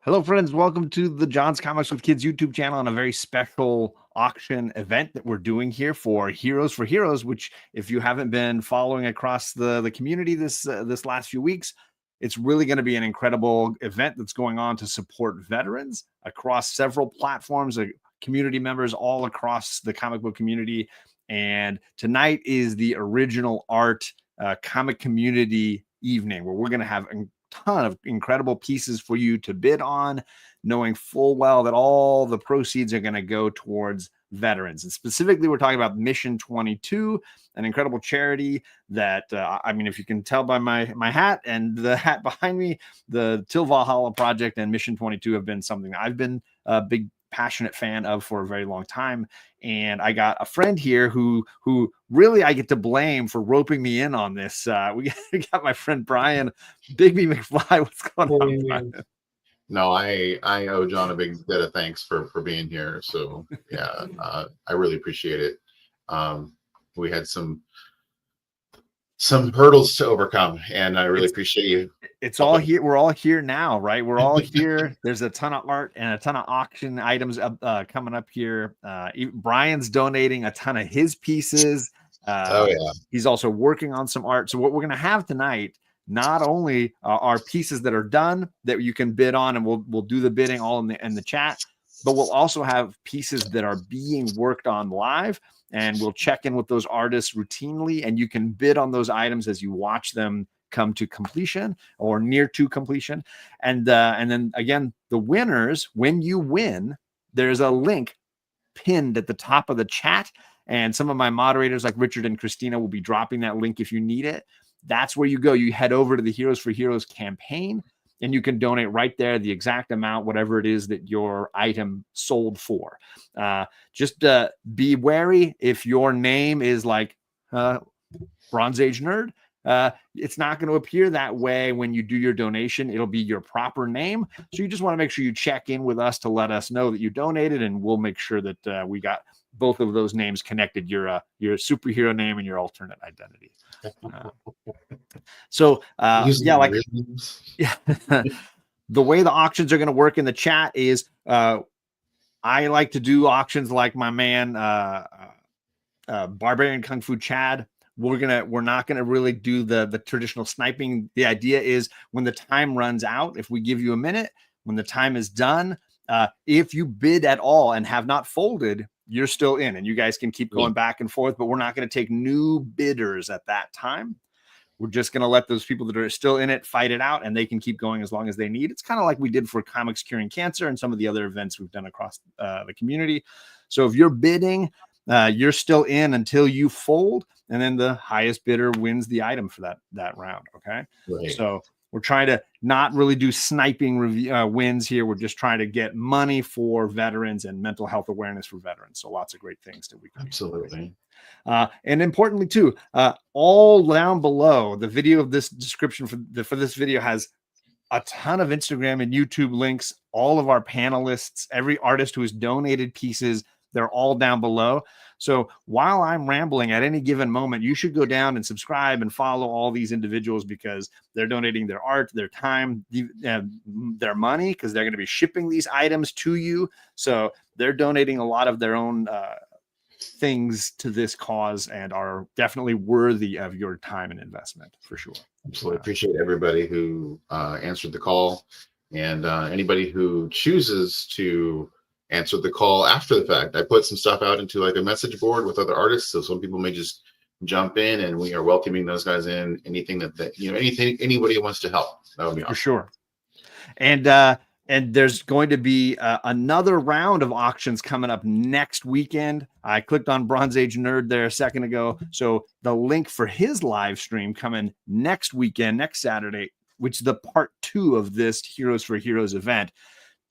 Hello, friends. Welcome to the John's Comics with Kids YouTube channel on a very special auction event that we're doing here for Heroes, which if you haven't been following across the community this last few weeks, it's really going to be an incredible event that's going on to support veterans across several platforms, community members all across the comic book community. And tonight is the original art comic community evening where we're going to have ton of incredible pieces for you to bid on, knowing full well that all the proceeds are going to go towards veterans. And specifically, we're talking about Mission 22, an incredible charity that, I mean, if you can tell by my hat and the hat behind me, the Till Valhalla project and Mission 22 have been something I've been a big passionate fan of for a very long time. And I got a friend here who really I get to blame for roping me in on this. We got my friend Brian, Bigby McFly. What's going on, Brian? No, I owe John a big debt of thanks for being here. So yeah, I really appreciate it. We had some hurdles to overcome, and I really appreciate you. It's all here. We're all here now, right? We're all here. There's a ton of art and a ton of auction items coming up here. Brian's donating a ton of his pieces. Oh yeah. He's also working on some art. So what we're going to have tonight, not only are pieces that are done that you can bid on, and we'll do the bidding all in the chat, but we'll also have pieces that are being worked on live, and we'll check in with those artists routinely, and you can bid on those items as you watch them come to completion or near to completion. And then again, the winners, when you win, there's a link pinned at the top of the chat, and some of my moderators like Richard and Christina will be dropping that link if you need it. That's where you go. You head over to the Heroes for Heroes campaign, and you can donate right there the exact amount, whatever it is that your item sold for. Just be wary if your name is like Bronze Age Nerd. It's not going to appear that way when you do your donation. It'll be your proper name. So you just want to make sure you check in with us to let us know that you donated, and we'll make sure that we got both of those names connected, your superhero name and your alternate identity. The way the auctions are going to work in the chat is I like to do auctions like my man Barbarian Kung Fu Chad. We're not gonna really do the traditional sniping. The idea is when the time runs out, if we give you a minute, when the time is done, if you bid at all and have not folded, you're still in, and you guys can keep going back and forth, but we're not going to take new bidders at that time. We're just going to let those people that are still in it fight it out, and they can keep going as long as they need. It's kind of like we did for Comics Curing Cancer and some of the other events we've done across the community. So if you're bidding, you're still in until you fold, and then the highest bidder wins the item for that round. Okay. Right. So we're trying to not really do sniping wins here. We're just trying to get money for veterans and mental health awareness for veterans. So lots of great things that we can absolutely. And importantly too, all down below the video of this description for this video has a ton of Instagram and YouTube links. All of our panelists, every artist who has donated pieces, they're all down below. So while I'm rambling at any given moment, you should go down and subscribe and follow all these individuals, because they're donating their art, their time, their money, because they're going to be shipping these items to you. So they're donating a lot of their own things to this cause, and are definitely worthy of your time and investment for sure. Absolutely. Appreciate everybody who answered the call, and anybody who chooses to answer the call after the fact. I put some stuff out into like a message board with other artists, so some people may just jump in, and we are welcoming those guys in. Anything that anybody who wants to help, that would be awesome. For sure. And there's going to be another round of auctions coming up next weekend. I clicked on Bronze Age Nerd there a second ago. So the link for his live stream coming next weekend, next Saturday, which is the part 2 of this Heroes for Heroes event.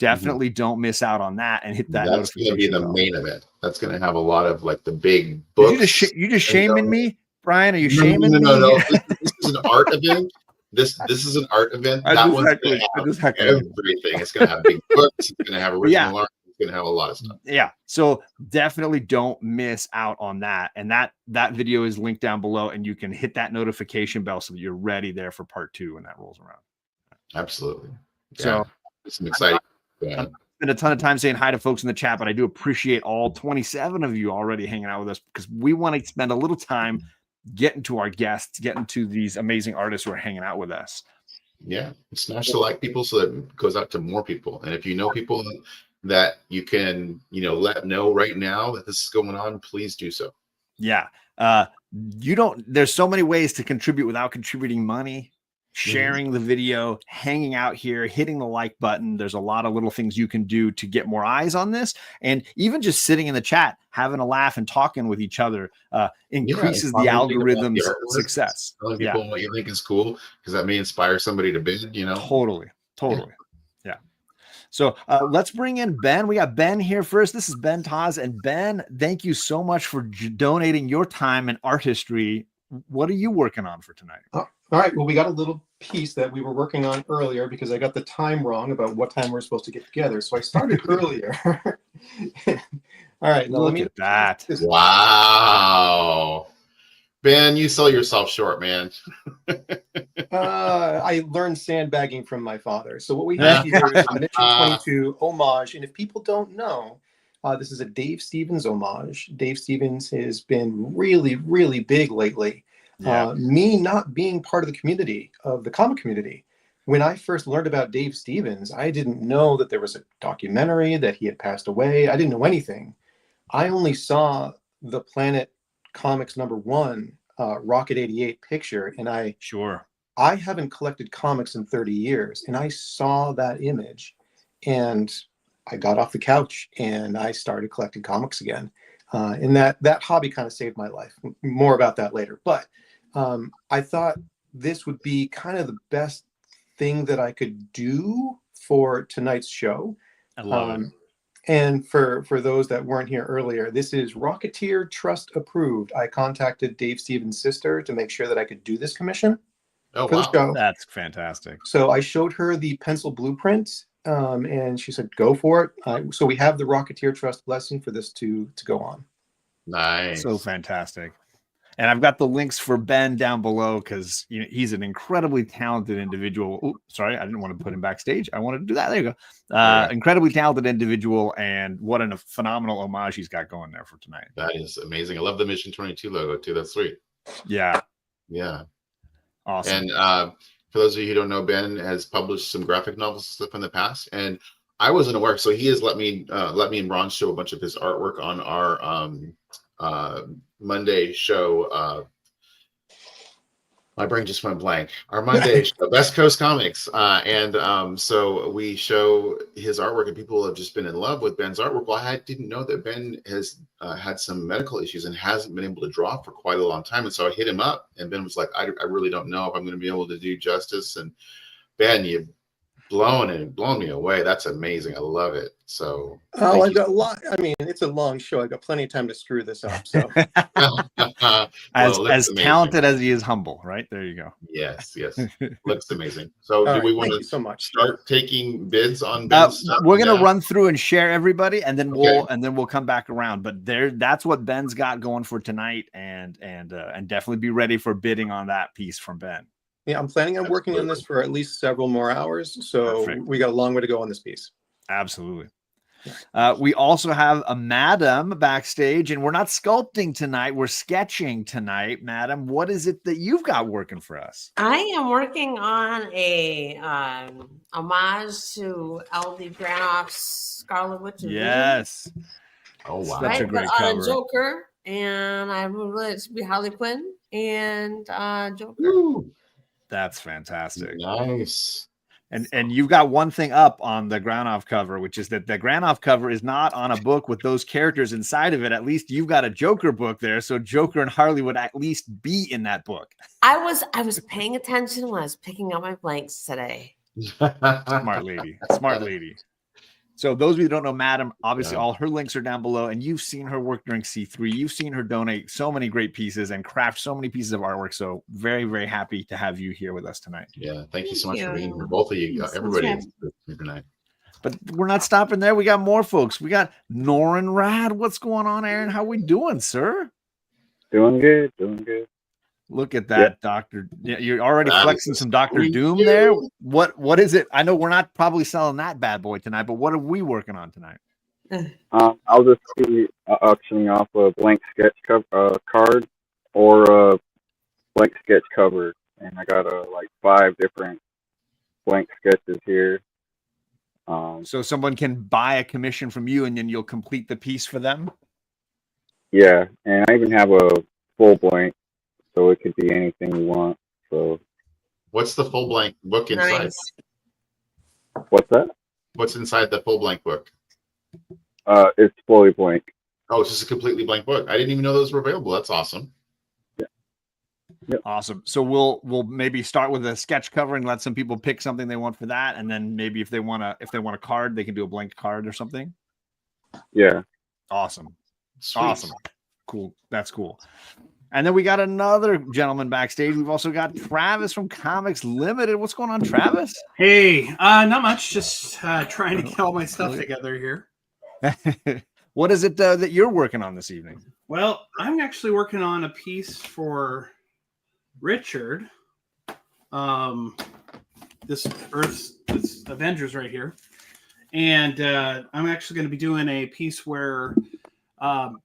Definitely don't miss out on that, and hit that. That's going to be the main event. That's going to have a lot of like the big books. You just shaming me, Brian? Are you shaming me? No. This is an art event. This is an art event. That one's going to have everything. It's going to have big books. It's going to have original art. It's going to have a lot of stuff. Yeah. So definitely don't miss out on that. And that video is linked down below, and you can hit that notification bell so that you're ready there for part 2 when that rolls around. Absolutely. So some exciting. Yeah. Spend a ton of time saying hi to folks in the chat, but I do appreciate all 27 of you already hanging out with us because we want to spend a little time getting to our guests, getting to these amazing artists who are hanging out with us. Yeah, smash the like people so that it goes out to more people. And if you know people that you can, let know right now that this is going on, please do so. Yeah. There's so many ways to contribute without contributing money. Sharing the video, hanging out here, hitting the like button. There's a lot of little things you can do to get more eyes on this. And even just sitting in the chat, having a laugh and talking with each other increases the algorithm's success. Telling people what you think is cool, because that may inspire somebody to bid, Totally. Yeah. So let's bring in Ben. We got Ben here first. This is Ben Taz. And Ben, thank you so much for donating your time and art history. What are you working on for tonight? All right. Well, we got a little piece that we were working on earlier because I got the time wrong about what time we're supposed to get together. So I started earlier. All right. Now Look at that. Wow. Ben, you sell yourself short, man. I learned sandbagging from my father. So what we have here is a Mission 22 homage. And if people don't know, this is a Dave Stevens homage. Dave Stevens has been really, really big lately. Yeah. Me not being part of the community, of the comic community, when I first learned about Dave Stevens, I didn't know that there was a documentary, that he had passed away. I didn't know anything. I only saw the Planet Comics #1 Rocket 88 picture, and I haven't collected comics in 30 years, and I saw that image, and I got off the couch and I started collecting comics again. And that hobby kind of saved my life. More about that later. But I thought this would be kind of the best thing that I could do for tonight's show. I love it. And for those that weren't here earlier, this is Rocketeer Trust approved. I contacted Dave Stevens' sister to make sure that I could do this commission for the show. That's fantastic. So I showed her the pencil blueprint, and she said, go for it. So we have the Rocketeer Trust blessing for this to go on. Nice. So fantastic. And I've got the links for Ben down below because he's an incredibly talented individual. Ooh, sorry, I didn't want to put him backstage. I wanted to do that. There you go. Incredibly talented individual, and what a phenomenal homage he's got going there for tonight. That is amazing. I love the Mission 22 logo too. That's sweet. Yeah. Awesome. And for those of you who don't know, Ben has published some graphic novels and stuff in the past, and I wasn't aware. So he has let me and Ron show a bunch of his artwork on our Monday show. My brain just went blank. Our Monday show, West Coast Comics, and so we show his artwork, and people have just been in love with Ben's artwork. Well, I didn't know that Ben has had some medical issues and hasn't been able to draw for quite a long time, and so I hit him up, and Ben was like, I really don't know if I'm going to be able to do justice. And Ben, you've blown me away. That's amazing. I love it. So I've got a lot. I mean, it's a long show. I've got plenty of time to screw this up. So as talented as he is humble, right? There you go. Yes. Looks amazing. So do we want to start taking bids on Ben's stuff? We're gonna run through and share everybody, and then we'll come back around. But that's what Ben's got going for tonight, and definitely be ready for bidding on that piece from Ben. Yeah, I'm planning on working on this for at least several more hours. So we got a long way to go on this piece. Absolutely. We also have a Madam backstage, and we're not sculpting tonight. We're sketching tonight. Madam, what is it that you've got working for us? I am working on a homage to L.D. Granoff's Scarlet Witch. Yes. Oh, wow. That's a great cover. cover. Joker, and I related it to be Harley Quinn and Joker. Woo. That's fantastic. Nice. And you've got one thing up on the Granoff cover, which is that the Granoff cover is not on a book with those characters inside of it. At least you've got a Joker book there, so Joker and Harley would at least be in that book. I was paying attention when I was picking up my blanks today. Smart lady. So those of you who don't know Madam, obviously all her links are down below, and you've seen her work during C3. You've seen her donate so many great pieces and craft so many pieces of artwork. So very, very happy to have you here with us tonight. Yeah, thank you so much for being here. Both of you, everybody here tonight. But we're not stopping there. We got more folks. We got Norin Rad. What's going on, Aaron? How we doing, sir? Doing good. Look at that, Doctor. You're already That flexing is some Doctor sweet, Doom dude. there. What is it? I know we're not probably selling that bad boy tonight, but what are we working on tonight? I'll just be auctioning off a blank sketch card or a blank sketch cover, and I got like 5 different blank sketches here. So someone can buy a commission from you, and then you'll complete the piece for them. Yeah, and I even have a full blank, so it could be anything you want. So, What's the full blank book inside? Nice. what's that? What's inside the full blank book? It's fully blank. Oh, it's just a completely blank book. I didn't even know those were available. That's awesome. Yep. Awesome. So we'll maybe start with a sketch cover and let some people pick something they want for that, and then maybe if they want a card, they can do a blank card or something. Yeah. Awesome. Sweet. Awesome. Cool. That's cool. And then we got another gentleman backstage. We've also got Travis from Comics Limited. What's going on, Travis? Hey, not much. Just trying to get all my stuff together here. What is it that you're working on this evening? Well, I'm actually working on a piece for Richard. This Avengers right here. And I'm actually going to be doing a piece where I'm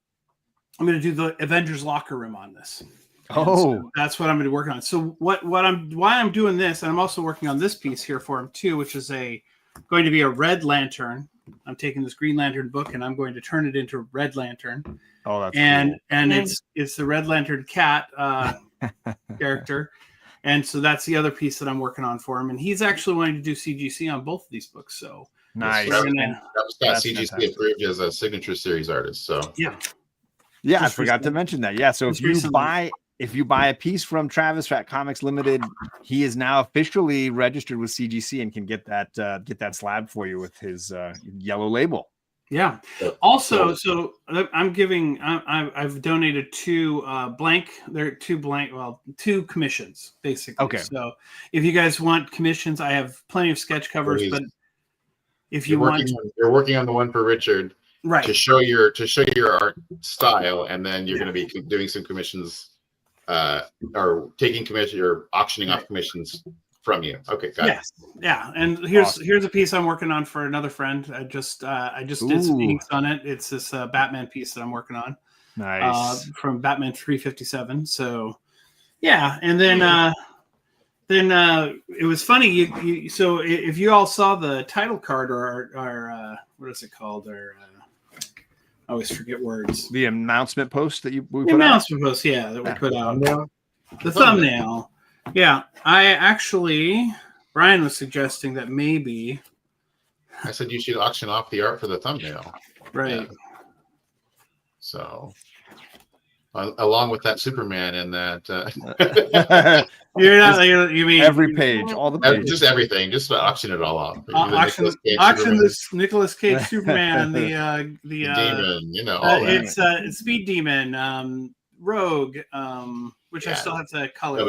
going to do the Avengers locker room on this. So that's what I'm going to be working on. So why I'm doing this, and I'm also working on this piece here for him too, which is going to be a Red Lantern. I'm taking this Green Lantern book and I'm going to turn it into a Red Lantern. Oh, that's and cool. it's the Red Lantern cat character. And so that's the other piece that I'm working on for him. And he's actually wanting to do CGC on both of these books. So nice. That was got CGC fantastic. approved as a signature series artist. So yeah. I forgot to mention that. Yeah, so if you buy a piece from Travis at Comics Limited, he is now officially registered with CGC and can get that slab for you with his yellow label. Yeah. Also, so I've donated 2 blank. There are 2 blank. Well, 2 commissions basically. Okay. So if you guys want commissions, I have plenty of sketch covers. But if you you're working on the one for Richard, right, to show your art style, and then you're going to be doing some commissions, or taking commission or auctioning off commissions from you. Okay, got it. Yeah, and here's a piece I'm working on for another friend. I just did some inks on it. It's this Batman piece that I'm working on. Nice. From Batman 357. So yeah, and then it was funny. So if you all saw the title card or our what is it called? Or I always forget words. The announcement post that we put announcement post, that we put out. The thumbnail. Yeah, Brian was suggesting that maybe. I said you should auction off the art for the thumbnail. Right. Yeah. So, along with that Superman and that. You mean every page, all the pages, just everything, just auction it all off. Auction this Nicolas Cage Superman, the demon, all it's Speed Demon, Rogue, which I still have to color.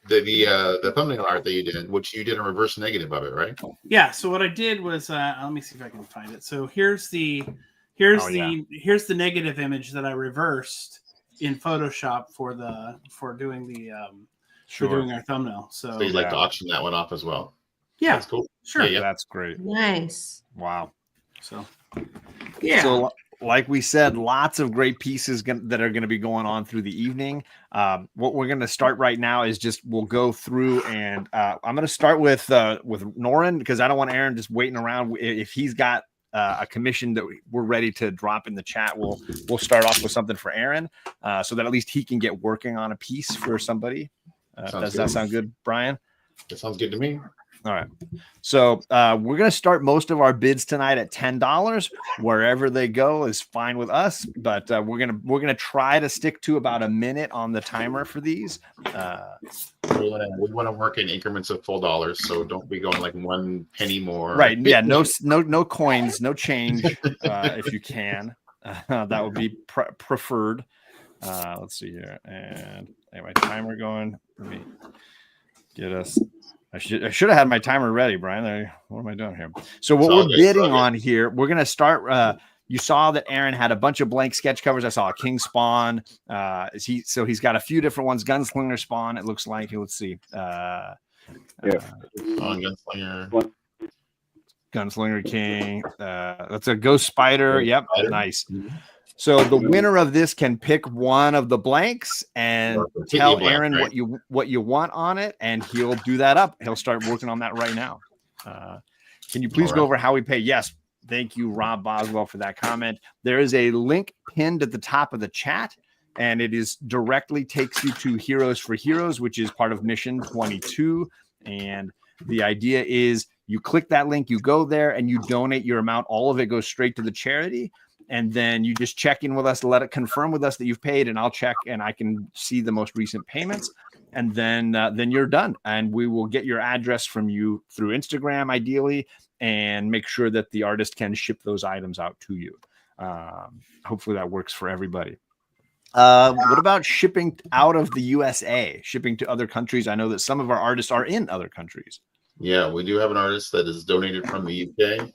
The thumbnail art that you did, which you did a reverse negative of it, right? Yeah. So what I did was, let me see if I can find it. So here's the negative image that I reversed in Photoshop for doing doing our thumbnail. So you'd like to auction that one off as well? Yeah, that's cool. Sure, that's great. Nice. Wow. So like we said, lots of great pieces that are going to be going on through the evening. What we're going to start right now is we'll go through, and I'm going to start with Norin, because I don't want Aaron just waiting around. If he's got a commission that we're ready to drop in the chat, we'll start off with something for Aaron, so that at least he can get working on a piece for somebody. Does that sound good, Brian? That sounds good to me. All right. So we're going to start most of our bids tonight at $10. Wherever they go is fine with us, but we're gonna try to stick to about a minute on the timer for these. We want to work in increments of full dollars, so don't be going like 1 penny more. Right. Yeah. No coins, no change. If you can, that would be preferred. Let's see here. And anyway, timer going. Let me get us. I should have had my timer ready, Brian. What am I doing here? So what we're bidding on here, we're going to start. you saw that Aaron had a bunch of blank sketch covers. I saw a King Spawn. So he's got a few different ones. Gunslinger Spawn, it looks like. Let's see. Gunslinger. Gunslinger King. That's a Ghost Spider. Yep, Spider. nice. So the winner of this can pick one of the blanks and tell Aaron what you want on it, and he'll do that up. He'll start working on that right now. Can you please go over how we pay? Yes. Thank you, Rob Boswell, for that comment. There is a link pinned at the top of the chat, and it is directly takes you to Heroes for Heroes, which is part of Mission 22. And the idea is you click that link, you go there, and you donate your amount. All of it goes straight to the charity. And then you just check in with us, let it confirm with us that you've paid, and I'll check and I can see the most recent payments. And then you're done. And we will get your address from you through Instagram, ideally, and make sure that the artist can ship those items out to you. Hopefully that works for everybody. What about shipping out of the USA, shipping to other countries? I know that some of our artists are in other countries. Yeah, we do have an artist that is donated from the UK.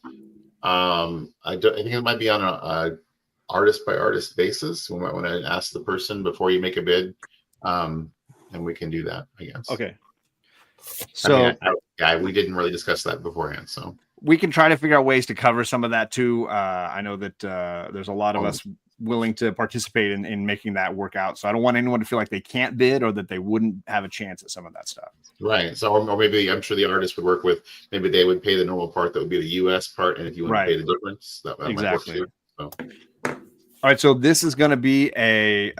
I think it might be on a artist by artist basis. We might want to ask the person before you make a bid, and we can do that, I guess. Okay. So we didn't really discuss that beforehand, so we can try to figure out ways to cover some of that too. I know that there's a lot of us willing to participate in making that work out. So I don't want anyone to feel like they can't bid or that they wouldn't have a chance at some of that stuff. Right. So, or maybe I'm sure the artist would work with, maybe they would pay the normal part that would be the US part. And if you want to pay the difference, that exactly. might work too. So. All right. So this is going to be a,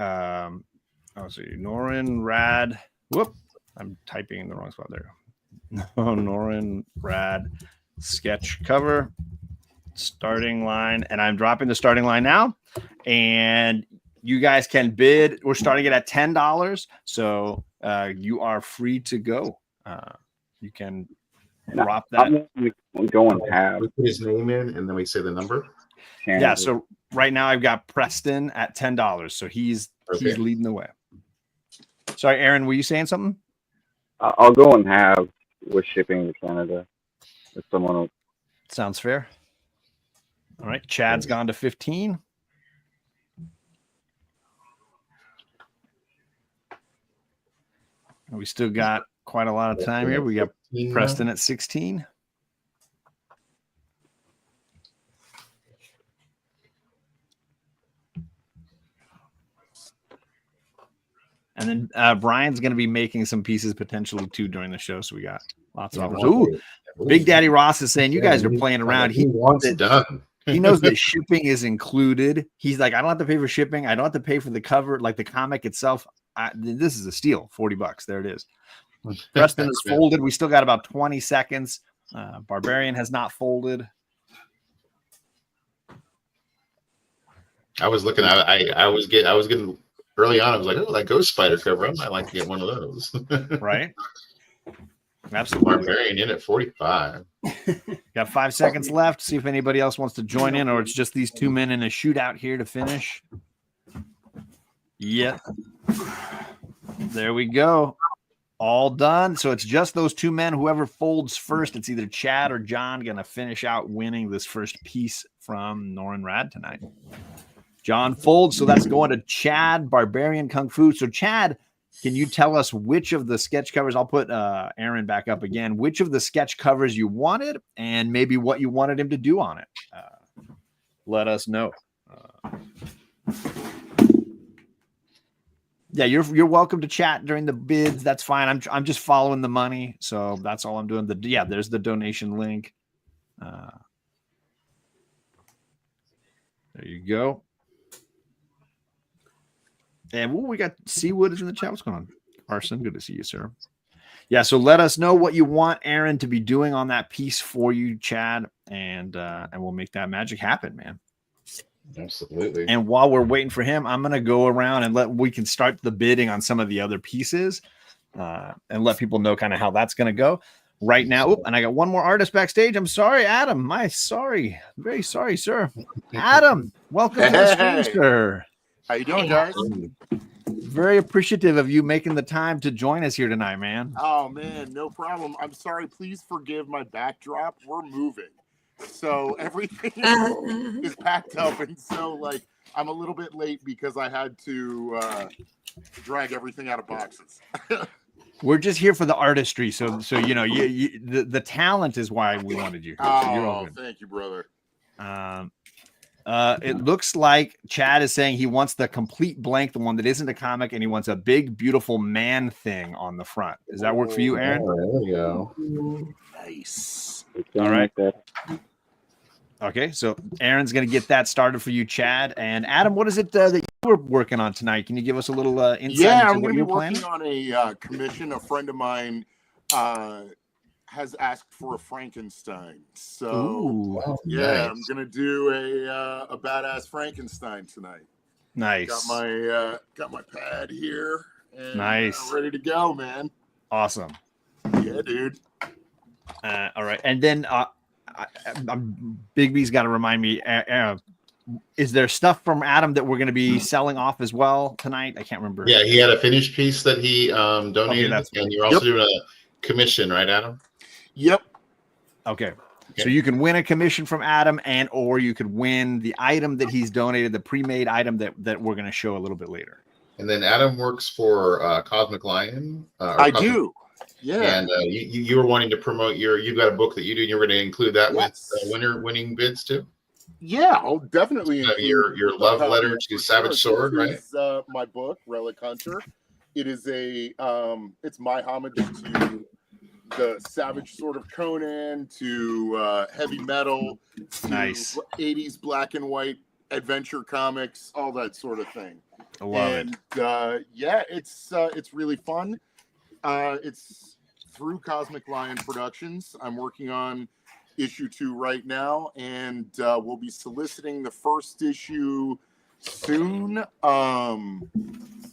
Norin Rad. Whoop. I'm typing in the wrong spot there. Norin Rad sketch cover starting line. And I'm dropping the starting line now. And you guys can bid. We're starting it at $10. So you are free to go. You can drop that. I'm going half. We put his name in and then we say the number. Yeah. So right now I've got Preston at $10. So he's leading the way. Sorry, Aaron, were you saying something? I'll go in half with shipping to Canada. If someone will. Sounds fair. All right. Chad's gone to 15. We still got quite a lot of time here. We got Preston at 16. And then Brian's going to be making some pieces potentially too during the show. So we got lots of offers. Ooh, Big Daddy Ross is saying you guys are playing around. He wants it done. He knows that shipping is included. He's like, I don't have to pay for shipping. I don't have to pay for the cover, like the comic itself. This is a steal. $40. There it is. Preston is folded. We still got about 20 seconds. Barbarian has not folded. I was looking at I was getting early on. I was like, oh, that Ghost Spider cover. I might like to get one of those. Right. Absolutely. Barbarian in at 45. Got 5 seconds left. See if anybody else wants to join in, or it's just these two men in a shootout here to finish. Yep. There we go. All done. So it's just those two men. Whoever folds first, it's either Chad or John going to finish out winning this first piece from Norin Rad tonight. John folds, so that's going to Chad, Barbarian Kung Fu. So Chad, can you tell us which of the sketch covers, I'll put Aaron back up again, which of the sketch covers you wanted and maybe what you wanted him to do on it? Let us know. Yeah, you're welcome to chat during the bids. That's fine. I'm just following the money, so that's all I'm doing. There's the donation link. There you go. And we got Seawood is in the chat. What's going on? Arson, good to see you, sir. Yeah, so let us know what you want Aaron to be doing on that piece for you, Chad, and we'll make that magic happen, man. Absolutely. And while we're waiting for him, I'm going to go around and we can start the bidding on some of the other pieces and let people know kind of how that's going to go right now. And I got one more artist backstage. I'm sorry, Adam. Very sorry, sir. Adam, welcome to the stream, sir. How you doing, guys? Very appreciative of you making the time to join us here tonight, man. Oh, man, no problem. I'm sorry. Please forgive my backdrop. We're moving. So everything is packed up, and so like I'm a little bit late because I had to drag everything out of boxes. We're just here for the artistry, so you know, the talent is why we wanted you. So you're all good. Thank you, brother. It looks like Chad is saying he wants the complete blank, the one that isn't a comic, and he wants a big, beautiful man thing on the front. Does that work for you, Aaron? Oh, there we go. Nice. All right. Okay, so Aaron's going to get that started for you, Chad. And Adam, what is it that you were working on tonight? Can you give us a little insight? Yeah, into I'm what going to be you're working planning? on a commission. A friend of mine has asked for a Frankenstein. So, Ooh, yeah, nice. I'm going to do a badass Frankenstein tonight. Nice. Got my pad here. And, Nice. ready to go, man. Awesome. Yeah, dude. All right, and then Bigby's got to remind me. Is there stuff from Adam that we're going to be selling off as well tonight? I can't remember. Yeah, he had a finished piece that he donated, Okay, and you're also doing a commission, right, Adam? Yep. Okay. So you can win a commission from Adam, or you could win the item that he's donated, the pre-made item that we're going to show a little bit later. And then Adam works for Cosmic Lion. I do. Yeah. And you were wanting to promote you've got a book that you do, and you're going to include that with winning bids too? Yeah, I'll definitely include your love letter to Savage Sword, right? This is my book, Relic Hunter. It is it's my homage to the Savage Sword of Conan, to heavy metal, to nice 80s black and white adventure comics, all that sort of thing. I love it. Yeah, it's really fun. It's through Cosmic Lion Productions. I'm working on issue 2 right now, and we'll be soliciting the first issue soon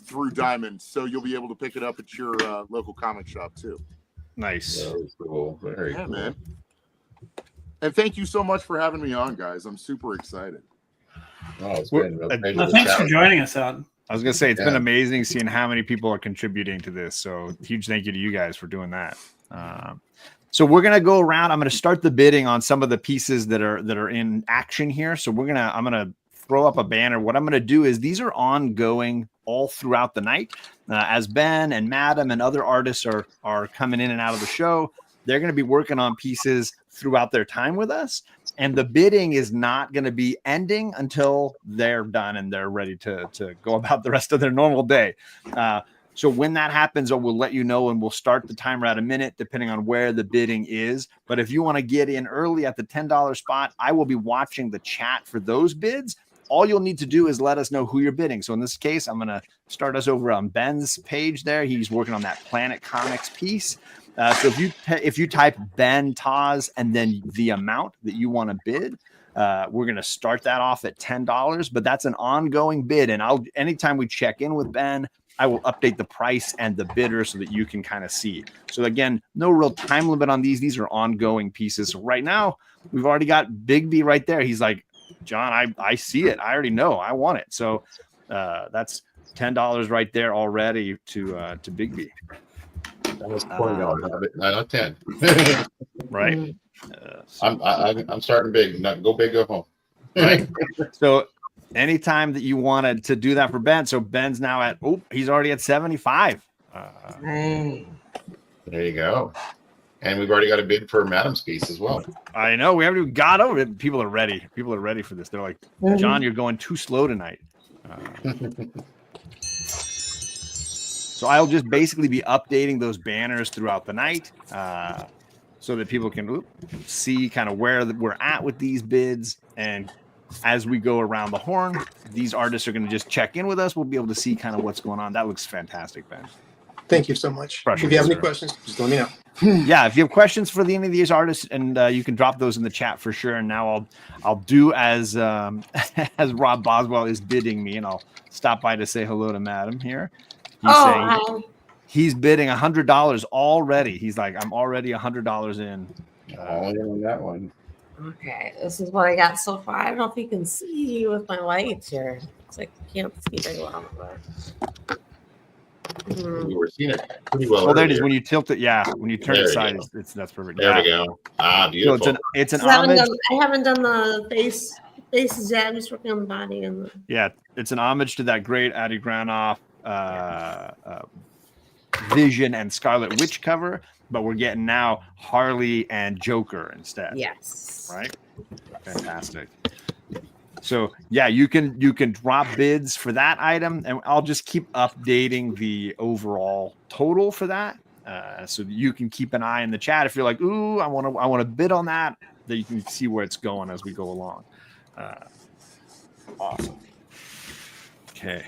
through Diamond. So you'll be able to pick it up at your local comic shop too. Nice. Very cool. Very cool. Man. And thank you so much for having me on, guys. I'm super excited. Oh, it's been a pleasure. Thanks for joining us, Adam. I was gonna say it's been amazing seeing how many people are contributing to this. So huge thank you to you guys for doing that. So we're gonna go around. I'm gonna start the bidding on some of the pieces that are in action here. So I'm gonna throw up a banner. What I'm gonna do is these are ongoing all throughout the night. As Ben and Madam and other artists are coming in and out of the show, they're gonna be working on pieces throughout their time with us. And the bidding is not going to be ending until they're done and they're ready to go about the rest of their normal day. So when that happens, we'll let you know, and we'll start the timer at a minute, depending on where the bidding is. But if you want to get in early at the $10 spot, I will be watching the chat for those bids. All you'll need to do is let us know who you're bidding. So in this case, I'm going to start us over on Ben's page there. He's working on that Planet Comics piece. So if you type Ben Taz and then the amount that you want to bid, we're going to start that off at $10, but that's an ongoing bid. And anytime we check in with Ben, I will update the price and the bidder so that you can kind of see. So again, no real time limit on these. These are ongoing pieces. So right now we've already got Bigby right there. He's like, John, I see it. I already know I want it. So that's $10 right there already to Bigby. That was $20. Not 10. Right. I'm starting big. Go big, go home. Right. So anytime that you wanted to do that for Ben, so Ben's now he's already at 75. There you go. And we've already got a bid for Madam's piece as well. I know we haven't even got over it. People are ready. People are ready for this. They're like, John, you're going too slow tonight. So I'll just basically be updating those banners throughout the night so that people can see kind of where we're at with these bids. And as we go around the horn, these artists are going to just check in with us. We'll be able to see kind of what's going on. That looks fantastic, Ben. Thank you so much. Pressure, if you have any sir. questions, just let me know. Yeah, if you have questions for any of these artists, and you can drop those in the chat for sure. And now I'll do as as Rob Boswell is bidding me, and I'll stop by to say hello to Madam here. He's saying he's bidding $100 already. He's like, I'm already $100 in. All in on that one. Okay, this is what I got so far. I don't know if you can see with my lights here. Looks like you can't see very well. But... You were seeing it pretty well. Well, there it is. earlier. When you tilt it, yeah. When you turn There it we side, go. that's perfect. There yeah. we go. Ah, So beautiful. it's an I haven't homage. done the faces yet. I'm just working on the body and the. Yeah, it's an homage to that great Adi Granoff Vision and Scarlet Witch cover, but we're getting now Harley and Joker instead. Yes. Right. Fantastic. So yeah, you can drop bids for that item, and I'll just keep updating the overall total for that. So you can keep an eye in the chat if you're like, ooh, I want to bid on that. That you can see where it's going as we go along. Awesome. Okay.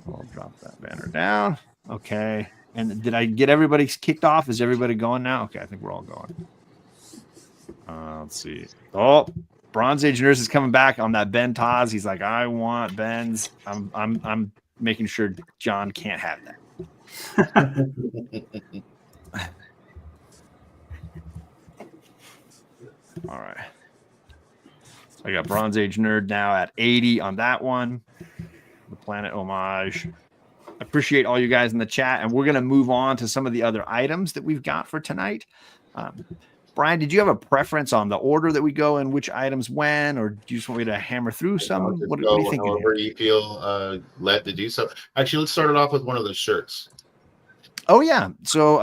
I'll drop that banner down. Okay. And did I get everybody kicked off? Is everybody going now? Okay, I think we're all going. Let's see. Oh, Bronze Age Nurse is coming back on that Ben Taz. He's like, I want Ben's. I'm making sure John can't have that. All right. So I got Bronze Age Nerd now at 80 on that one. The Planet Homage. Appreciate all you guys in the chat, and we're going to move on to some of the other items that we've got for tonight. Brian, did you have a preference on the order that we go and which items when, or do you just want me to hammer through some? What are you thinking? However you feel led to do so. Actually, let's start it off with one of those shirts. Oh yeah, so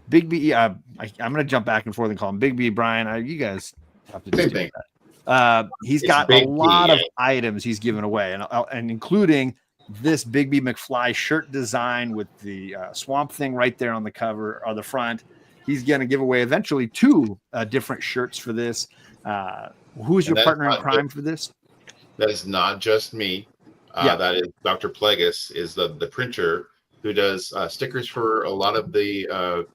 Bigby. I'm going to jump back and forth and call him Bigby. Brian, you guys have to Same do thing. that. He's It's got a Big lot B, of items he's given away, and including this Bigby McFly shirt design with the swamp thing right there on the cover or the front. He's going to give away eventually 2 different shirts for this. Who's your partner in crime for this? That is not just me. Yeah. That is Dr. Plagueis is the printer who does stickers for a lot of the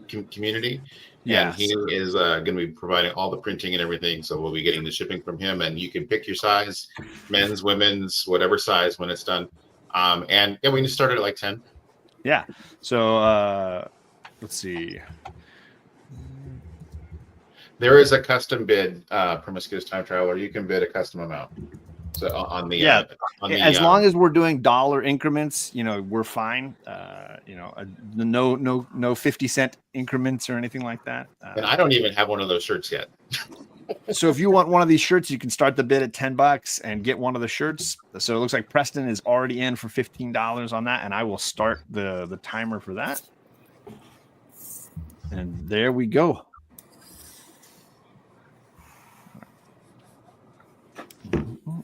community. Yes. And he is going to be providing all the printing and everything. So we'll be getting the shipping from him, and you can pick your size, men's, women's, whatever size when it's done. And yeah, we can start at like 10. Yeah. So let's see. There is a custom bid, Promiscuous Time Traveler. You can bid a custom amount. So on the as long as we're doing dollar increments, we're fine. No 50-cent increments or anything like that. and I don't even have one of those shirts yet. So if you want one of these shirts, you can start the bid at $10 and get one of the shirts. So it looks like Preston is already in for $15 on that, and I will start the timer for that. And there we go.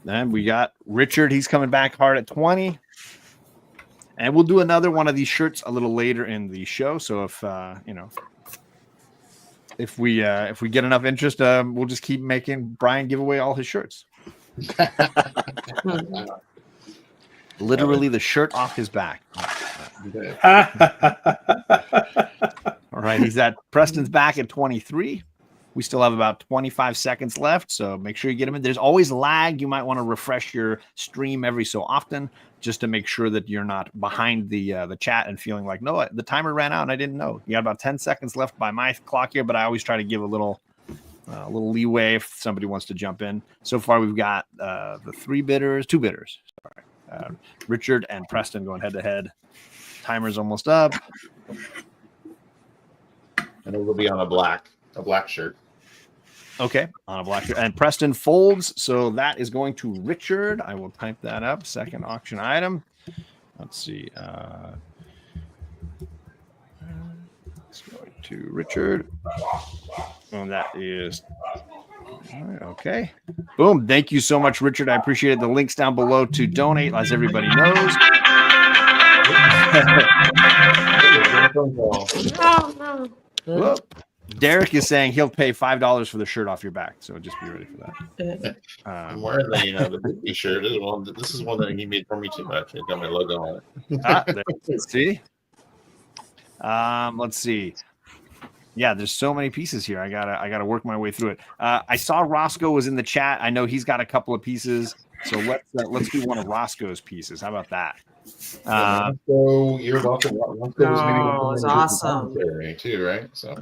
And we got Richard. He's coming back hard at 20. And we'll do another one of these shirts a little later in the show. So if we get enough interest, we'll just keep making Brian give away all his shirts. Literally the shirt off his back. All right, he's at Preston's back at 23. We still have about 25 seconds left, so make sure you get them in. There's always lag. You might want to refresh your stream every so often just to make sure that you're not behind the chat and feeling like, no, the timer ran out and I didn't know. You got about 10 seconds left by my clock here, but I always try to give a little leeway if somebody wants to jump in. So far, we've got the 2 bidders. Sorry. Richard and Preston going head to head. Timer's almost up. And it will be on a black shirt. Okay, on a black shirt. And Preston folds, so that is going to Richard. I will type that up. Second auction item. Let's see. It's going to Richard. And that is... Okay. Boom. Thank you so much, Richard. I appreciate it. The link's down below to donate, as everybody knows. Oh, no. Whoa. Derek is saying he'll pay $5 for the shirt off your back, so just be ready for that. I'm wearing the Bigby shirt. This is one that he made for me too. Actually, got my logo on it. See. Let's see. Yeah, there's so many pieces here. I gotta work my way through it. I saw Rosco was in the chat. I know he's got a couple of pieces, so let's do one of Rosco's pieces. How about that? So you're welcome. Oh, it's awesome. Too, right? So.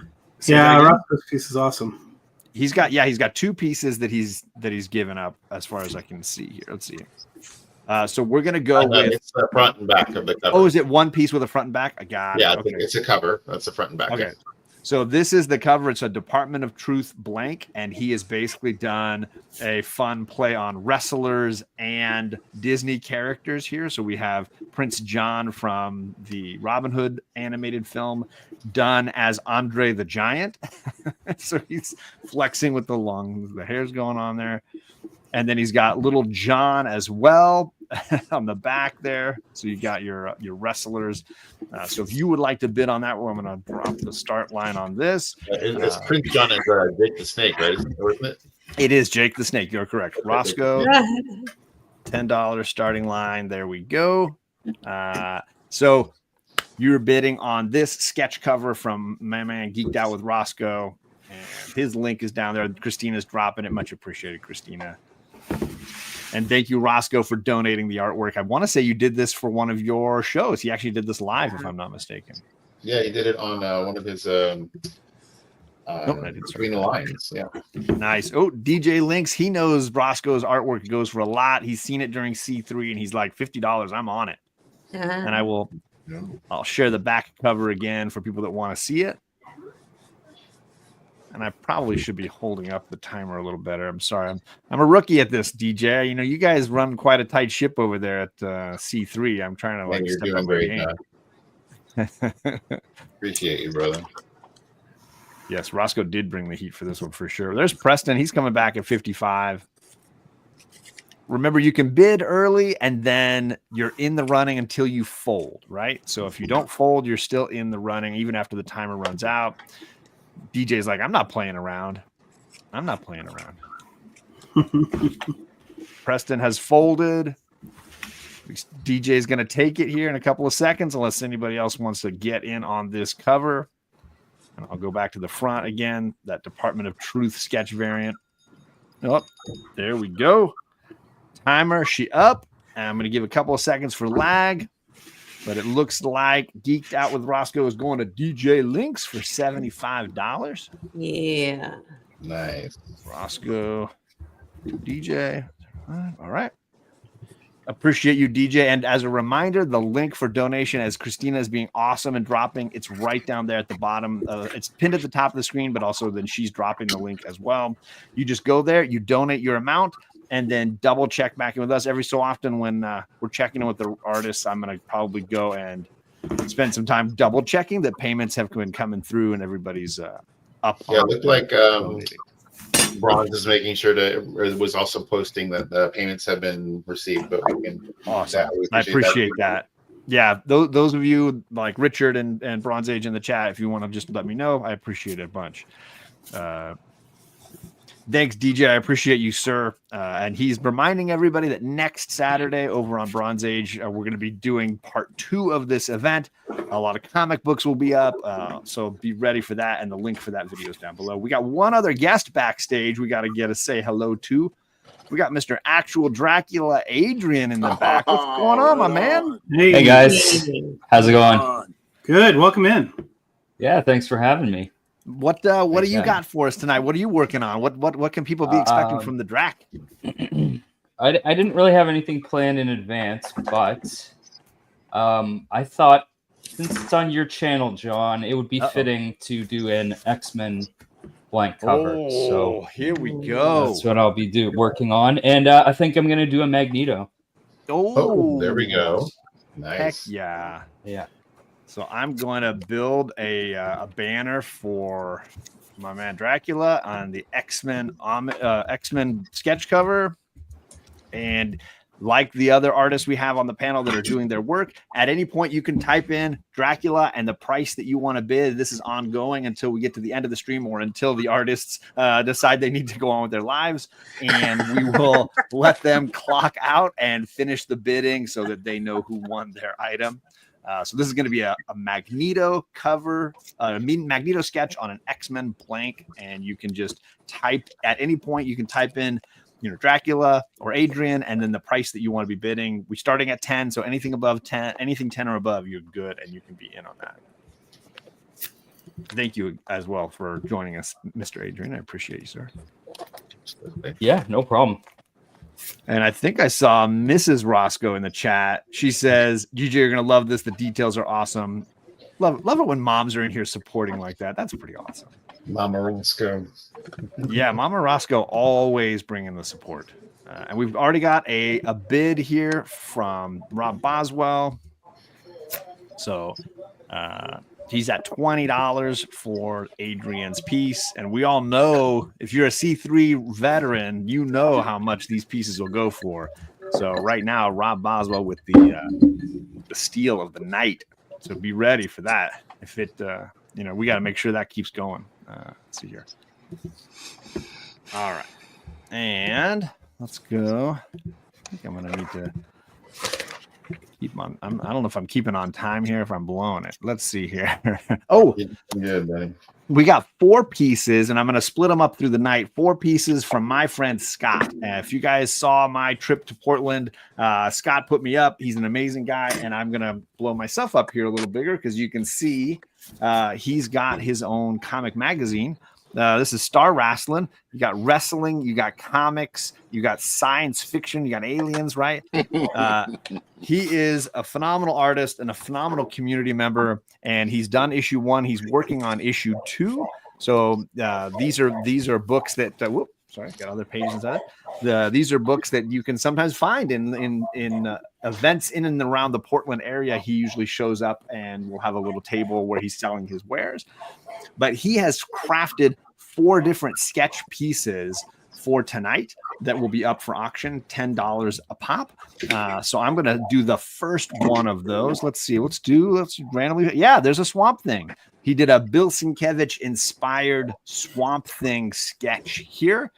Yeah, Rosco's piece is awesome. He's got 2 pieces that he's given up as far as I can see here. Let's see. So we're gonna go with. It's the front and back of the cover. Oh, is it one piece with a front and back? I got Yeah, it. Okay. it's a cover. That's the front and back. Okay. Yeah. So this is the cover. It's a Department of Truth blank, and he has basically done a fun play on wrestlers and Disney characters here. So we have Prince John from the Robin Hood animated film done as Andre the Giant. So he's flexing with the hair's going on there. And then he's got Little John as well on the back there. So you got your wrestlers. So if you would like to bid on that, I'm going to drop the start line on this. It's Prince John and Jake the Snake, right? Isn't it? It is Jake the Snake. You're correct. Rosco, $10 starting line. There we go. So you're bidding on this sketch cover from my man Geeked Out with Rosco. And his link is down there. Christina's dropping it. Much appreciated, Christina. And thank you, Rosco, for donating the artwork. I want to say you did this for one of your shows. He actually did this live, if I'm not mistaken. Yeah, he did it on one of his Between the Lines. Yeah. Nice. Oh, DJ Links, he knows Rosco's artwork goes for a lot. He's seen it during C3 and he's like, $50, I'm on it. And I'll share the back cover again for people that want to see it. And I probably should be holding up the timer a little better. I'm sorry. I'm a rookie at this, DJ. You know, you guys run quite a tight ship over there at C3. I'm trying to You're step doing up my great. game. Appreciate you, brother. Yes, Rosco did bring the heat for this one for sure. There's Preston. He's coming back at 55. Remember, you can bid early and then you're in the running until you fold, right? So if you don't fold, you're still in the running even after the timer runs out. DJ's like, I'm not playing around. Preston has folded. DJ's going to take it here in a couple of seconds unless anybody else wants to get in on this cover. And I'll go back to the front again, that Department of Truth sketch variant. Oh, there we go. Timer, she up. And I'm going to give a couple of seconds for lag. But it looks like Geeked Out with Rosco is going to DJ Links for $75. Yeah. Nice. Rosco, DJ. All right. Appreciate you, DJ. And as a reminder, the link for donation, as Christina is being awesome and dropping, it's right down there at the bottom. It's pinned at the top of the screen, but also then she's dropping the link as well. You just go there, you donate your amount, and then double check back in with us every so often when we're checking in with the artists. I'm going to probably go and spend some time double checking that payments have been coming through and everybody's up. Yeah, it looked like Bronze is making sure was also posting that the payments have been received. But we can awesome. I appreciate that. Yeah, those of you like Richard and Bronze Age in the chat, if you want to just let me know, I appreciate it a bunch. Thanks, DJ. I appreciate you, sir. And he's reminding everybody that next Saturday over on Bronze Age, we're going to be doing part 2 of this event. A lot of comic books will be up, so be ready for that. And the link for that video is down below. We got one other guest backstage we got to get to say hello to. We got Mr. Actual Dracula, Adrian, in the back. What's going on, my man? Hey guys, how's it going? Good. Welcome in. Yeah, thanks for having me. What do you got for us tonight? What are you working on? What can people be expecting from the Drac? I didn't really have anything planned in advance, but I thought since it's on your channel, John, it would be fitting to do an X-Men blank cover. So here we go. That's what I'll be working on, and I think I'm gonna do a Magneto. Oh, there we go. Nice. Heck yeah. Yeah. So I'm going to build a banner for my man Dracula on the X-Men sketch cover. And like the other artists we have on the panel that are doing their work, at any point you can type in Dracula and the price that you want to bid. This is ongoing until we get to the end of the stream or until the artists decide they need to go on with their lives. And we will let them clock out and finish the bidding so that they know who won their item. So this is going to be a Magneto cover, Magneto sketch on an X-Men blank, and you can just type at any point. You can type in, Dracula or Adrian, and then the price that you want to be bidding. We're starting at 10, so anything above 10, anything 10 or above, you're good, and you can be in on that. Thank you as well for joining us, Mr. Adrian. I appreciate you, sir. Yeah, no problem. And I think I saw Mrs. Rosco in the chat. She says, "GJ, you're gonna love this. The details are awesome. Love it when moms are in here supporting like that. That's pretty awesome." Mama Rosco. Yeah, Mama Rosco always bringing the support. And we've already got a bid here from Rob Boswell. So he's at $20 for Adrian's piece. And we all know if you're a C3 veteran, you know how much these pieces will go for. So right now, Rob Boswell with the steal of the night. So be ready for that. If it, we got to make sure that keeps going. Let's see here. All right. And let's go. I think I'm going to need to keep on. I don't know if I'm keeping on time here, if I'm blowing it. Let's see here. Oh, yeah, buddy. We got 4 pieces, and I'm going to split them up through the night. 4 pieces from my friend Scott. If you guys saw my trip to Portland, Scott put me up. He's an amazing guy, and I'm going to blow myself up here a little bigger because you can see he's got his own comic magazine. This is Star Wrestling. You got wrestling, you got comics, you got science fiction, you got aliens, right? He is a phenomenal artist and a phenomenal community member, and he's done issue 1. He's working on issue 2. So these are books that got other pages inside. These are books that you can sometimes find in events in and around the Portland area. He usually shows up and we'll have a little table where he's selling his wares. But he has crafted 4 different sketch pieces for tonight that will be up for auction, $10 a pop. So I'm going to do the first one of those. Let's see. Let's randomly. Yeah, there's a Swamp Thing. He did a Bill Sienkiewicz inspired Swamp Thing sketch here.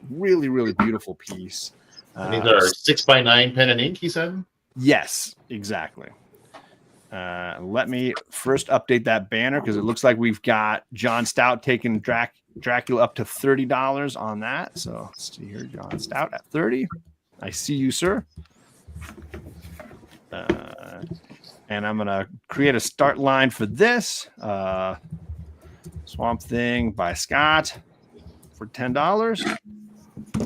Really, really beautiful piece. And these are 6x9 pen and ink, he said? Yes, exactly. Let me first update that banner because it looks like we've got John Stout taking Dracula up to $30 on that. So let's see here, John Stout at 30. I see you, sir. And I'm going to create a start line for this. Swamp Thing by Scott for $10.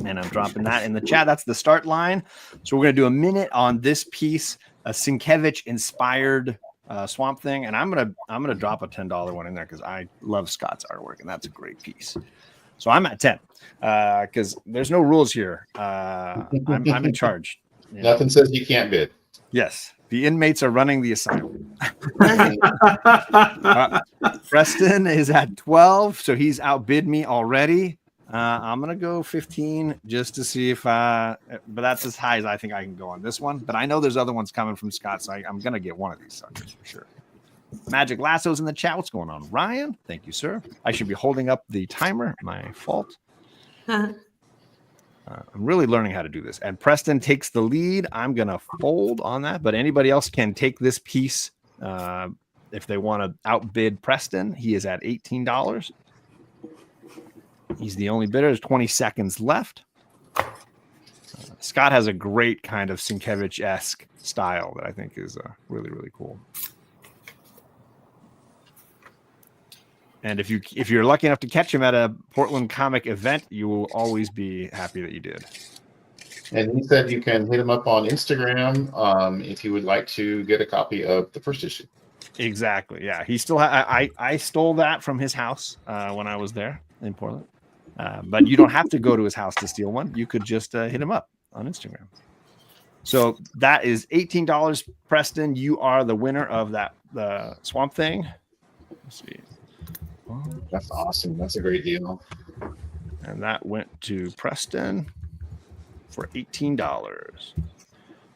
And I'm dropping that in the chat. That's the start line. So we're going to do a minute on this piece, a Sienkiewicz inspired Swamp Thing. And I'm gonna drop a $10 one in there because I love Scott's artwork, and that's a great piece. So I'm at 10 because there's no rules here. I'm in charge. Nothing says you can't bid. Yes, the inmates are running the asylum. Preston is at 12, so he's outbid me already. I'm gonna go 15 just to see if but that's as high as I think I can go on this one. But I know there's other ones coming from Scott, so I'm gonna get one of these suckers for sure. Magic Lasso's in the chat. What's going on, Ryan? Thank you, sir. I should be holding up the timer. My fault. I'm really learning how to do this. And Preston takes the lead. I'm gonna fold on that, but anybody else can take this piece if they want to outbid Preston. He is at $18. He's the only bidder. There's 20 seconds left. Scott has a great kind of Sienkiewicz-esque style that I think is really, really cool. And if you're lucky enough to catch him at a Portland comic event, you will always be happy that you did. And he said you can hit him up on Instagram if you would like to get a copy of the first issue. Exactly. Yeah, he still. I stole that from his house when I was there in Portland. But you don't have to go to his house to steal one. You could just hit him up on Instagram. So that is $18, Preston. You are the winner of the Swamp Thing. Let's see. That's awesome. That's a great deal. And that went to Preston for $18.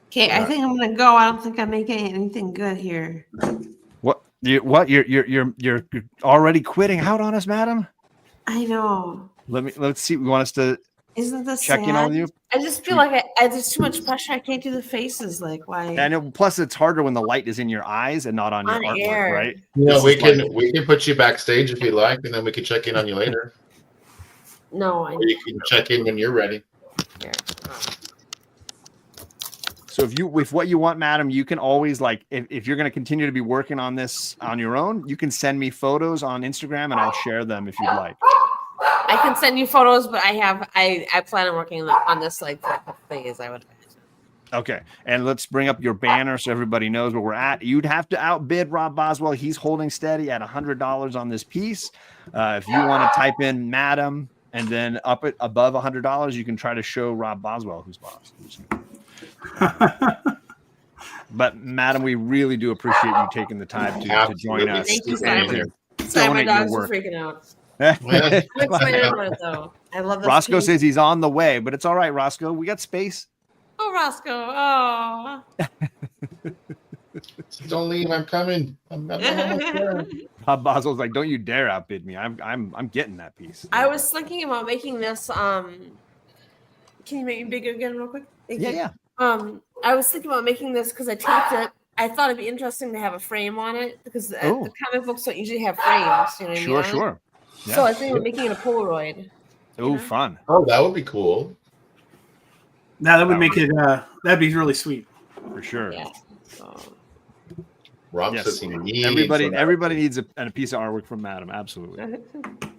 Okay, I think I'm gonna go. I don't think I'm making anything good here. What? You're already quitting out on us, madam? I know. Let's see. We want us to Isn't this check in on you. I just feel like there's too much pressure. I can't do the faces. Like why? I know. Plus, it's harder when the light is in your eyes and not on your artwork, air. right? Yeah, we can put you backstage if you like, and then we can check in on you later. No, Or you can check in when you're ready. Here. So if what you want, madam, you can always if you're going to continue to be working on this on your own, you can send me photos on Instagram and I'll share them if you'd like. I can send you photos, but I plan on working on this like for a couple days, I would imagine. Okay, and let's bring up your banner so everybody knows where we're at. You'd have to outbid Rob Boswell. He's holding steady at $100 on this piece. If you want to type in Madam and then up it above $100, you can try to show Rob Boswell who's boss. But Madam, we really do appreciate you taking the time to join us. Thank you, and Simon. to Sorry, my donate your dogs are work. freaking out. Yeah. I'm excited about it though. I love this. Roscoe piece. says he's on the way, but it's all right, Roscoe. We got space. Oh, Roscoe. Oh. Don't leave. I'm coming. I'm almost there. Rob Boswell's like, don't you dare outbid me. I'm getting that piece. I was thinking about making this. Can you make me bigger again, real quick? Yeah. I was thinking about making this because I taped it. I thought it'd be interesting to have a frame on it because the comic books don't usually have frames. You know what I mean? Sure. Yeah. So I was thinking of making it a Polaroid. Oh, fun. Oh, that would be cool. Now that would make it. That'd be really sweet. For sure. Yeah. So, Rob Yes. says he needs Everybody needs a piece of artwork from Madam. Absolutely.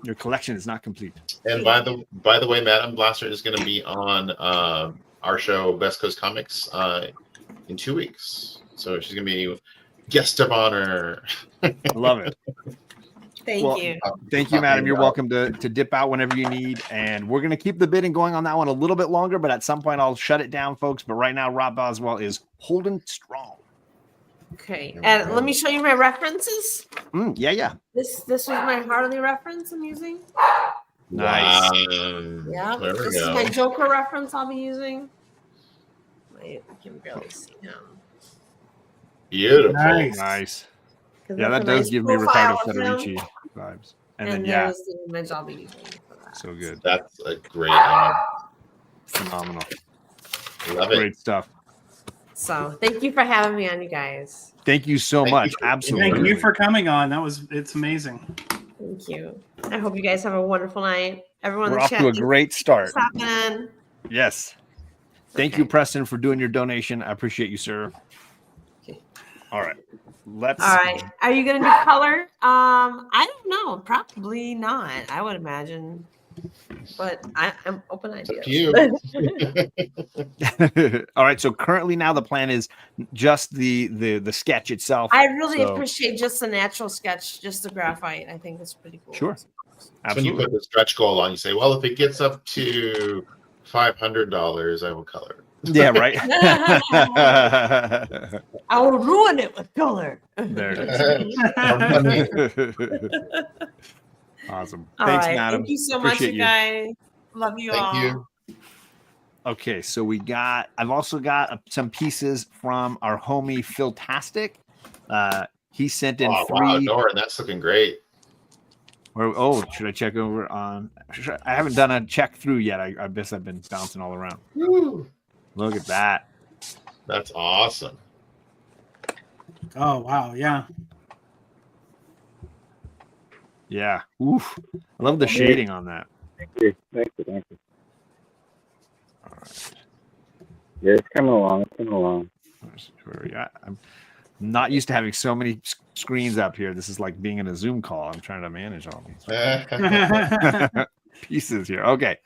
Your collection is not complete. And by the way, Madam Blaster is going to be on our show, West Coast Comics, in 2 weeks. So she's going to be guest of honor. I love it. thank you. Thank you, Madam. You're welcome to dip out whenever you need. And we're going to keep the bidding going on that one a little bit longer, but at some point I'll shut it down, folks. But right now, Rob Boswell is holding strong. Okay, and let me show you my references. Yeah. This was my Harley reference I'm using. Nice. Yeah, There we this go. is my Joker reference I'll be using. Wait, I can barely see him. Beautiful. Nice. Yeah, that does give me Ricardo Federici vibes. And then, there's the image I'll be using for that. so good. That's a great Phenomenal. Love it. Great stuff. So thank you for having me on, you guys. Thank you so Thank much. you. Absolutely. Thank you for coming on. It's amazing. Thank you. I hope you guys have a wonderful night. Everyone in We're the off chat, to a great start. stopping in. Yes. Thank you, Preston, for doing your donation. I appreciate you, sir. Okay. All right. Let's. All right. Are you gonna do color? I don't know. Probably not. I would imagine. But I'm open It's up ideas. to you. All right. So currently now the plan is just the sketch itself. I really So- appreciate just the natural sketch, just the graphite. I think it's pretty cool. Sure. So when you Absolutely. put the stretch goal on, you say, well, if it gets up to $500, I will color it. Yeah, right. I will ruin it with color. There it is. Awesome. All Thanks, right. madam. Thank you so much, Appreciate you guys. Love you all. Thank you. Okay, so I've also got some pieces from our homie Philtastic. He sent in Wow, three. Norin, that's looking great. Should I check over on? I haven't done a check through yet. I guess I've been bouncing all around. Woo. Look at that. That's awesome. Oh wow, yeah. Yeah. Oof. I love the shading on that. Thank you. Yeah, it's coming along. Where are you at? I'm not used to having so many screens up here. This is like being in a Zoom call. I'm trying to manage all these pieces here. Okay.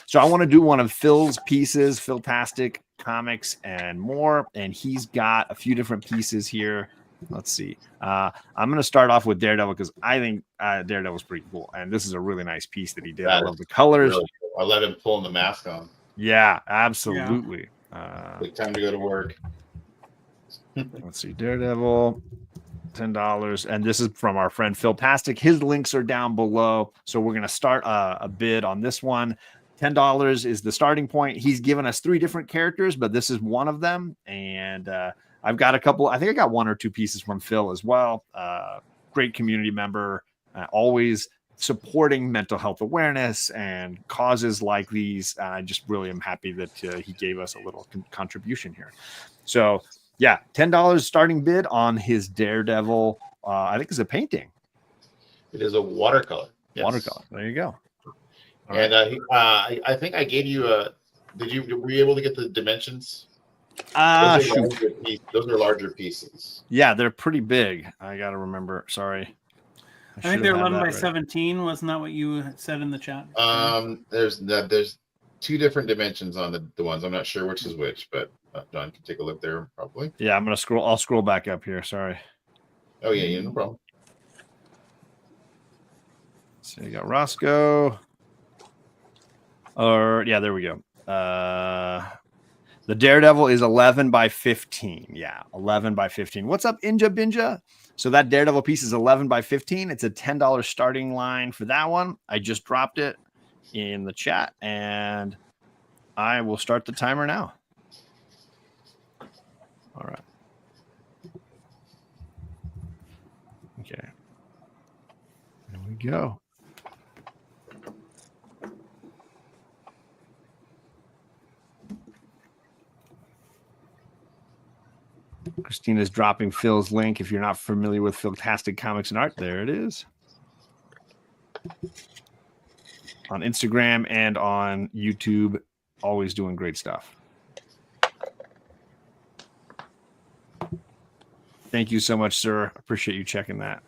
So I want to do one of Phil's pieces, Philtastic Comics and more. And he's got a few different pieces here. Let's see. I'm going to start off with Daredevil because I think Daredevil's pretty cool. And this is a really nice piece that he did. I love the colors. Really cool. I let him pull the mask on. Yeah, absolutely. Like time to go to work. Let's see. Daredevil, $10. And this is from our friend Philtastic. His links are down below. So we're going to start a bid on this one. $10 is the starting point. He's given us 3 different characters, but this is one of them. And I've got a couple. I think I got 1 or 2 pieces from Phil as well. Great community member, always supporting mental health awareness and causes like these. I just really am happy that he gave us a little contribution here. So yeah, $10 starting bid on his Daredevil. I think it's a painting. It is a watercolor. Yes. Watercolor. There you go. All And I think I gave you a. Were you able to get the dimensions? Shoot. Those are larger pieces. Yeah, they're pretty big. I got to remember. Sorry. I think they're 11 by 17. Wasn't that what you had said in the chat? There's two different dimensions on the ones. I'm not sure which is which, but John can take a look there probably. Yeah, I'm gonna scroll. I'll scroll back up here. Sorry. Oh yeah, no problem. So you got Rosco. Or yeah, there we go. The Daredevil is 11 by 15. Yeah, 11 by 15. What's up, Inja Binja? So that Daredevil piece is 11 by 15. It's a $10 starting line for that one. I just dropped it in the chat, and I will start the timer now. All right. Okay. There we go. Christina's dropping Phil's link. If you're not familiar with Philtastic Comics and Art, there it is. On Instagram and on YouTube, always doing great stuff. Thank you so much, sir. Appreciate you checking that.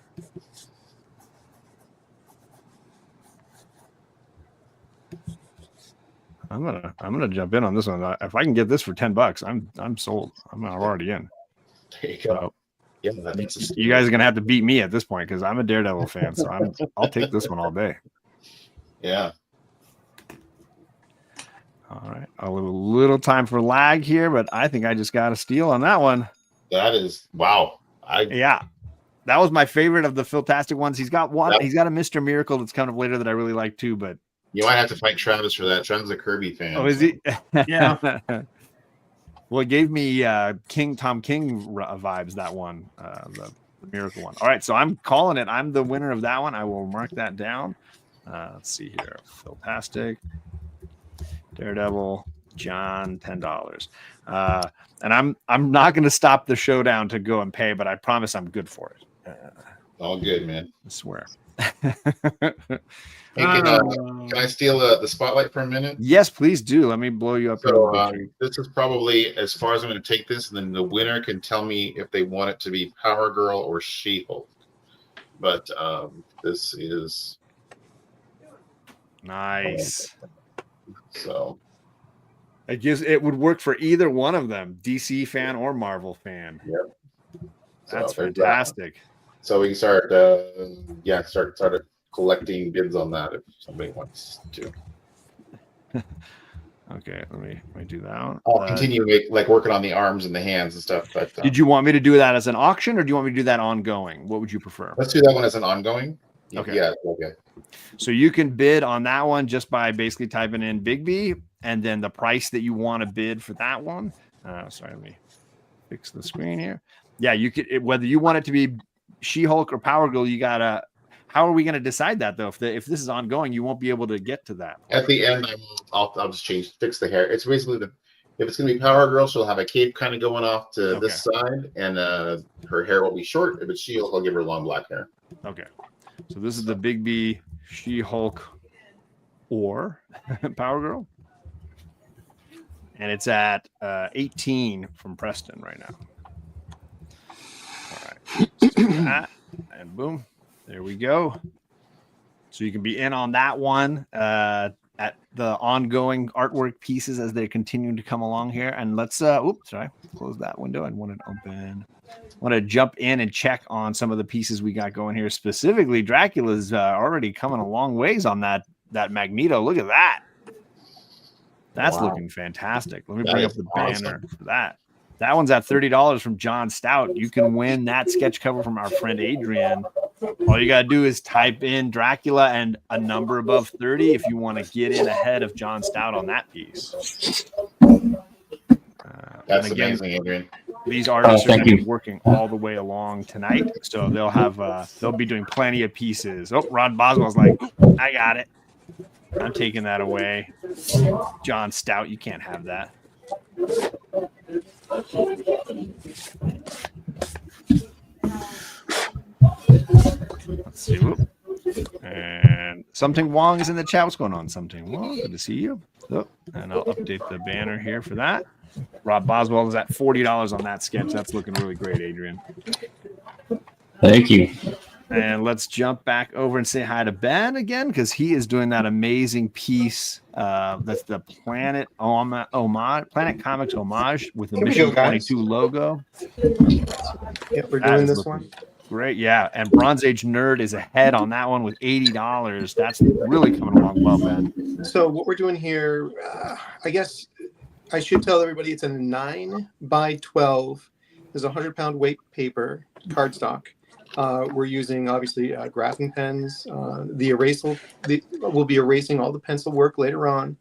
I'm gonna jump in on this one. If I can get this for $10, I'm sold. I'm already in. There you go. Yeah, you guys are gonna have to beat me at this point because I'm a Daredevil fan, so I'll take this one all day. Yeah. All right. A little time for lag here, but I think I just got a steal on that one. That is wow. Yeah. That was my favorite of the Philtastic ones. He's got one. He's got a Mr. Miracle that's coming up later that I really like too, but you might have to fight Travis for that. Travis is a Kirby fan. Oh, is he? Yeah. Well, it gave me Tom King vibes, that one, the Miracle one. All right, so I'm calling it. I'm the winner of that one. I will mark that down. Let's see here. Philtastic, Daredevil, John, $10. And I'm not going to stop the showdown to go and pay, but I promise I'm good for it. All good, man. I swear. Hey, can I steal the spotlight for a minute? Yes, please do. Let me blow you up. So this is probably as far as I'm going to take this, and then the winner can tell me if they want it to be Power Girl or She-Hulk. But this is nice. So it would work for either one of them, DC fan or Marvel fan. Yep. That's fantastic. So we can start start collecting bids on that if somebody wants to. Okay, let me do that one. I'll continue working on the arms and the hands and stuff. But did you want me to do that as an auction, or do you want me to do that ongoing? What would you prefer? Let's do that one as an ongoing. Okay. Yeah. Okay. So you can bid on that one just by basically typing in Bigby and then the price that you want to bid for that one. Sorry, let me fix the screen here. Yeah, you could whether you want it to be She-Hulk or Power Girl. You gotta. How are we going to decide that though? If this is ongoing, you won't be able to get to that. At the end, I'll just fix the hair. It's basically if it's going to be Power Girl, she'll have a cape kind of going off to this side, and her hair will be short. If it's She-Hulk, I'll give her long black hair. Okay. So this is the Bigby, She-Hulk, or Power Girl, and it's at 18 from Preston right now. All right. Let's do that, and boom. There we go. So you can be in on that one at the ongoing artwork pieces as they continue to come along here. And let's close that window. I want to open. I want to jump in and check on some of the pieces we got going here. Specifically, Dracula's already coming a long ways on that Magneto. Look at that. That's looking fantastic. Let me bring up the banner for that. That one's at $30 from John Stout. You can win that sketch cover from our friend Adrian. All you got to do is type in Dracula and a number above 30 if you want to get in ahead of John Stout on that piece. That's amazing, Adrian. These artists are going to be working all the way along tonight, so they'll be doing plenty of pieces. Oh, Rod Boswell's like, I got it. I'm taking that away. John Stout, you can't have that. Let's see. And Something Wong is in the chat. What's going on, Something Wong? Good to see you. Oh, and I'll update the banner here for that. Rob Boswell is at $40 on that sketch. That's looking really great, Adrian. Thank you. And let's jump back over and say hi to Ben again, because he is doing that amazing piece. That's the Planet Planet Comics homage with the Here we Mission go, guys. 22 logo. Yeah, we're That doing is this looking one. great. Yeah. And Bronze Age Nerd is ahead on that one with $80. That's really coming along well, Ben. So what we're doing here, I guess I should tell everybody it's a 9x12. There's 100-pound weight paper cardstock. We're using obviously graphing pens. We'll be erasing all the pencil work later on.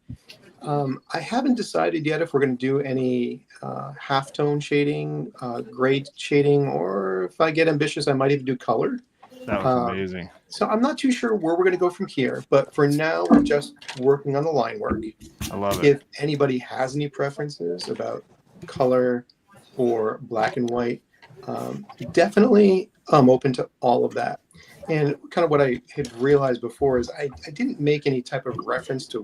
I haven't decided yet if we're going to do any halftone shading, gray shading, or if I get ambitious, I might even do color. That was amazing. So I'm not too sure where we're going to go from here, but for now, we're just working on the line work. I love it. If anybody has any preferences about color or black and white, definitely I'm open to all of that. And kind of what I had realized before is I didn't make any type of reference to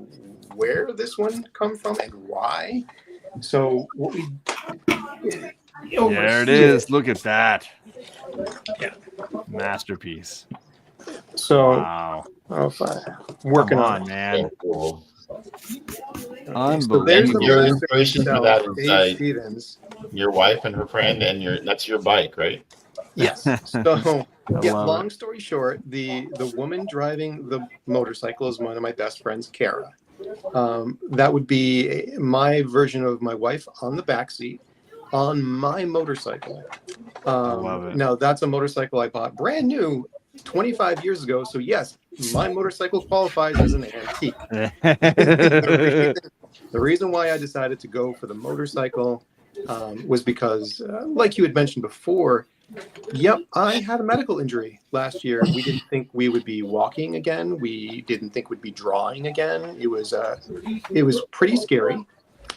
where this one come from and why. So what we there it is. Look at that. Yeah. Masterpiece. So wow. Working on, it. Man. Cool. So there's the your inspiration for that is Stevens. your wife and her friend, and that's your bike, right? Yes. So yeah, long it. story short, the woman driving the motorcycle is one of my best friends, Kara. That would be my version of my wife on the back seat on my motorcycle. I love it. Now that's a motorcycle I bought brand new 25 years ago. So yes, my motorcycle qualifies as an antique. The reason why I decided to go for the motorcycle was because, like you had mentioned before, yep, I had a medical injury last year. We didn't think we would be walking again. We didn't think we'd be drawing again. It was pretty scary.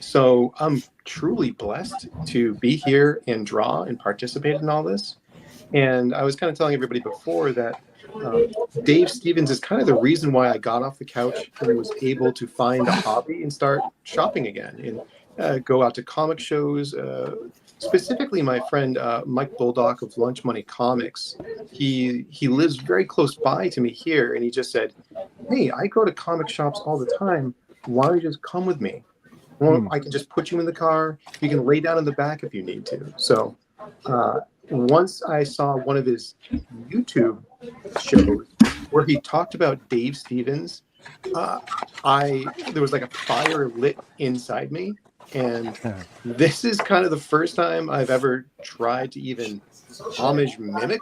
So I'm truly blessed to be here and draw and participate in all this. And I was kind of telling everybody before that Dave Stevens is kind of the reason why I got off the couch and was able to find a hobby and start shopping again and go out to comic shows. Specifically, my friend Mike Bulldog of Lunch Money Comics, he lives very close by to me here, and he just said, "Hey, I go to comic shops all the time. Why don't you just come with me? Well, I can just put you in the car. You can lay down in the back if you need to." So once I saw one of his YouTube shows where he talked about Dave Stevens, there was like a fire lit inside me. And this is kind of the first time I've ever tried to even homage mimic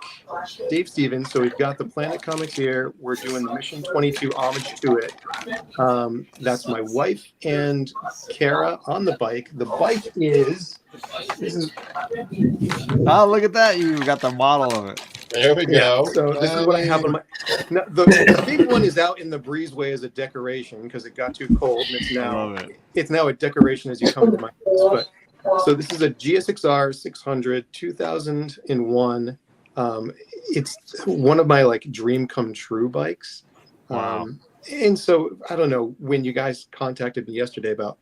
Dave Stevens. So we've got the Planet Comics here. We're doing the Mission 22 homage to it. That's my wife and Kara on the bike. The bike is... Oh, look at that. You got the model of it. There we go. So this is what I have on my... Now, the big one is out in the breezeway as a decoration because it got too cold, and it's now a decoration as you come to my house. But so this is a GSXR 600 2001. It's one of my like dream come true bikes. Wow. And so I don't know, when you guys contacted me yesterday about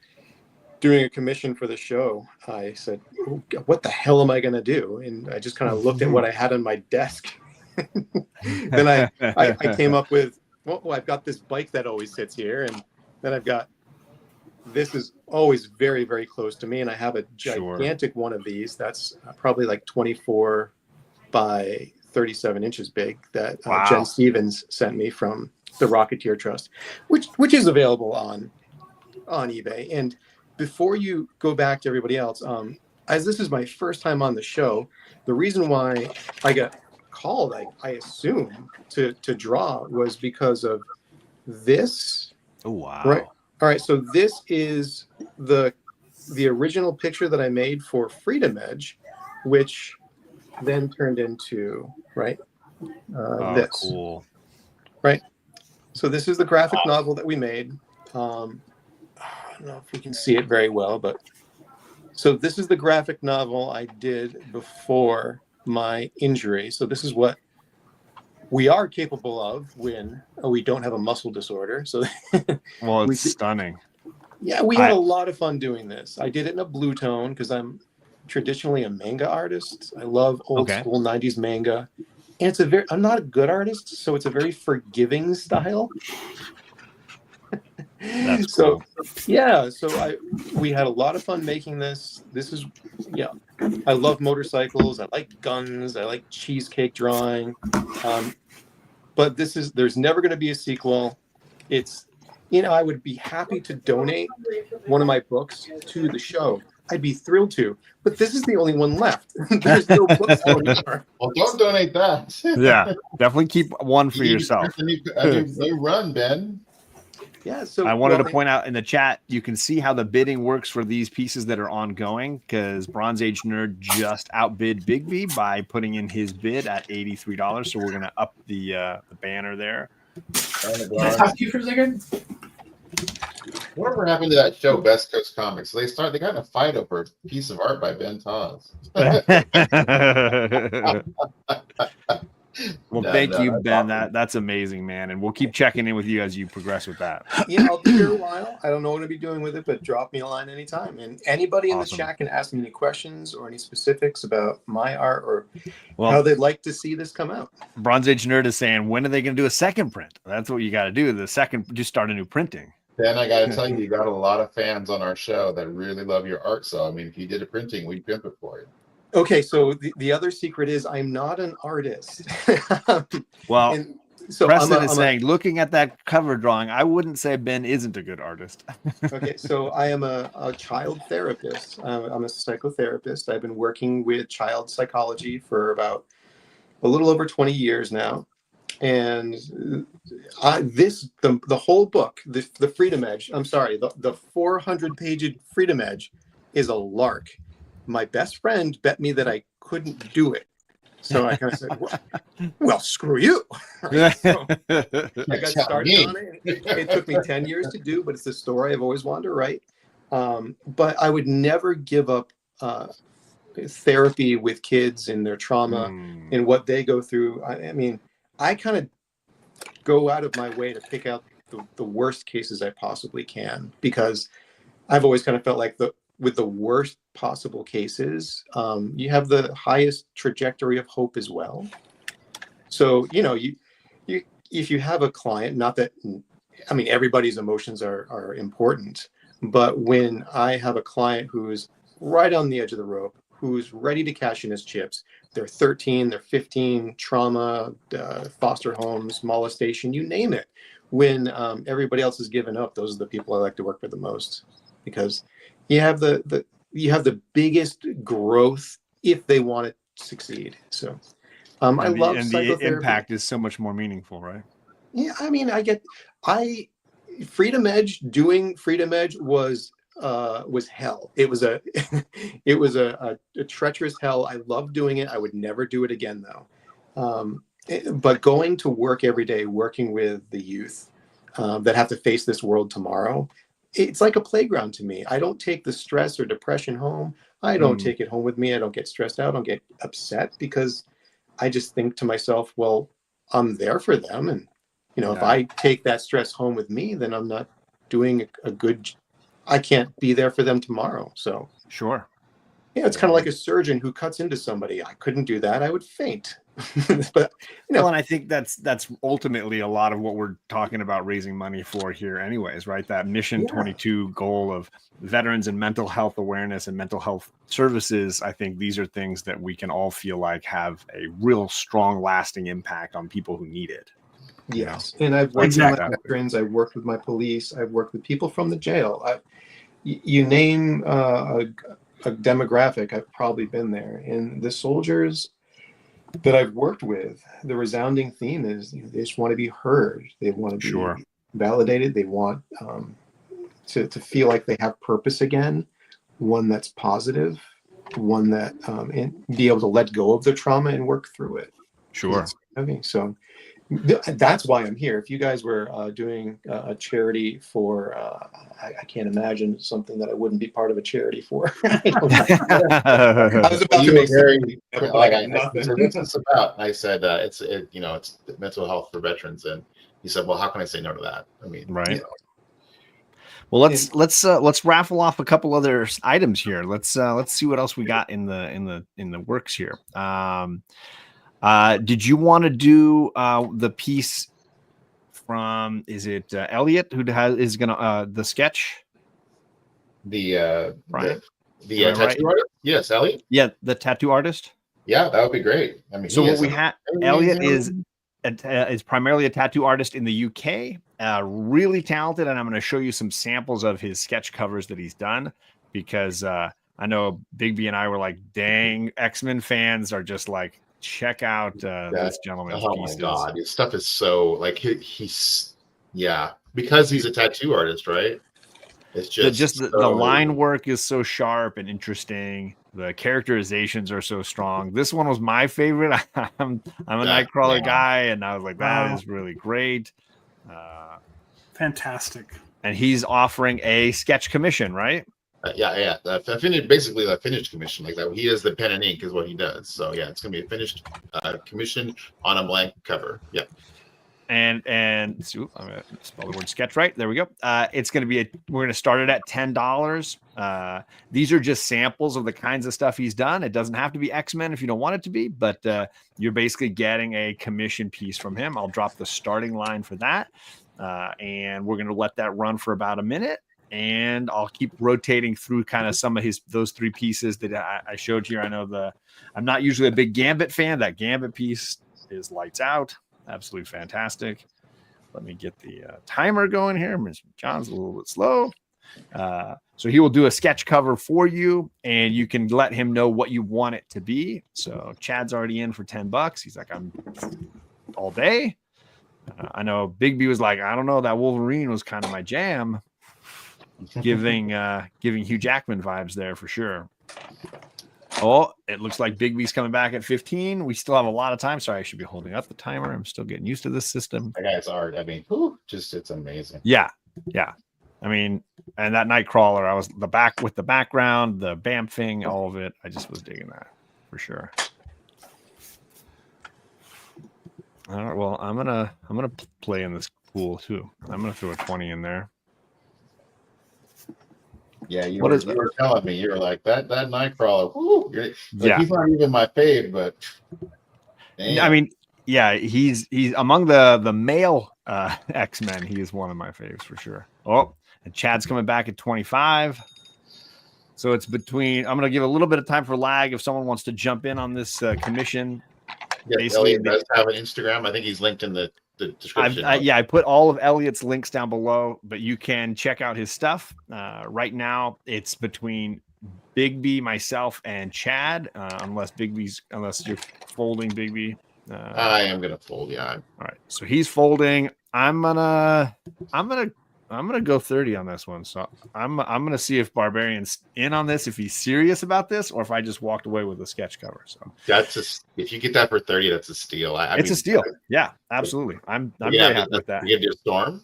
doing a commission for the show, I said, oh, what the hell am I going to do? And I just kind of looked at what I had on my desk. Then I came up with, well, I've got this bike that always sits here. And then I've got, this is always very, very close to me. And I have a gigantic one of these that's probably like 24 by 37 inches big that Jen Stevens sent me from the Rocketeer Trust, which is available on eBay. And before you go back to everybody else, as this is my first time on the show, the reason why I got called, I assume, to draw was because of this. Oh, wow. Right. All right. So this is the original picture that I made for Freedom Edge, which then turned into, this. Cool. Right. So this is the graphic novel that we made. I don't know if we can see it very well, but so this is the graphic novel I did before my injury. So this is what we are capable of when we don't have a muscle disorder. So well, it's stunning. Yeah, we had a lot of fun doing this. I did it in a blue tone because I'm traditionally a manga artist. I love old school 90s manga. And I'm not a good artist, so it's a very forgiving style. That's so cool. Yeah, so we had a lot of fun making this. This is, yeah, I love motorcycles. I like guns. I like cheesecake drawing. But there's never going to be a sequel. It's, I would be happy to donate one of my books to the show. I'd be thrilled to, but this is the only one left. There's no books anymore. Well, don't donate that. Yeah, definitely keep one for yourself. A new run, Ben. Yeah, so I wanted to point out in the chat, you can see how the bidding works for these pieces that are ongoing, because Bronze Age Nerd just outbid Bigby by putting in his bid at $83. So we're going to up the banner there. Can I talk to you for a second? Whatever happened to that show, Best Coast Comics? They got in a fight over a piece of art by Ben Taz. Well, thank you, Ben. That's amazing, man. And we'll keep checking in with you as you progress with that. Yeah, I'll be here a while. I don't know what I'll be doing with it, but drop me a line anytime. And anybody in the chat can ask me any questions or any specifics about my art or how they'd like to see this come out. Bronze Age Nerd is saying, when are they going to do a second print? That's what you got to do. Just start a new printing. Ben, I got to tell you, you got a lot of fans on our show that really love your art. So, I mean, if you did a printing, we'd pimp it for you. Okay, so the other secret is I'm not an artist. Well, so Preston is saying, looking at that cover drawing, I wouldn't say Ben isn't a good artist. Okay, so I am a child therapist. I'm a psychotherapist. I've been working with child psychology for about a little over 20 years now. And the whole book, the Freedom Edge, I'm sorry, the 400-page Freedom Edge is a lark. My best friend bet me that I couldn't do it. So I kind of said, well, screw you. Right? So I got started on it. It took me 10 years to do, but it's the story I've always wanted to write. But I would never give up therapy with kids and their trauma and what they go through. I mean, I kind of go out of my way to pick out the worst cases I possibly can, because I've always kind of felt like with the worst possible cases, you have the highest trajectory of hope as well. So, if you have a client, not that, I mean, everybody's emotions are important, but when I have a client who's right on the edge of the rope, who's ready to cash in his chips, they're 13, they're 15, trauma, foster homes, molestation, you name it. When everybody else is giving up, those are the people I like to work with the most, because you have the biggest growth if they want to succeed. So I love psychotherapy. The impact is so much more meaningful, right? Yeah, I mean, doing Freedom Edge was hell. It was a treacherous hell. I loved doing it. I would never do it again though. But going to work every day, working with the youth that have to face this world tomorrow, it's like a playground to me. I don't take the stress or depression home. I don't take it home with me. I don't get stressed out. I don't get upset, because I just think to myself, well, I'm there for them. And, if I take that stress home with me, then I'm not doing I can't be there for them tomorrow. So sure. Yeah, it's kind of like a surgeon who cuts into somebody. I couldn't do that. I would faint. But well, and I think that's ultimately a lot of what we're talking about raising money for here anyways, right? That Mission 22 goal of veterans and mental health awareness and mental health services. I think these are things that we can all feel like have a real strong, lasting impact on people who need it. Yes. And I've worked with my veterans, I've worked with my police, I've worked with people from the jail. You name a demographic, I've probably been there. And the soldiers that I've worked with, the resounding theme is they just want to be heard. They want to be validated. They want to feel like they have purpose again, one that's positive, one that and be able to let go of the trauma and work through it. Sure. Okay, so that's why I'm here. If you guys were doing a charity for, I can't imagine something that I wouldn't be part of a charity for. I was about to make it's about. I said it's mental health for veterans, and he said, "Well, how can I say no to that?" I mean, right. Well, let's raffle off a couple other items here. Let's see what else we got in the works here. Did you want to do the piece from? Is it Elliot who is gonna the sketch? The Brian? the tattoo artist? Yes, Elliot. Yeah, the tattoo artist. Yeah, that would be great. I mean, So what we have, Elliot is primarily a tattoo artist in the UK. Really talented, and I'm going to show you some samples of his sketch covers that he's done because I know Bigby and I were like, "Dang, X-Men fans are just like." Check out this gentleman's pieces. My god, his stuff is so like he's because he's a tattoo artist, right? It's just the line work is so sharp and interesting. The characterizations are so strong. This one was my favorite. I'm a Nightcrawler guy, and I was like, that is really great. Fantastic. And he's offering a sketch commission, right? Basically the finished commission like that. He is the pen and ink is what he does. So yeah, it's gonna be a finished commission on a blank cover. Yeah. And so I'm gonna spell the word sketch right. There we go. It's gonna be we're gonna start it at $10. These are just samples of the kinds of stuff he's done. It doesn't have to be X-Men if you don't want it to be, but you're basically getting a commission piece from him. I'll drop the starting line for that. And we're gonna let that run for about a minute. And I'll keep rotating through kind of some of those three pieces that I showed here. I know I'm not usually a big Gambit fan. That Gambit piece is lights out. Absolutely fantastic. Let me get the timer going here. Mr. John's a little bit slow. So he will do a sketch cover for you, and you can let him know what you want it to be. So Chad's already in for $10. He's like, I'm all day. I know Bigby was like, I don't know. That Wolverine was kind of my jam. Giving Hugh Jackman vibes there for sure. Oh, it looks like Bigby's coming back at 15. We still have a lot of time. Sorry, I should be holding up the timer. I'm still getting used to this system. That guy's art. I mean, it's amazing. Yeah. I mean, and that Nightcrawler, I was the background, the bamfing, all of it. I just was digging that for sure. All right. Well, I'm gonna play in this pool too. I'm gonna throw a 20 in there. Yeah, you were telling me, you were like that Nightcrawler. He's not even my fave, but damn. I mean, yeah, he's among the male X-Men. He is one of my faves for sure. Oh, and Chad's coming back at 25. So it's between. I'm going to give a little bit of time for lag if someone wants to jump in on this commission. Yeah, Elliot does have an Instagram. I think he's linked in the description. I put all of Elliot's links down below, but you can check out his stuff. Right now, it's between Bigby, myself, and Chad. Unless you're folding Bigby. I am gonna fold. Yeah. All right. So he's folding. I'm gonna go 30 on this one. So I'm gonna see if Barbarian's in on this, if he's serious about this, or if I just walked away with a sketch cover. So if you get that for 30, that's a steal. It's a steal. Yeah, absolutely. I'm very happy with that. You get your storm.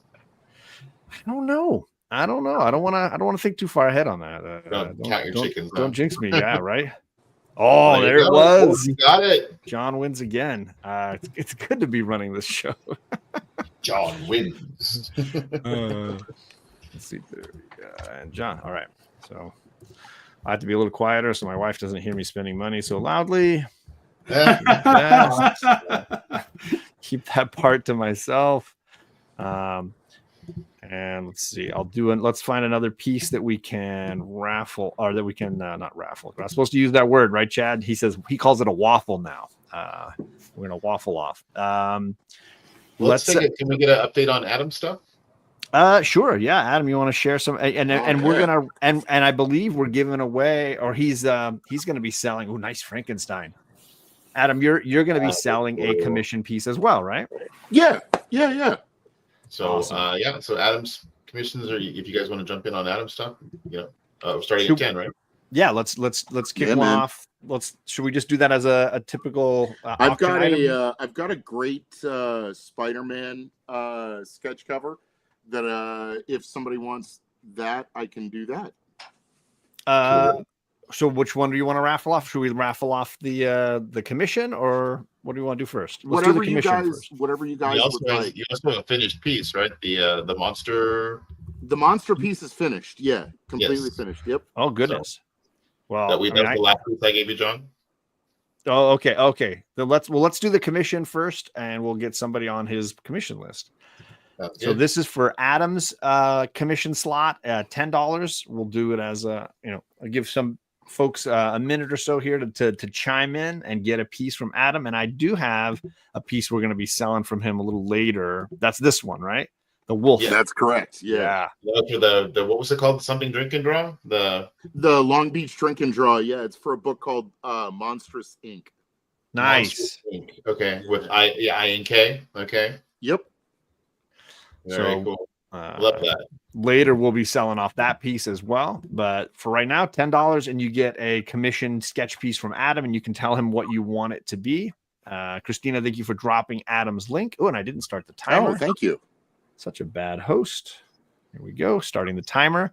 I don't know. I don't want to think too far ahead on that. Don't count your chickens. Don't jinx me. Yeah, right. Oh, there it was. You got it. John wins again. It's good to be running this show. John wins. Let's see. And John. All right. So I have to be a little quieter so my wife doesn't hear me spending money so loudly. Keep that part to myself. And let's see. Let's find another piece that we can raffle, or that we can not raffle. We're not supposed to use that word, right, Chad? He calls it a waffle now. We're gonna waffle off. Let's take it. Can we get an update on Adam's stuff? Sure. Yeah, Adam, you want to share some? And we're gonna and I believe we're giving away, or he's gonna be selling. Oh, nice Frankenstein. Adam, you're gonna be selling a commission piece as well, right? Yeah. So awesome. So Adam's commissions, or if you guys want to jump in on Adam's stuff, starting at 10, right? Yeah, let's kick one off. Should we just do that as a typical I've got a great Spider-Man sketch cover that if somebody wants that, I can do that. So which one do you want to raffle off? Should we raffle off the commission, or what do you want to do first? Whatever you guys would like. You also have a finished piece, right? The monster. The monster piece is finished. Yeah, completely finished. Yep. Oh goodness. Well, that was the last piece I gave you, John. Oh, okay, okay. Then let's do the commission first, and we'll get somebody on his commission list. So this is for Adam's commission slot at $10. We'll do it as a I'll give some folks a minute or so here to chime in and get a piece from Adam. And I do have a piece we're going to be selling from him a little later. That's this one, right? The wolf. Yeah, that's correct. Yeah. The what was it called? Something drink and draw? The Long Beach drink and draw. Yeah, it's for a book called Monstrous Inc. Nice. Inc. Okay. With I-N-K. Okay. Yep. Very cool. Love that. Later, we'll be selling off that piece as well. But for right now, $10, and you get a commissioned sketch piece from Adam, and you can tell him what you want it to be. Christina, thank you for dropping Adam's link. Oh, and I didn't start the timer. Oh, thank you. Such a bad host. Here we go. Starting the timer.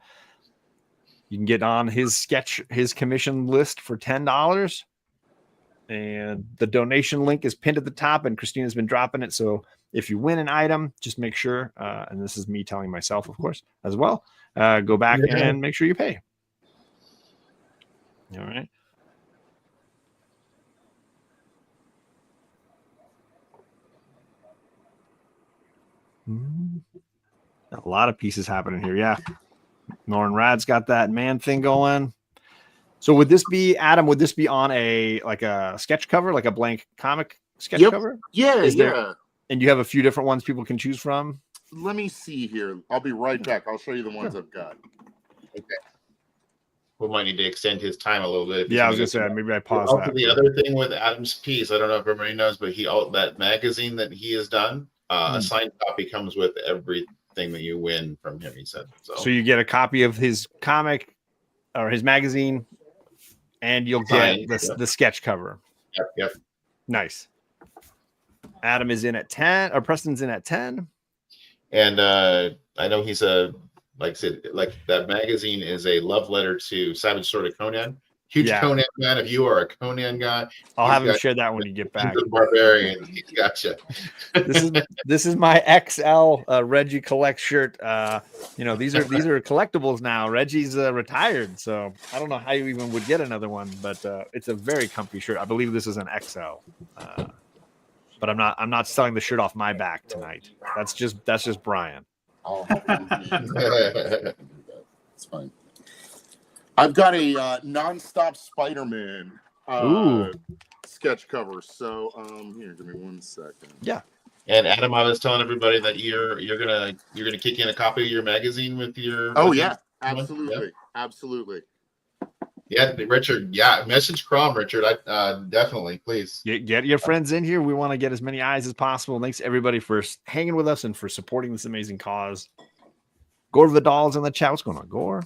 You can get on his commission list for $10. And the donation link is pinned at the top, and Christina's been dropping it. So if you win an item, just make sure, and this is me telling myself, of course, as well, go back and make sure you pay. All right. A lot of pieces happening here. Yeah. Norin Radd's got that man thing going. So would this be, Adam, would this be on a sketch cover, like a blank comic sketch cover? Yeah, And you have a few different ones people can choose from? Let me see here. I'll be right back. I'll show you the ones I've got. Okay. We might need to extend his time a little bit. Yeah, I was going to say, maybe I paused that. The other thing with Adam's piece, I don't know if everybody knows, but that magazine that he has done, a signed copy comes with everything that you win from him, he said. So you get a copy of his comic or his magazine, and you'll get the sketch cover. Yep. Nice. Adam is in at 10, or Preston's in at 10. And I know he's like I said, like that magazine is a love letter to Savage Sword of Conan. Huge Conan fan. If you are a Conan guy, I'll have him share that when you get back. Barbarian, he's gotcha. This is my XL Reggie Collect shirt. These are collectibles now. Reggie's retired, so I don't know how you even would get another one, but it's a very comfy shirt. I believe this is an XL. But I'm not selling the shirt off my back tonight. That's just Brian. Oh, it's fine. I've got a nonstop Spider-Man sketch cover. So here, give me 1 second. Yeah. And Adam, I was telling everybody that you're gonna kick in a copy of your magazine with your. Oh yeah, absolutely, absolutely. Yeah, Richard. Yeah, message Crom, Richard. I definitely, please get your friends in here. We want to get as many eyes as possible. Thanks everybody for hanging with us and for supporting this amazing cause. Gore Vidal's in the chat. What's going on, Gore?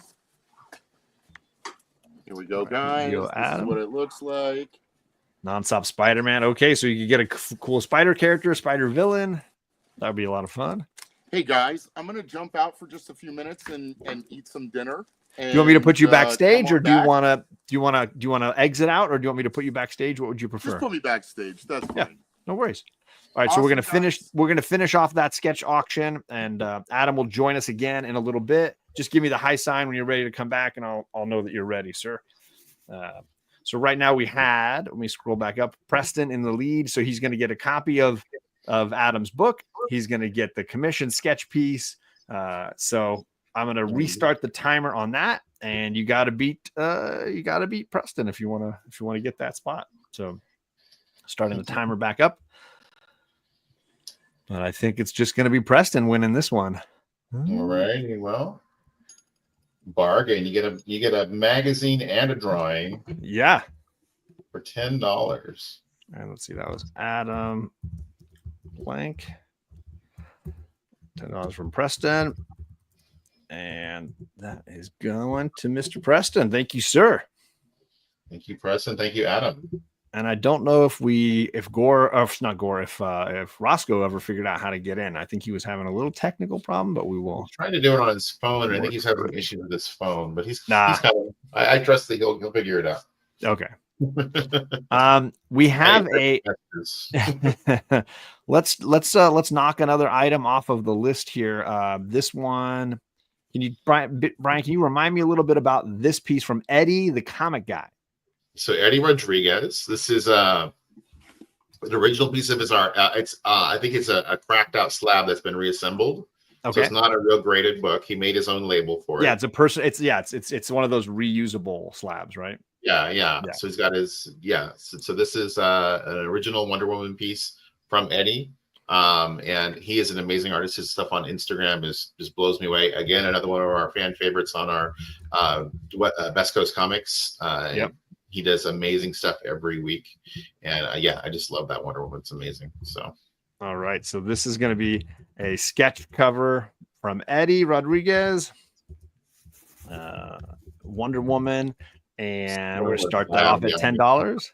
Here we go, guys. This is what it looks like. Nonstop Spider-Man. Okay, so you can get a cool spider character, spider villain. That would be a lot of fun. Hey guys, I'm gonna jump out for just a few minutes and eat some dinner. Do you want me to put you backstage, or do you want to exit out, or do you want me to put you backstage? What would you prefer? Just put me backstage. That's fine. Yeah, no worries. All right, so we're gonna finish off that sketch auction, and Adam will join us again in a little bit. Just give me the high sign when you're ready to come back, and I'll know that you're ready, sir. So right now let me scroll back up, Preston in the lead. So he's going to get a copy of Adam's book. He's going to get the commission sketch piece. So I'm going to restart the timer on that, and you got to beat Preston if you want to get that spot. So starting the timer back up. But I think it's just going to be Preston winning this one. All right. Well, bargain. You get a magazine and a drawing. Yeah. For $10. And let's see, that was Adam blank. $10 from Preston. And that is going to Mr. Preston. Thank you, sir. Thank you, Preston. Thank you, Adam. And I don't know if Rosco ever figured out how to get in. I think he was having a little technical problem, but we will. He's trying to do it on his phone, and I think he's having an issue with his phone. But I trust that he'll figure it out. Okay. We have let's knock another item off of the list here. This one, Brian, can you remind me a little bit about this piece from Eddie, the comic guy? So Eddie Rodriguez. This is an original piece of his art. It's I think it's a cracked out slab that's been reassembled. Okay. So it's not a real graded book. He made his own label for it. Yeah, it's a person. It's one of those reusable slabs, right? Yeah. So he's got his So this is an original Wonder Woman piece from Eddie. And he is an amazing artist. His stuff on Instagram just blows me away. Again, another one of our fan favorites on our Best Coast Comics. Yep. He does amazing stuff every week. And I just love that Wonder Woman. It's amazing. So. All right. So this is going to be a sketch cover from Eddie Rodriguez, Wonder Woman. And we're going to start that off at $10.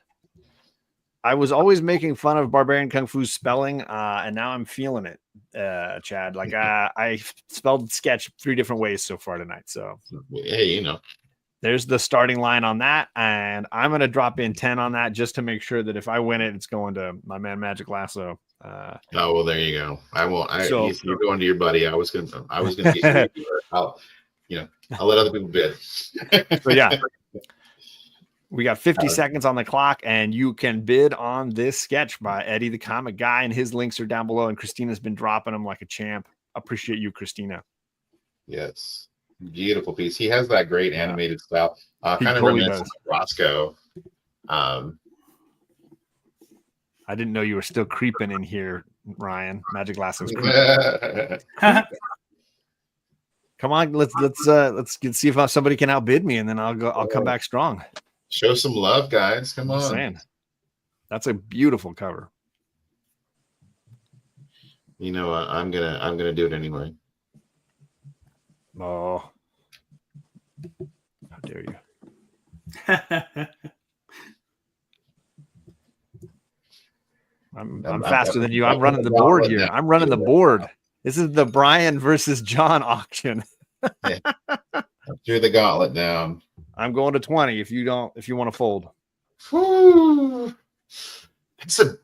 I was always making fun of Barbarian Kung Fu's spelling, and now I'm feeling it, Chad. Like I spelled sketch 3 different ways so far tonight. So hey, there's the starting line on that, and I'm going to drop in 10 on that just to make sure that if I win it, it's going to my man Magic Lasso. Oh well, there you go. I won't. You're going to your buddy. I was gonna get you. I'll let other people bid. So yeah. We got 50 seconds on the clock, and you can bid on this sketch by Eddie the Comic Guy, and his links are down below, and Christina's been dropping them like a champ. Appreciate you, Christina. Yes. Beautiful piece. He has that great animated style. Kind of totally reminiscent of Rosco. I didn't know you were still creeping in here, Ryan. Magic Lasso's creeping. Come on, let's see if somebody can outbid me, and then I'll come back strong. Show some love, guys. Come on. Saying. That's a beautiful cover. You know what? I'm gonna do it anyway. Oh, how dare you! I'm faster than you. I'm running the board here. I'm running the board. This is the Brian versus John auction. Threw the gauntlet down. I'm going to 20 if you want to fold. Whew. It's in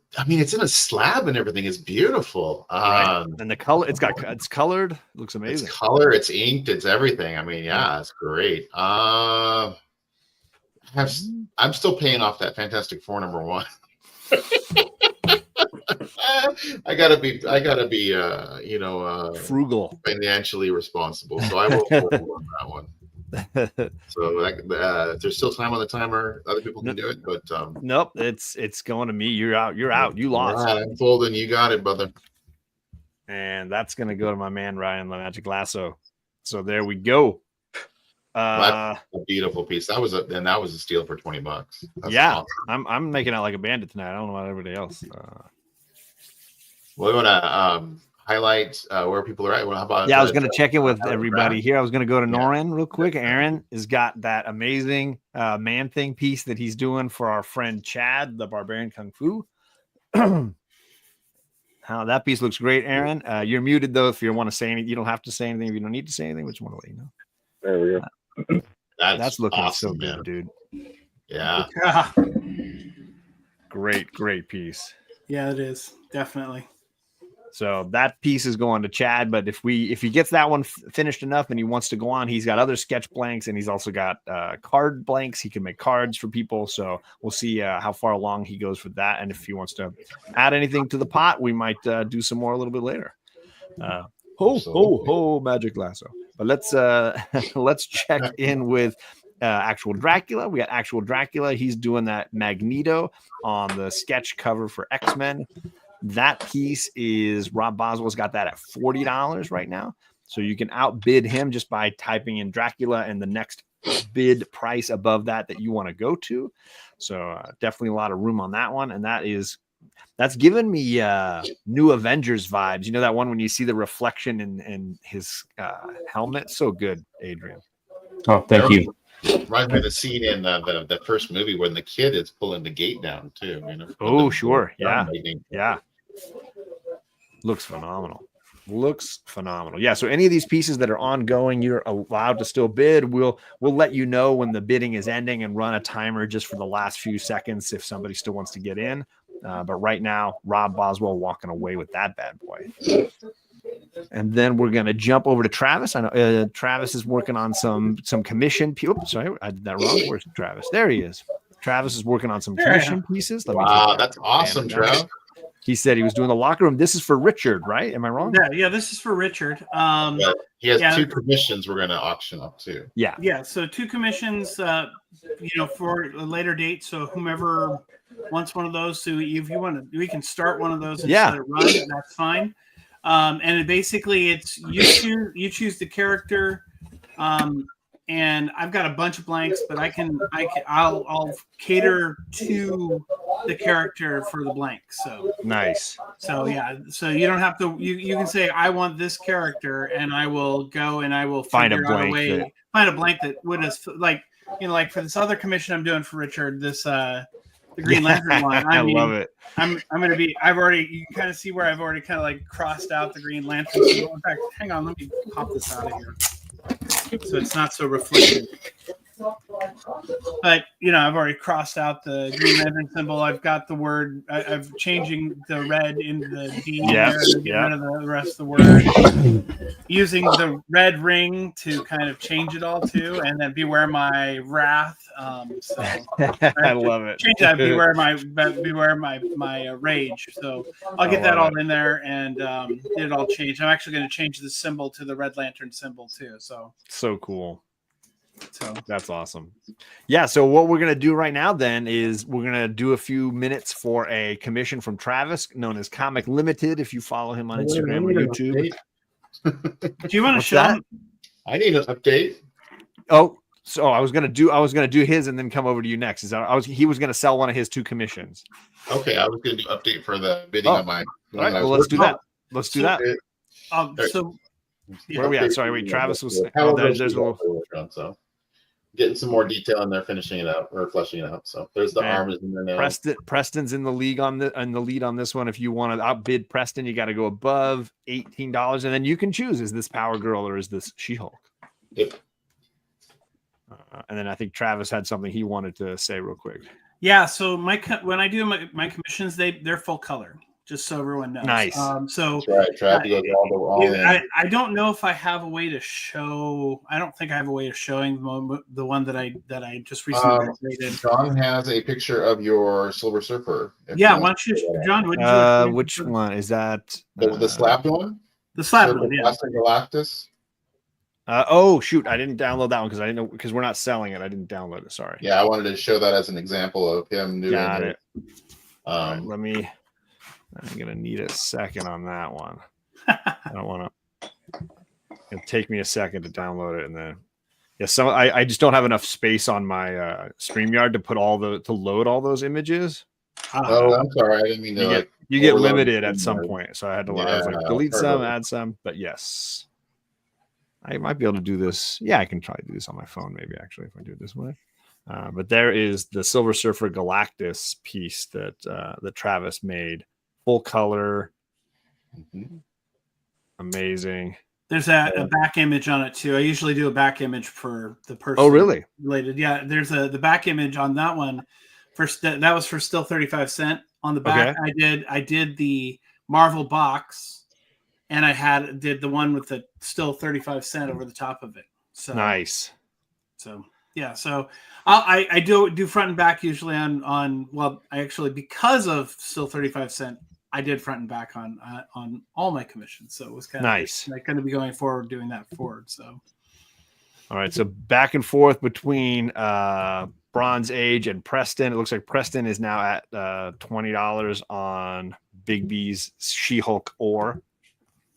a slab and everything. It's beautiful. Right. And the color, it's colored. It looks amazing. It's color, it's inked, it's everything. I mean, it's great. I'm still paying off that Fantastic Four #1. I gotta be frugal, financially responsible. So I will fold on that one. So there's still time on the timer. Other people can do it, but nope, it's going to me. You're out. You lost. Right, I'm folding. You got it, brother. And that's gonna go to my man Ryan the Magic Lasso. So there we go. That's a beautiful piece. That was a steal for $20. That's awesome. I'm making out like a bandit tonight. I don't know about everybody else. Well, we want to highlight where people are at. Well, how about I was going to check in with everybody here. I was going to go to Norrin real quick. Aaron has got that amazing Man Thing piece that he's doing for our friend Chad, the Barbarian Kung Fu. How that piece looks great, Aaron. You're muted though. If you want to say anything, you don't have to say anything. If you don't need to say anything, we just want to let you know. There we go. That's looking awesome, so good, man. dude. Yeah. Great piece. Yeah, it is definitely. So that piece is going to Chad, but if he gets that one finished enough and he wants to go on, he's got other sketch blanks and he's also got card blanks. He can make cards for people. So we'll see how far along he goes with that. And if he wants to add anything to the pot, we might do some more a little bit later. Magic Lasso. But let's check in with actual Dracula. We got actual Dracula. He's doing that Magneto on the sketch cover for X-Men. That piece is Rob Boswell's got that at $40 right now. So you can outbid him just by typing in Dracula and the next bid price above that you want to go to. So definitely a lot of room on that one. And that's given me New Avengers vibes. You know that one when you see the reflection in his helmet? So good, Adrian. Oh, thank you. Right by the scene in the first movie when the kid is pulling the gate down too. You know? Oh, sure. Yeah. Looks phenomenal. Yeah. So any of these pieces that are ongoing, you're allowed to still bid. We'll let you know when the bidding is ending and run a timer just for the last few seconds if somebody still wants to get in. But right now, Rob Boswell walking away with that bad boy. And then we're going to jump over to Travis. I know Travis is working on some commission. Oops, sorry, I did that wrong. Where's Travis? There he is. Travis is working on some commission pieces. Let me Wow, take that's awesome, Trav. He said he was doing the locker room. This is for Richard, right? Am I wrong? Yeah, this is for Richard. But he has 2 commissions we're going to auction up too. Yeah. So 2 commissions, for a later date. So whomever wants one of those, so if you want to, we can start one of those and let it run. That's fine. And basically, it's you choose the character. And I've got a bunch of blanks, but I'll cater to the character for the blank. So nice. So you don't have to. You can say I want this character, and I will go and I will find a blank. Find a blank that would like for this other commission I'm doing for Richard. This the Green Lantern one. I love it. I'm gonna be. I've already. You can kind of see where I've already kind of like crossed out the Green Lantern. In fact, hang on. Let me pop this out of here, so it's not so reflective. But I've already crossed out the Green Lantern symbol. I've got the word. I'm changing the red into the D there to get rid of the rest of the word. Using the red ring to kind of change it all too, and then beware my wrath. I love it. Change that. Beware my rage. So I'll get that all in there, and it all changed. I'm actually going to change the symbol to the Red Lantern symbol too. So cool. So that's awesome. Yeah. So what we're gonna do right now then is we're gonna do a few minutes for a commission from Travis, known as Comic Limited. If you follow him on Instagram or YouTube. Do you want to show him? I need an update. Oh, so I was gonna do his and then come over to you next. He was gonna sell one of his 2 commissions. Okay, I was gonna do update for the bidding on mine. All right, well, let's do that. Let's do that. Where are we at? Sorry, wait. Travis was. There's a little. So getting some more detail in there, finishing it out or fleshing it out. So there's the arms in there now. Preston's in the lead on this one. If you want to outbid Preston, you got to go above $18, and then you can choose: is this Power Girl or is this She-Hulk? Yep. And then I think Travis had something he wanted to say real quick. Yeah. So when I do my commissions, they're full color. Just so everyone knows. Nice. So that's right. I don't know if I have a way to show. I don't think I have a way of showing the one that I just recently created. John has a picture of your Silver Surfer. Yeah, why don't you, John? Which one is that? The slapped one. The slapped one. Yeah. Galactus. Oh shoot! I didn't download that one because I didn't know because we're not selling it. I didn't download it. Sorry. Yeah, I wanted to show that as an example of him doing Got it. Let me. I'm gonna need a second on that one. I don't want to. It'll take me a second to download it, and then I just don't have enough space on my StreamYard to load all those images. Oh, I'm sorry. I didn't mean to. You get limited at some point, so I had to I was like, delete some, add some. But yes, I might be able to do this. Yeah, I can try to do this on my phone, maybe actually if I do it this way. But there is the Silver Surfer Galactus piece that Travis made. Full color. Amazing. There's a back image on it too. I usually do a back image for the person. Oh, really? Related. Yeah, there's the back image on that one. That was for still 35 cents. On the back, okay. I did the Marvel box, and I did the one with the still 35 cents over the top of it. So nice. So yeah, so I do front and back usually on well, I actually because of still 35 cents. I did front and back on all my commissions, so it was kind of nice. Like going to be going forward, doing that forward. So, all right, so back and forth between Bronze Age and Preston. It looks like Preston is now at $20 on Bigby's She-Hulk or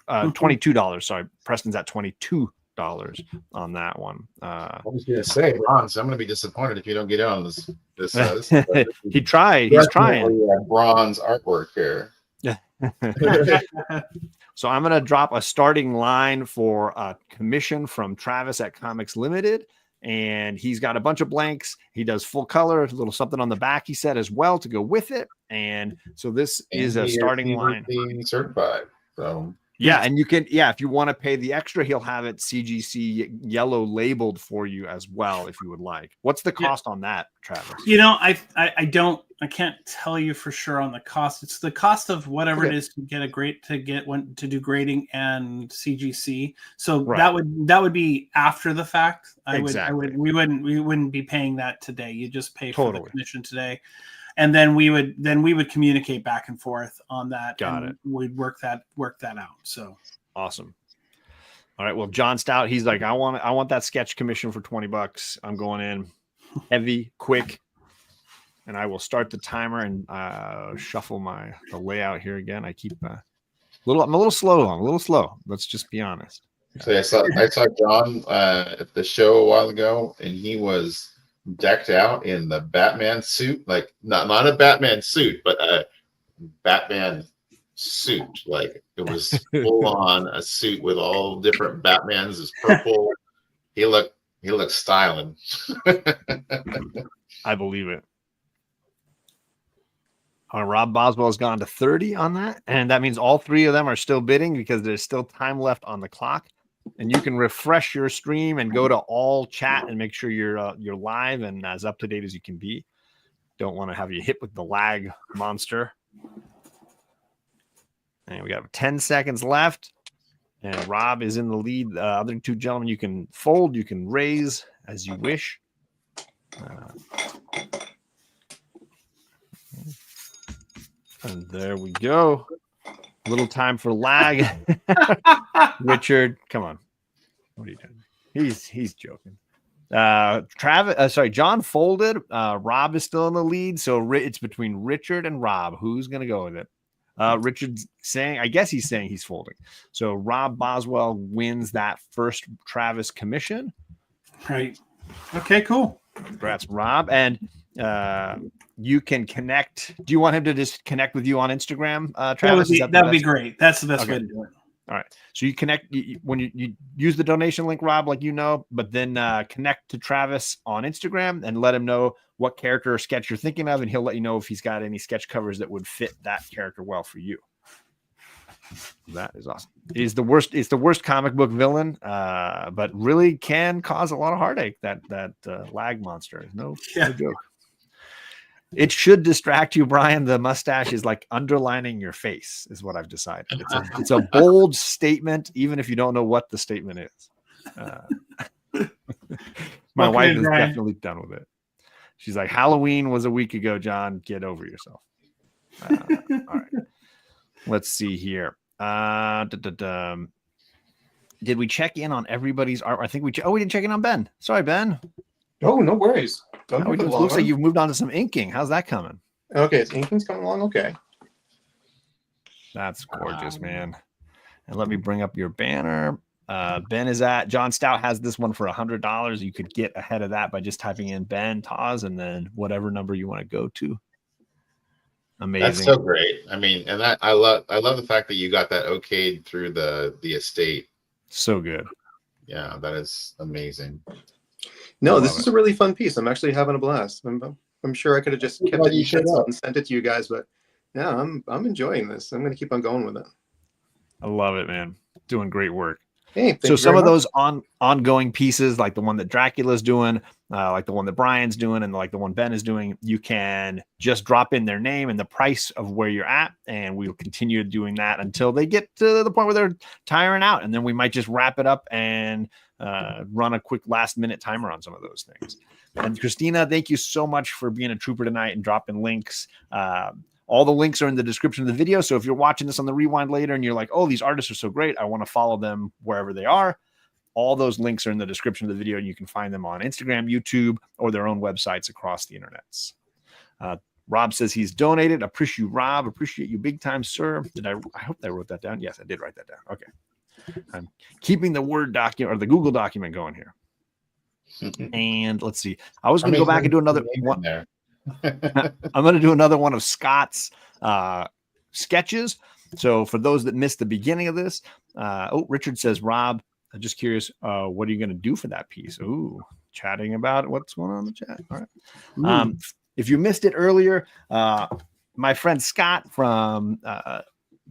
$22. Sorry, Preston's at $22 on that one. I was going to say, Bronze. I'm going to be disappointed if you don't get on this. He tried. He's trying. Bronze artwork here. So I'm going to drop a starting line for a commission from Travis at Comics Limited. And he's got a bunch of blanks. He does full color, a little something on the back, he said, as well to go with it. And so this is a starting line. Certified. So yeah, and you can, if you want to pay the extra, he'll have it CGC yellow labeled for you as well if you would like. What's the cost on that, Travis? I don't tell you for sure on the cost. It's the cost of whatever it is to get to do grading and CGC. So that would be after the fact. We wouldn't be paying that today. You just pay for the commission today, and then we would communicate back and forth on that. Got it. We'd work that out. So awesome. All right. Well, John Stout, he's like, I want that sketch commission for $20. I'm going in heavy, quick. And I will start the timer and shuffle the layout here again. I keep I'm a little slow. Let's just be honest. So I saw John at the show a while ago, and he was decked out in the Batman suit, like not a Batman suit, but a Batman suit. Like it was full on a suit with all different Batmans. It's purple. He looked styling. I believe it. Rob Boswell has gone to 30 on that, and that means all three of them are still bidding because there's still time left on the clock. And you can refresh your stream and go to all chat and make sure you're live and as up to date as you can be. Don't want to have you hit with the lag monster. And we got 10 seconds left, and Rob is in the lead. The other two gentlemen, you can fold, you can raise as you wish. And there we go. A little time for lag. Richard, come on. What are you doing? He's joking. John folded. Rob is still in the lead, so it's between Richard and Rob. Who's gonna go with it? Richard's saying, I guess he's saying he's folding. So Rob Boswell wins that first Travis commission. Right. Okay, cool. Congrats, Rob. And you can connect. Do you want him to just connect with you on Instagram, Travis? That would be great. That's the best way to do it. All right. So you connect when you use the donation link, Rob, like but then connect to Travis on Instagram and let him know what character or sketch you're thinking of, and he'll let you know if he's got any sketch covers that would fit that character well for you. That is awesome. It's the worst comic book villain, but really can cause a lot of heartache. That lag monster is no joke. It should distract you, Brian. The mustache is like underlining your face, is what I've decided. It's a bold statement, even if you don't know what the statement is. My wife is definitely done with it. She's like, Halloween was a week ago, John. Get over yourself. All right. Let's see here. Did we check in on everybody's art? I think we didn't check in on Ben. Sorry, Ben. Oh, no worries. It looks like you've moved on to some inking. How's that coming? Okay, so inking's coming along okay. That's gorgeous, man. And let me bring up your banner. Ben is at John Stout has this one for $100. You could get ahead of that by just typing in Ben Taz and then whatever number you want to go to. Amazing. That's so great. I mean, and that I love the fact that you got that okayed through the estate. So good. Yeah, that is amazing. No, this is a really fun piece. I'm actually having a blast. I'm sure I could have just kept it and sent it to you guys, but yeah, I'm enjoying this. I'm going to keep on going with it. I love it, man. Doing great work. Hey, so some of those ongoing pieces, like the one that Dracula's doing, like the one that Brian's doing, and like the one Ben is doing, you can just drop in their name and the price of where you're at, and we'll continue doing that until they get to the point where they're tiring out, and then we might just wrap it up and run a quick last-minute timer on some of those things. And Christina, thank you so much for being a trooper tonight and dropping links. All the links are in the description of the video. So if you're watching this on the rewind later and you're like, oh, these artists are so great, I want to follow them wherever they are, all those links are in the description of the video, and you can find them on Instagram, YouTube, or their own websites across the internets. Rob says he's donated. Appreciate you, Rob. Appreciate you big time, sir. I hope I wrote that down. Yes, I did write that down. Okay. I'm keeping the Word document or the Google document going here. And let's see. I was going to go back and do another one there. I'm going to do another one of Scott's sketches. So for those that missed the beginning of this, Richard says, Rob, I'm just curious, what are you going to do for that piece? Ooh, chatting about what's going on in the chat. All right. If you missed it earlier, my friend Scott from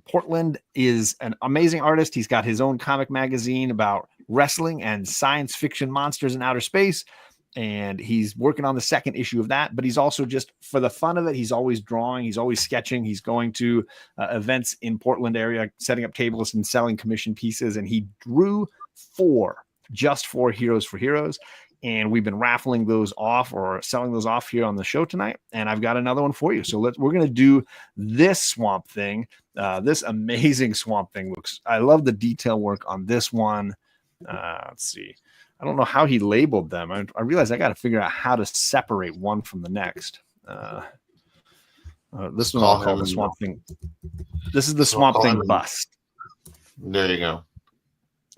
Portland is an amazing artist. He's got his own comic magazine about wrestling and science fiction monsters in outer space. and he's working on the second issue of that. But he's also, just for the fun of it, he's always drawing, he's always sketching, he's going to events in Portland area, setting up tables and selling commission pieces. And he drew 4 Heroes for Heroes. And we've been raffling those off or selling those off here on the show tonight. And I've got another one for you. So we're going to do this Swamp Thing. This amazing Swamp Thing looks, I love the detail work on this one. Let's see. I don't know how he labeled them. I realize I got to figure out how to separate one from the next. This one I'll call the Swamp Thing. This is the Swamp Thing bust. There you go.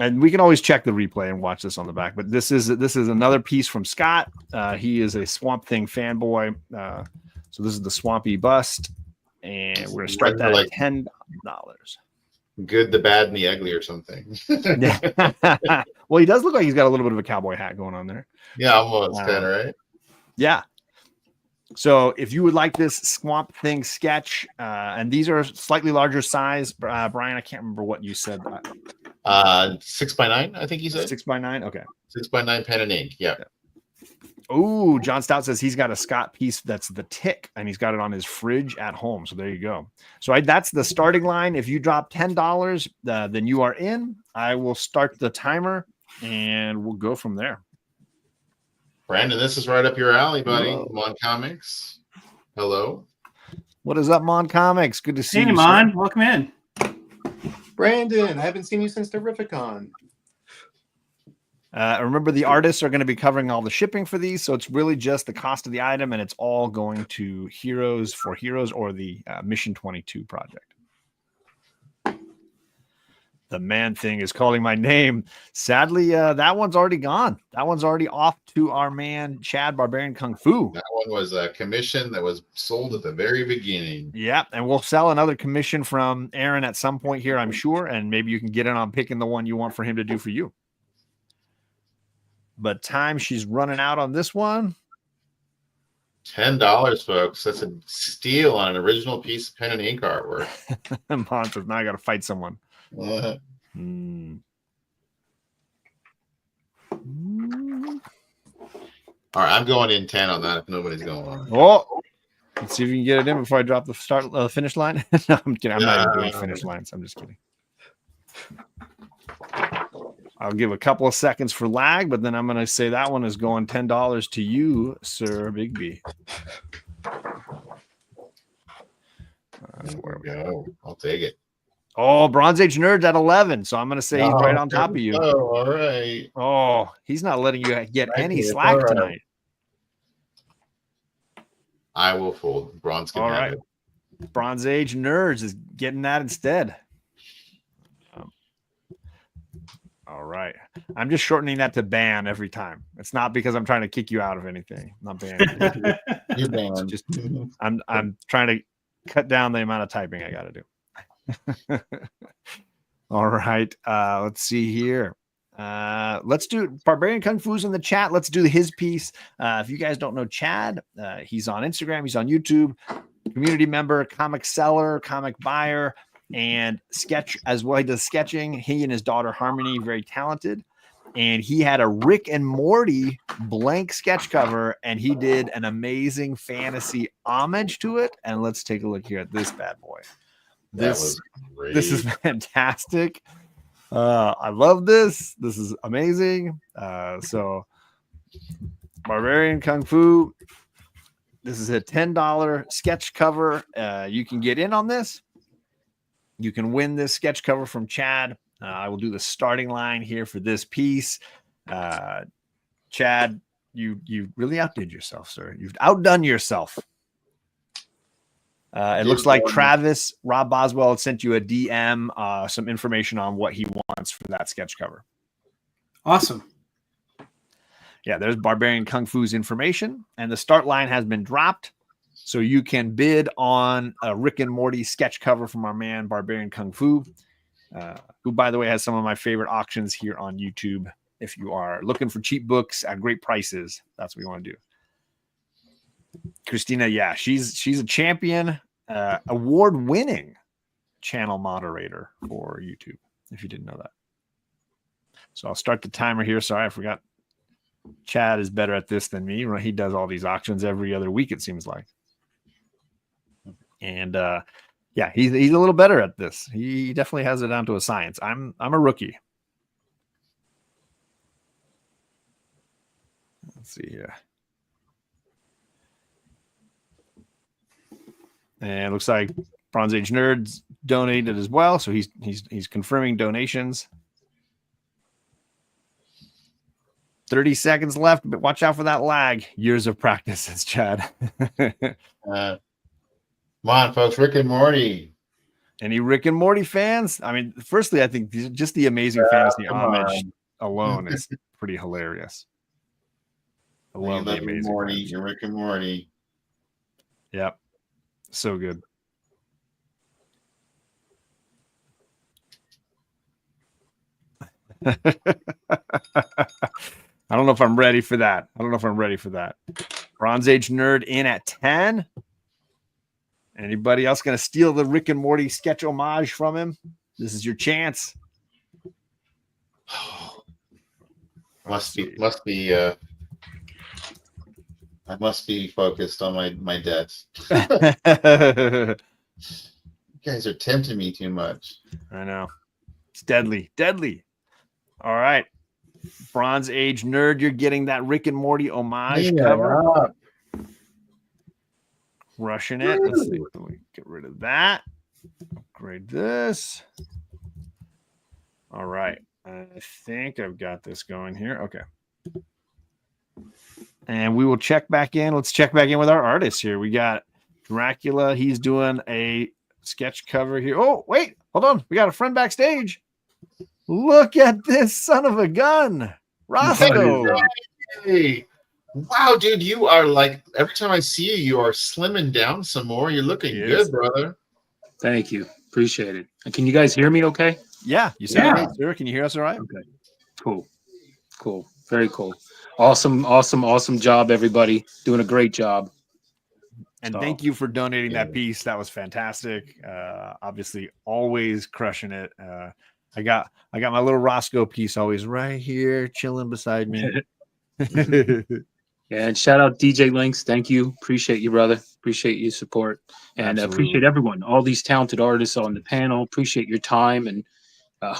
And we can always check the replay and watch this on the back. But this is another piece from Scott. He is a Swamp Thing fanboy. So this is the Swampy bust. And we're going to start that at $10. Good, the bad, and the ugly or something. Well, he does look like he's got a little bit of a cowboy hat going on there. Yeah, almost kind of, right? Yeah. So if you would like this Swamp Thing sketch, and these are slightly larger size, Brian, I can't remember what you said. 6x9, I think he said. 6x9, okay. 6x9 pen and ink, yeah. Oh, John Stout says he's got a Scott piece that's the Tick, and he's got it on his fridge at home. So there you go. So that's the starting line. If you drop $10, then you are in. I will start the timer, and we'll go from there. Brandon, this is right up your alley, buddy. Mon Comics. Hello. What is up, Mon Comics? Good to see you. Hey, Mon. Welcome in. Brandon, I haven't seen you since Terrificon. Remember, the artists are going to be covering all the shipping for these, so it's really just the cost of the item, and it's all going to Heroes for Heroes or the Mission 22 project. The Man Thing is calling my name. Sadly, that one's already gone. That one's already off to our man, Chad Barbarian Kung Fu. That one was a commission that was sold at the very beginning. Yeah, and we'll sell another commission from Aaron at some point here, I'm sure, and maybe you can get in on picking the one you want for him to do for you. But time she's running out on this one. $10, folks. That's a steal on an original piece of pen and ink artwork. Monsters, now I got to fight someone. Uh-huh. All right, I'm going in 10 on that if nobody's going. Oh, let's see if you can get it in before I drop the finish line. No, I'm kidding. I'm not even doing finish lines. I'm just kidding. I'll give a couple of seconds for lag, but then I'm going to say that one is going $10 to you, Sir Bigby. There we go. I'll take it. Oh, Bronze Age Nerds at 11. So I'm going to say he's right on top of you. Oh, all right. Oh, he's not letting you get any slack tonight. I will fold. Bronze can have it. Bronze Age Nerds is getting that instead. All right. I'm just shortening that to ban every time. It's not because I'm trying to kick you out of anything. I'm not banning you. You're banned. Just, I'm trying to cut down the amount of typing I got to do. All right. Let's see here. Let's do Barbarian Kung Fu's in the chat. Let's do his piece. If you guys don't know Chad, he's on Instagram. He's on YouTube. Community member, comic seller, comic buyer, and sketch as well. He does sketching. He and his daughter Harmony, very talented. And he had a Rick and Morty blank sketch cover, and he did an amazing fantasy homage to it. And let's take a look here at this bad boy. This is fantastic. I love this. This is amazing. So Barbarian Kung Fu. This is a $10 sketch cover. You can get in on this. You can win this sketch cover from Chad. I will do the starting line here for this piece. Chad, you really outdid yourself, sir. You've outdone yourself. It looks like Travis, Rob Boswell had sent you a DM, some information on what he wants for that sketch cover. Awesome. Yeah, there's Barbarian Kung Fu's information, and the start line has been dropped. So you can bid on a Rick and Morty sketch cover from our man, Barbarian Kung Fu, who, by the way, has some of my favorite auctions here on YouTube. If you are looking for cheap books at great prices, that's what you want to do. Christina, yeah, she's a champion, award-winning channel moderator for YouTube, if you didn't know that. So I'll start the timer here. Sorry, I forgot Chad is better at this than me. Right? He does all these auctions every other week, it seems like. And yeah, he's a little better at this. He definitely has it down to a science. I'm a rookie. Let's see here. And it looks like Bronze Age Nerds donated as well, so he's confirming donations. 30 seconds left, but watch out for that lag. Years of practice, says Chad. Come on, folks. Rick and Morty. Any Rick and Morty fans? I mean, firstly, I think just the amazing fantasy homage alone is pretty hilarious. I love the amazing Morty and Rick and Morty. Yep. So good. I don't know if I'm ready for that. Bronze Age Nerd in at 10. Anybody else going to steal the Rick and Morty sketch homage from him? This is your chance. Must be I must be focused on my debts. You guys are tempting me too much. I know. It's deadly. All right. Bronze Age Nerd, you're getting that Rick and Morty homage cover. Rushing it. Let's see. Let me get rid of that. Upgrade this. All right. I think I've got this going here. Okay. And we will check back in. Let's check back in with our artists here. We got Dracula. He's doing a sketch cover here. Oh, wait. Hold on. We got a friend backstage. Look at this son of a gun. Rosco. Hey. Wow, dude. You are like, every time I see you, you are slimming down some more. You're looking good, brother. Thank you. Appreciate it. Can you guys hear me okay? Yeah. You sound great, sir. Can you hear us all right? Okay. Cool. Very cool. Awesome job, everybody. Doing a great job. And thank you for donating that piece. That was fantastic. Obviously, always crushing it. I got my little Rosco piece always right here, chilling beside me. Yeah, and shout out DJ Links. Thank you. Appreciate you, brother. Appreciate your support. And appreciate everyone, all these talented artists on the panel. Appreciate your time. And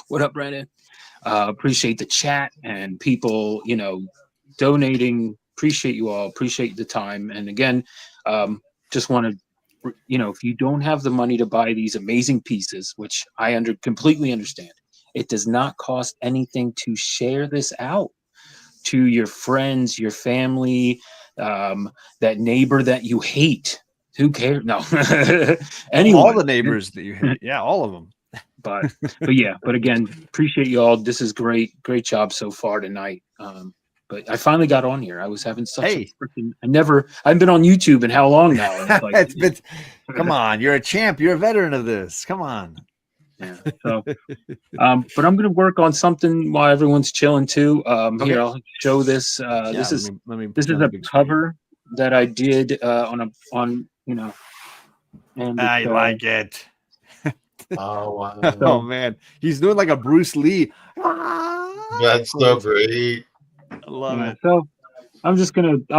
what up, Brandon? Appreciate the chat and people, donating. Appreciate you all. Appreciate the time. And again, just want to, if you don't have the money to buy these amazing pieces, which I completely understand, it does not cost anything to share this out to your friends, your family, that neighbor that you hate. Who cares? No, anyone. All the neighbors that you hate. Yeah, all of them. But again, appreciate you all. This is great job so far tonight. But I finally got on here. I was having such a freaking. I've been on YouTube in how long now? And it's like, come on, you're a champ. You're a veteran of this. Come on. Yeah. So, but I'm gonna work on something while everyone's chilling too. Here, I'll show this. This is a cover that I did on. And I like it. Oh wow! Oh man, he's doing like a Bruce Lee. That's so great. I love it. So I'm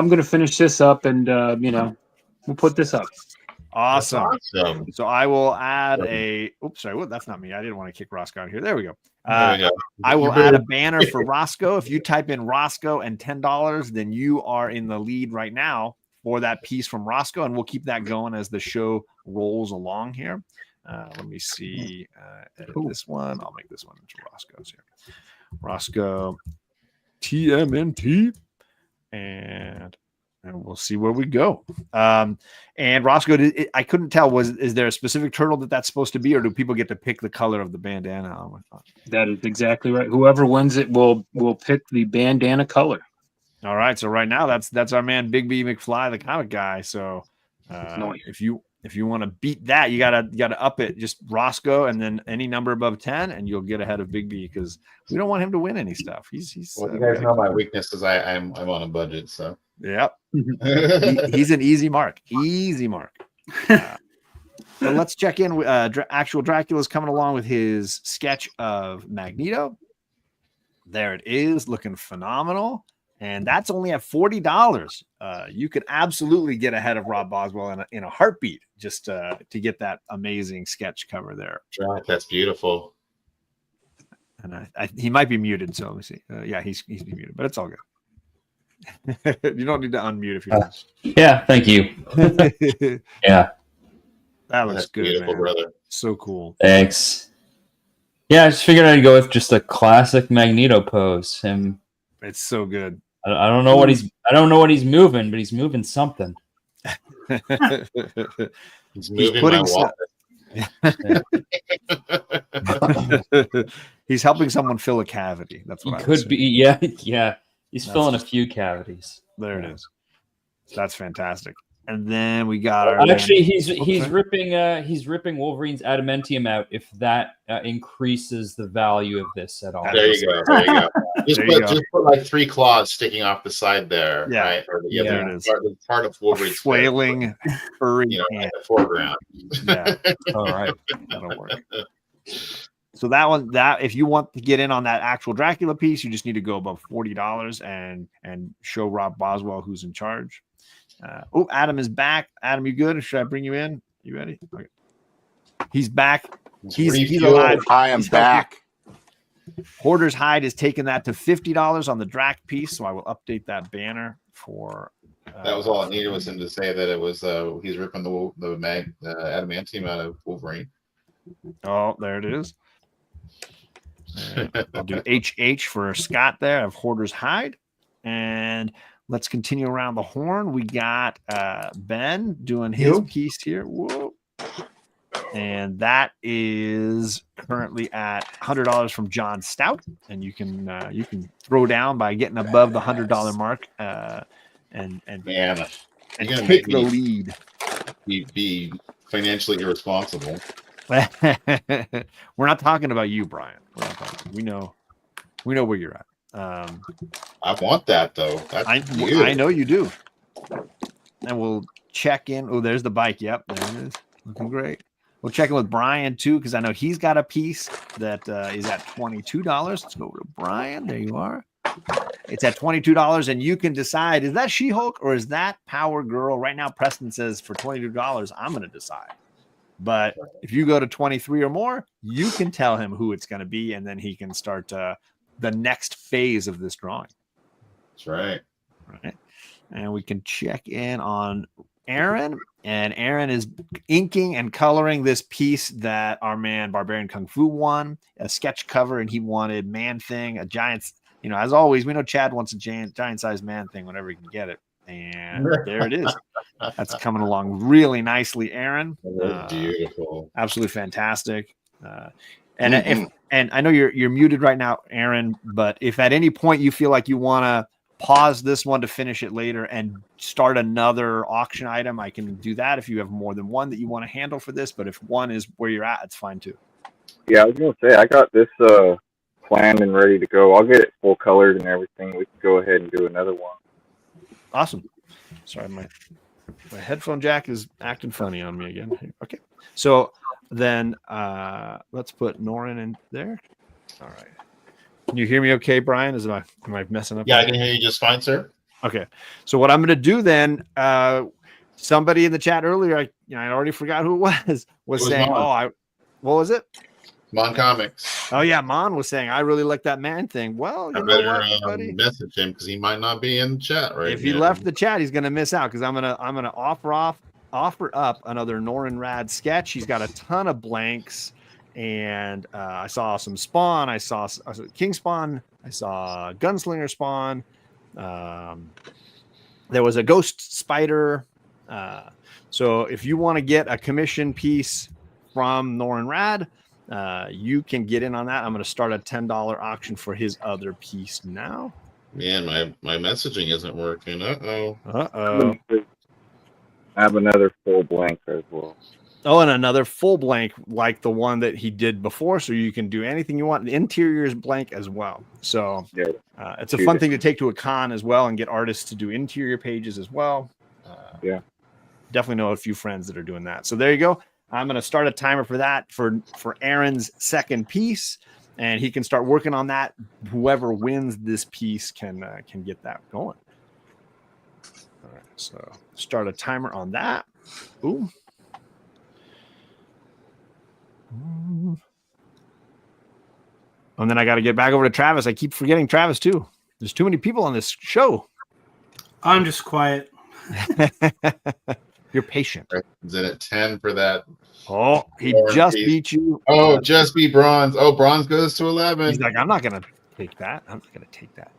gonna finish this up and we'll put this up. Awesome. So I will add a. Oops, sorry. That's not me. I didn't want to kick Rosco out here. There we go. I will add a banner for Rosco. If you type in Rosco and $10, then you are in the lead right now for that piece from Rosco, and we'll keep that going as the show rolls along here. Let me see. Edit this one. I'll make this one into Rosco's here. Rosco TMNT, and we'll see where we go. And Rosco, I couldn't tell. Is there a specific turtle that's supposed to be, or do people get to pick the color of the bandana? That is exactly right. Whoever wins it will pick the bandana color. All right. So right now, that's our man Bigby McFly, the comic guy. So if you want to beat that, you gotta up it. Just Rosco and then any number above 10, and you'll get ahead of Bigby because we don't want him to win any stuff. He's well, you guys know my weaknesses. I'm on a budget, so yep. He's an easy mark. So let's check in. Actual Dracula is coming along with his sketch of Magneto. There it is, looking phenomenal. and that's only at $40. You could absolutely get ahead of Rob Boswell in a heartbeat just to get that amazing sketch cover there. Right, that's beautiful. And he might be muted, so let me see. Yeah, he's muted, but it's all good. You don't need to unmute if you're. Yeah, thank you. Yeah, that looks good, beautiful, man. Brother. So cool. Thanks. Yeah, I just figured I'd go with just a classic Magneto pose. Him. It's so good. I don't know what he's moving, but he's moving something. He's moving my wallet. He's helping someone fill a cavity. That's what he could be. Yeah. He's filling a few cavities. There it is. That's fantastic. And then we got our he's ripping Wolverine's adamantium out if that increases the value of this at all. There you go. Just put like 3 claws sticking off the side there. Yeah. Right? Or the There other it is. part of Wolverine's flailing furry in the foreground. Yeah. All right. That'll work. So that if you want to get in on that actual Dracula piece, you just need to go above $40 and show Rob Boswell who's in charge. Adam is back. Adam, you good? Or should I bring you in? You ready? Okay. He's back. He's alive. I am back. Hoarder's Hide is taking that to $50 on the Drac piece, so I will update that banner for. That was all I needed was him to say that it was he's ripping the adamantium out of Wolverine. Oh, there it is. I'll do HH for Scott there of Hoarder's Hide. And let's continue around the horn. We got Ben doing his piece here. Whoa. And that is currently at $100 from John Stout. And you can throw down by getting above the $100 mark and take the lead. Be financially irresponsible. We're not talking about you, Brian. We know where you're at. I want that though. I know you do. And we'll check in. Oh, there's the bike. Yep, there it is. Looking great. We'll check in with Brian too, because I know he's got a piece that is at $22. Let's go over to Brian. There you are. It's at $22, and you can decide, is that She-Hulk or is that Power Girl? Right now, Preston says for $22, I'm going to decide. But if you go to 23 or more, you can tell him who it's going to be, and then he can start the next phase of this drawing. That's right. Right. And we can check in on Aaron, and Aaron is inking and coloring this piece that our man Barbarian Kung Fu won, a sketch cover, and he wanted Man-Thing, a giant, as always, we know Chad wants a giant-sized Man-Thing whenever he can get it. And there it is. That's coming along really nicely, Aaron. Beautiful. Absolutely fantastic. And I know you're muted right now, Aaron, but if at any point you feel like you want to pause this one to finish it later and start another auction item, I can do that if you have more than one that you want to handle for this. But if one is where you're at, it's fine too. Yeah, I was going to say, I got this planned and ready to go. I'll get it full colored and everything. We can go ahead and do another one. Awesome. Sorry, my headphone jack is acting funny on me again. Okay. So then let's put Norin in there. All right. Can you hear me okay, Brian? Am I messing up? Yeah, I can hear you just fine, sir. Okay. So what I'm going to do then, somebody in the chat earlier, I already forgot who it was saying, what was it? Mon Comics. Oh yeah, Mon was saying I really like that Man-Thing. Well, I better message him because he might not be in the chat right. If he left the chat, he's gonna miss out because I'm gonna offer up another Norin Rad sketch. He's got a ton of blanks, and I saw some Spawn. I saw King Spawn. I saw Gunslinger Spawn. There was a Ghost Spider. So if you want to get a commission piece from Norin Rad, you can get in on that. I'm going to start a $10 auction for his other piece now. Man, my messaging isn't working. I have another full blank as well. Oh, and another full blank like the one that he did before, so you can do anything you want. The interior is blank as well. So it's a fun thing to take to a con as well and get artists to do interior pages as well. Definitely know a few friends that are doing that. So there you go. I'm going to start a timer for that for Aaron's second piece. and he can start working on that. Whoever wins this piece can get that going. All right, so start a timer on that. Boom. And then I got to get back over to Travis. I keep forgetting Travis too. There's too many people on this show. I'm just quiet. You're patient. Is it at 10 for that? Oh, he just beat you. Oh, just beat bronze. Oh, bronze goes to 11. He's like, I'm not going to take that. I'm not going to take that.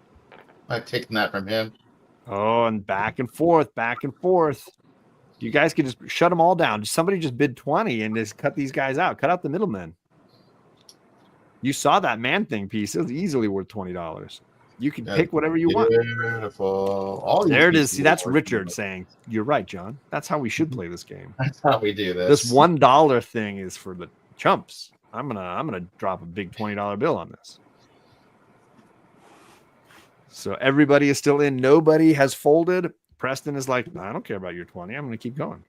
I'm taking that from him. Oh, and back and forth, back and forth. You guys can just shut them all down. Somebody just bid 20 and just cut these guys out. Cut out the middlemen. You saw that man thing piece. It was easily worth $20. You can pick whatever you want. Beautiful. All there it is. See, that's Richard saying, you're right, John. That's how we should play this game. That's how we do this. This $1 thing is for the chumps. I'm gonna drop a big $20 bill on this. So everybody is still in. Nobody has folded. Preston is like, I don't care about your 20. I'm gonna keep going.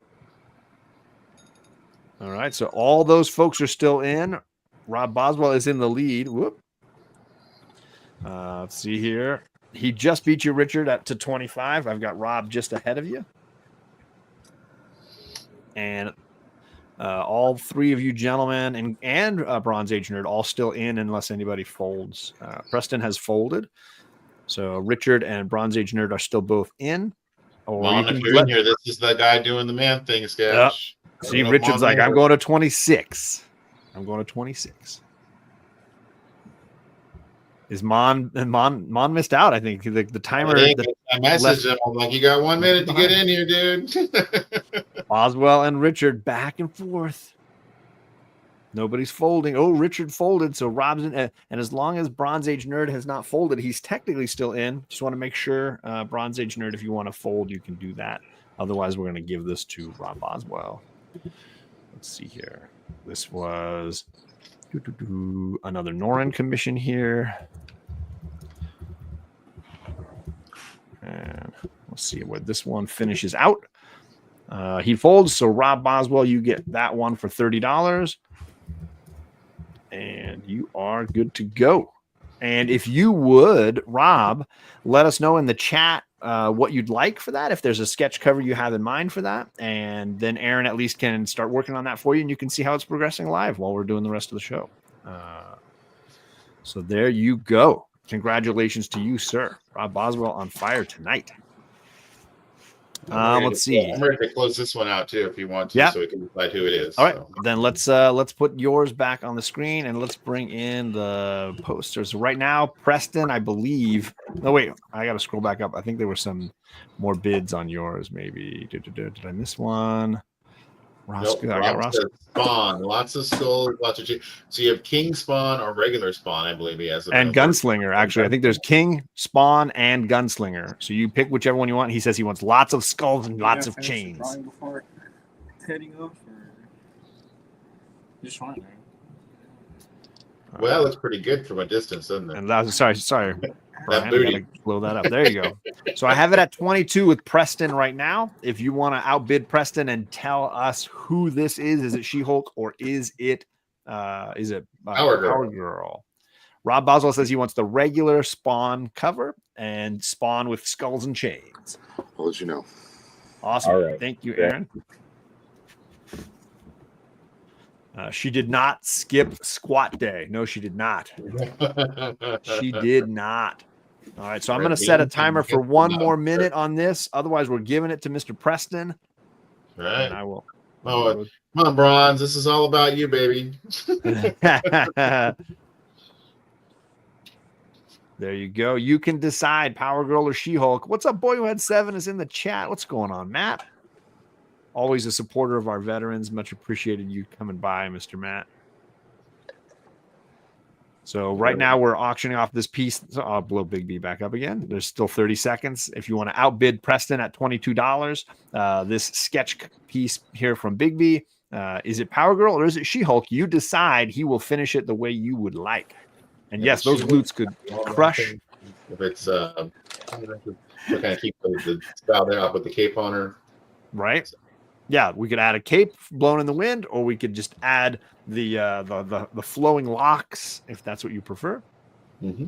All right. So all those folks are still in. Rob Boswell is in the lead. Whoop. Let's see here. He just beat you, Richard, to 25. I've got Rob just ahead of you. And all three of you gentlemen and Bronze Age Nerd all still in unless anybody folds. Preston has folded. So Richard and Bronze Age Nerd are still both in. Or Mama Junior, this is the guy doing the man thing, Sketch. See, Richard's like, I'm going to 26. I'm going to 26. Is Mon missed out? I think the timer. I messaged him. I'm like, you got 1 minute to get in here, dude. Boswell and Richard back and forth. Nobody's folding. Oh, Richard folded. So Rob's in. And as long as Bronze Age Nerd has not folded, he's technically still in. Just want to make sure, Bronze Age Nerd, if you want to fold, you can do that. Otherwise, we're going to give this to Rob Boswell. Let's see here. This was another Norin commission here. And we'll see where this one finishes out. He folds. So Rob Boswell, you get that one for $30. And you are good to go. And if you would, Rob, let us know in the chat what you'd like for that, if there's a sketch cover you have in mind for that. And then Aaron at least can start working on that for you, and you can see how it's progressing live while we're doing the rest of the show. So there you go. Congratulations to you, sir. Rob Boswell on fire tonight. Let's see. I'm ready to close this one out too, if you want to, so we can decide who it is. All right, then let's put yours back on the screen and let's bring in the posters. Right now, Preston, I believe. No, wait, I got to scroll back up. I think there were some more bids on yours. Maybe did I miss one? Rosco, nope, I got Rosco. Spawn, lots of skulls, lots of. So you have King Spawn or regular Spawn, I believe he has. And Gunslinger, actually. I think there's King, Spawn, and Gunslinger. So you pick whichever one you want. He says he wants lots of skulls and lots of chains. Before heading off, or just fine, right? Well, it's pretty good from a distance, doesn't it? And that was, sorry. Brian, that booty. Blow that up. There you go. So I have it at 22 with Preston right now. If you want to outbid Preston and tell us who this is it She-Hulk or is it Power Girl? Rob Boswell says he wants the regular Spawn cover and Spawn with skulls and chains. I'll let you know. Awesome. Right. Thank you, Aaron. She did not skip squat day. No, she did not. She did not. All right, so I'm going to set a timer for 1 more minute on this. Otherwise, we're giving it to Mr. Preston. Right. And I will. Oh, come on, Bronze. This is all about you, baby. There you go. You can decide, Power Girl or She-Hulk. What's up, Boy Who Had 7 is in the chat. What's going on, Matt? Always a supporter of our veterans. Much appreciated you coming by, Mr. Matt. So right now we're auctioning off this piece. So I'll blow Bigby back up again. There's still 30 seconds. If you want to outbid Preston at $22, this sketch piece here from Bigby, is it Power Girl or is it She-Hulk? You decide. He will finish it the way you would like. And yes, those glutes could crush. If it's kind of keep the style there up with the cape on her. Right. Yeah, we could add a cape blown in the wind, or we could just add the flowing locks if that's what you prefer. Mm-hmm.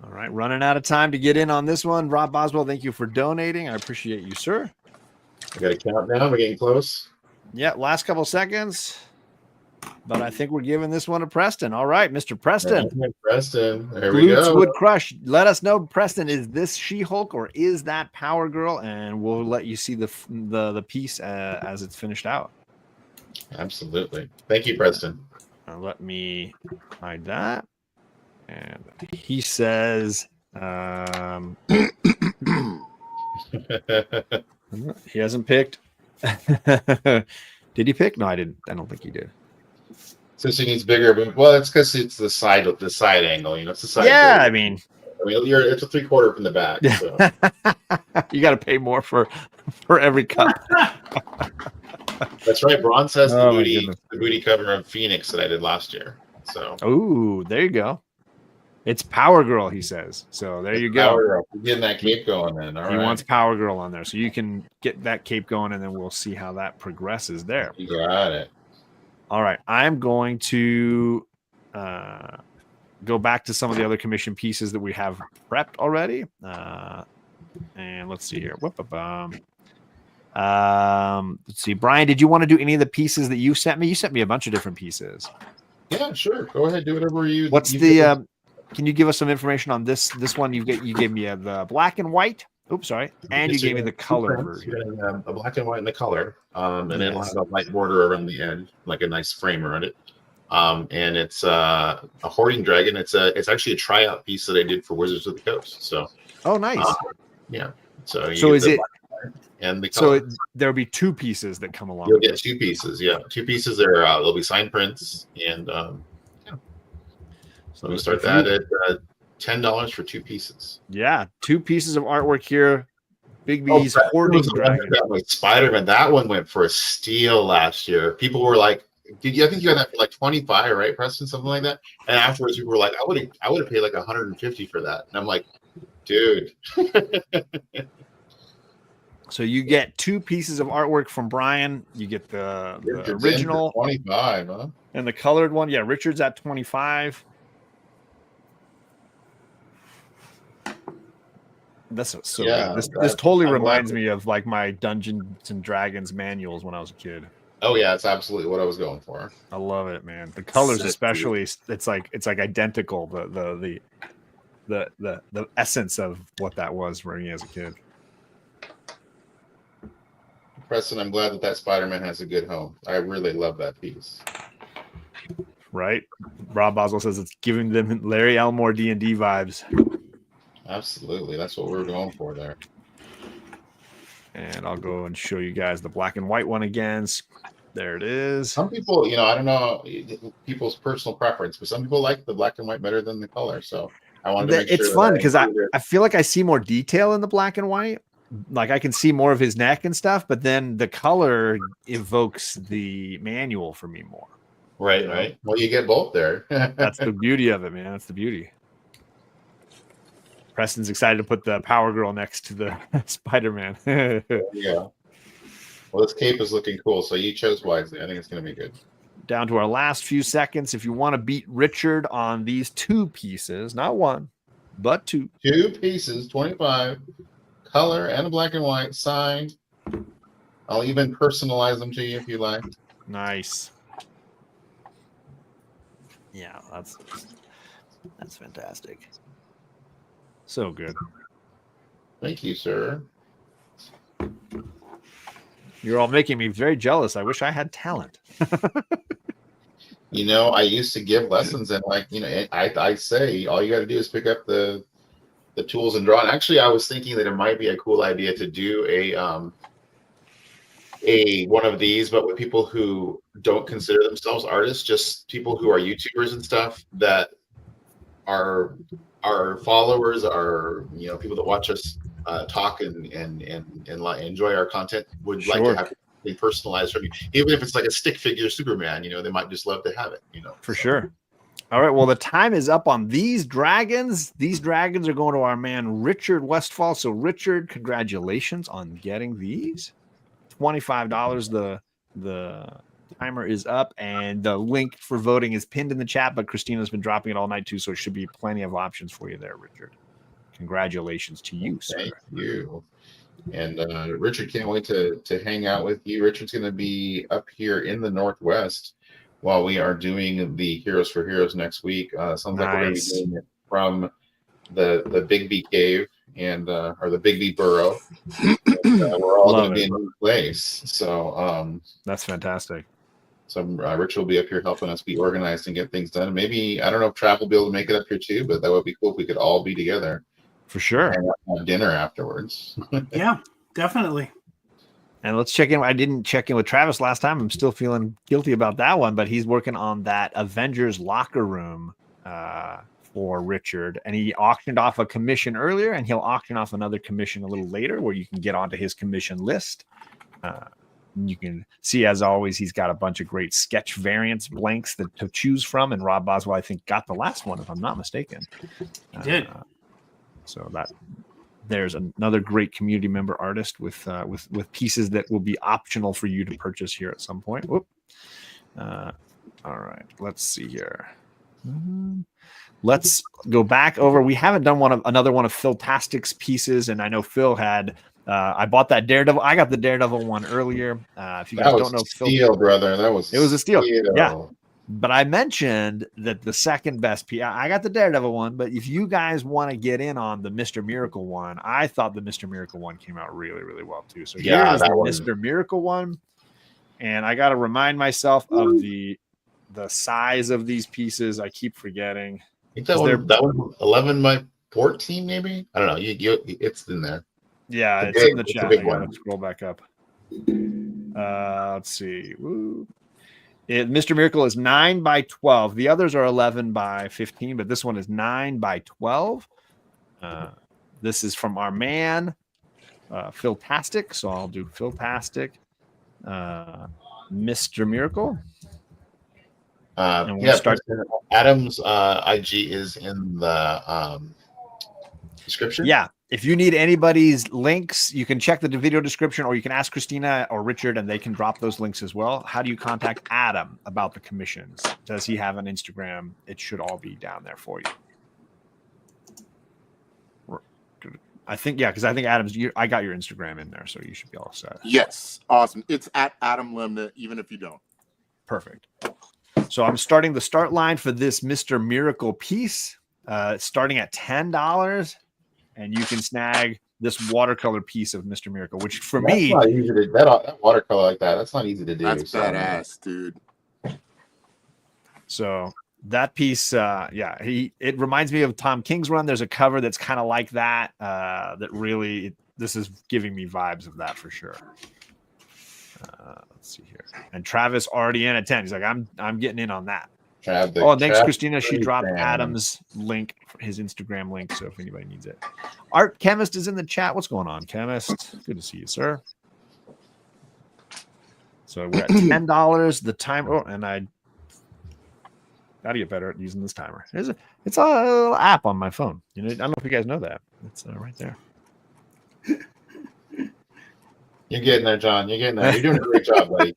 All right, running out of time to get in on this one. Rob Boswell, thank you for donating. I appreciate you, sir. We got a countdown. We're getting close. Yeah, last couple seconds. But I think we're giving this one to Preston. All right, Mr. Preston. Preston, there we Glutes go. would crush. Let us know, Preston, is this She-Hulk or is that Power Girl? And we'll let you see the piece as it's finished out. Absolutely. Thank you, Preston. Let me hide that. And he says, he hasn't picked. Did he pick? No, I didn't. I don't think he did. Since he needs bigger, but well, it's because it's the side angle. You know, it's the side. Yeah, bigger. I mean, it's a 3/4 from the back. So. You got to pay more for every cut. That's right. Bronze has the booty cover of Phoenix that I did last year. So. Ooh, there you go. It's Power Girl, he says. So there you go. Power Girl. We're getting that cape going then. All he right. wants Power Girl on there. So you can get that cape going, and then we'll see how that progresses there. You got it. All right. I'm going to go back to some of the other commission pieces that we have prepped already. And let's see here. Let's see. Brian, did you want to do any of the pieces that you sent me? You sent me a bunch of different pieces. Yeah, sure. Go ahead. Do whatever you. What's the... Can you give us some information on this one? You gave me the black and white. Oops, sorry. And you gave me the color version. A black and white and the color. And it'll have a white border around the end, like a nice frame around it. And it's a hoarding dragon. It's actually a tryout piece that I did for Wizards of the Coast. So. Oh, nice. Yeah. So is it? And the color. So there'll be two pieces that come along. You'll get two pieces. Yeah, two pieces. There'll be signed prints and. So we start that at $10 for two pieces. Yeah, two pieces of artwork here. Bigby's hoarding dragon. Spider-Man. That one went for a steal last year. People were like, I think you got that for like 25, right, Preston? Something like that. And afterwards, people were like, I would have paid like 150 for that. And I'm like, dude. So you get two pieces of artwork from Brian. You get the original 25, huh? And the colored one. Yeah, Richard's at 25. That's so good. This totally reminds me of like my Dungeons and Dragons manuals when I was a kid. Oh yeah, it's absolutely what I was going for. I love it, man. The colors, especially, it's like identical. The essence of what that was for me as a kid. Preston, I'm glad that Spider-Man has a good home. I really love that piece. Right, Rob Boswell says it's giving them Larry Elmore D&D vibes. Absolutely. That's what we're going for there. And I'll go and show you guys the black and white one again. There it is. Some people, I don't know people's personal preference, but some people like the black and white better than the color. So I wanted to make sure. It's fun because I feel like I see more detail in the black and white. Like I can see more of his neck and stuff, but then the color evokes the manual for me more. Right, right. Well, you get both there. That's the beauty of it, man. That's the beauty. Preston's excited to put the Power Girl next to the Spider-Man. Yeah. Well, this cape is looking cool, so you chose wisely. I think it's going to be good. Down to our last few seconds. If you want to beat Richard on these two pieces, not one, but two. Two pieces, 25, color and a black and white, signed. I'll even personalize them to you if you like. Nice. Yeah, that's fantastic. So good. Thank you, sir. You're all making me very jealous. I wish I had talent. I used to give lessons, and I say all you got to do is pick up the tools and draw. And actually, I was thinking that it might be a cool idea to do a one of these, but with people who don't consider themselves artists, just people who are YouTubers and stuff that are our followers, are people that watch us talk and enjoy our content would like to have it personalized from you, even if it's like a stick figure Superman. They might just love to have it. For sure. All right. Well, the time is up on these dragons. These dragons are going to our man Richard Westfall. So, Richard, congratulations on getting these. $25. The timer is up, and the link for voting is pinned in the chat, but Christina's been dropping it all night too, so it should be plenty of options for you there, Richard. Congratulations to you, sir. Thank you. And Richard, can't wait to hang out with you. Richard's going to be up here in the Northwest while we are doing the Heroes for Heroes next week. Sounds like we're going to be doing it from the Bigby cave and or the Bigby burrow. And, we're all going to be in one place. So that's fantastic. So Rich will be up here helping us be organized and get things done. And maybe, I don't know if Trav will be able to make it up here too, but that would be cool if we could all be together. For sure. And have dinner afterwards. Yeah, definitely. And let's check in. I didn't check in with Travis last time. I'm still feeling guilty about that one, but he's working on that Avengers locker room for Richard. And he auctioned off a commission earlier, and he'll auction off another commission a little later where you can get onto his commission list. You can see, as always, he's got a bunch of great sketch variants, blanks to choose from. And Rob Boswell, I think, got the last one, if I'm not mistaken. He did. So that there's another great community member artist with pieces that will be optional for you to purchase here at some point. Whoop. All right, let's see here. Let's go back over. We haven't done another one of Philtastic's pieces, and I know Phil had. I bought that Daredevil. I got the Daredevil one earlier. If you guys don't know, Phil, brother, it was a steal. Yeah. But I mentioned that the second best piece, I got the Daredevil one, but if you guys want to get in on the Mr. Miracle one, I thought the Mr. Miracle one came out really, really well too. So yeah, here's the Mr. Miracle one. And I got to remind myself of the size of these pieces. I keep forgetting. I think that was 11 by 14, maybe? I don't know. It's in there. Yeah, it's in the chat. I got to scroll back up. Let's see. Woo. Mr. Miracle is 9 by 12. The others are 11 by 15, but this one is 9 by 12. This is from our man, Philtastic. So I'll do Philtastic, Mr. Miracle. And we'll start. Adam's IG is in the description. Yeah. If you need anybody's links, you can check the video description, or you can ask Christina or Richard, and they can drop those links as well. How do you contact Adam about the commissions? Does he have an Instagram? It should all be down there for you. I think, yeah, because I think Adam's. I got your Instagram in there, so you should be all set. Yes, awesome. It's at Adam Lemnah, even if you don't. Perfect. So I'm starting the start line for this Mr. Miracle piece, starting at $10. And you can snag this watercolor piece of Mr. Miracle, which for me, not easy to, that watercolor like that, that's not easy to do. That's badass, dude. So that piece, it reminds me of Tom King's run. There's a cover that's kind of like that. That really, this is giving me vibes of that for sure. Let's see here. And Travis already in at 10. He's like, I'm getting in on that. Thanks, Christina. She dropped Adam's link, his Instagram link. So if anybody needs it, Art Chemist is in the chat. What's going on, Chemist? Good to see you, sir. So we're at $10. The timer, and I got to get better at using this timer. It's a little app on my phone. I don't know if you guys know that. It's right there. You're getting there, John. You're getting there. You're doing a great job, buddy.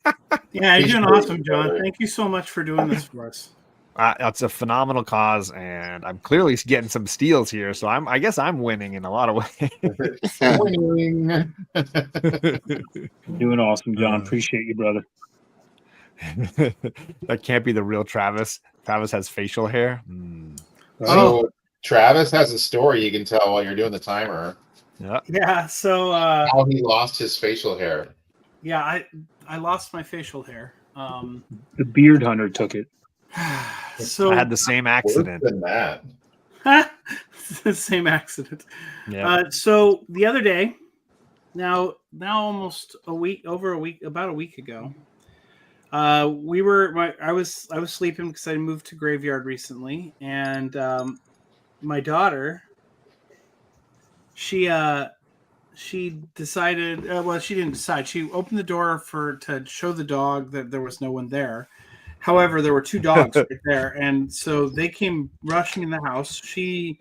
Yeah, you're doing awesome, John. Thank you so much for doing this for us. It's a phenomenal cause, and I'm clearly getting some steals here. So I guess I'm winning in a lot of ways. Winning. Doing awesome, John. Appreciate you, brother. That can't be the real Travis. Travis has facial hair. So Travis has a story you can tell while you're doing the timer. Yeah. So how he lost his facial hair. Yeah, I lost my facial hair. The beard hunter took it. So I had the same accident. Worse than that. The same accident. Yeah. So the other day, now almost about a week ago, I was sleeping because I moved to Graveyard recently, and my daughter, she decided, she didn't decide. She opened the door to show the dog that there was no one there. However, there were two dogs right there, and so they came rushing in the house. She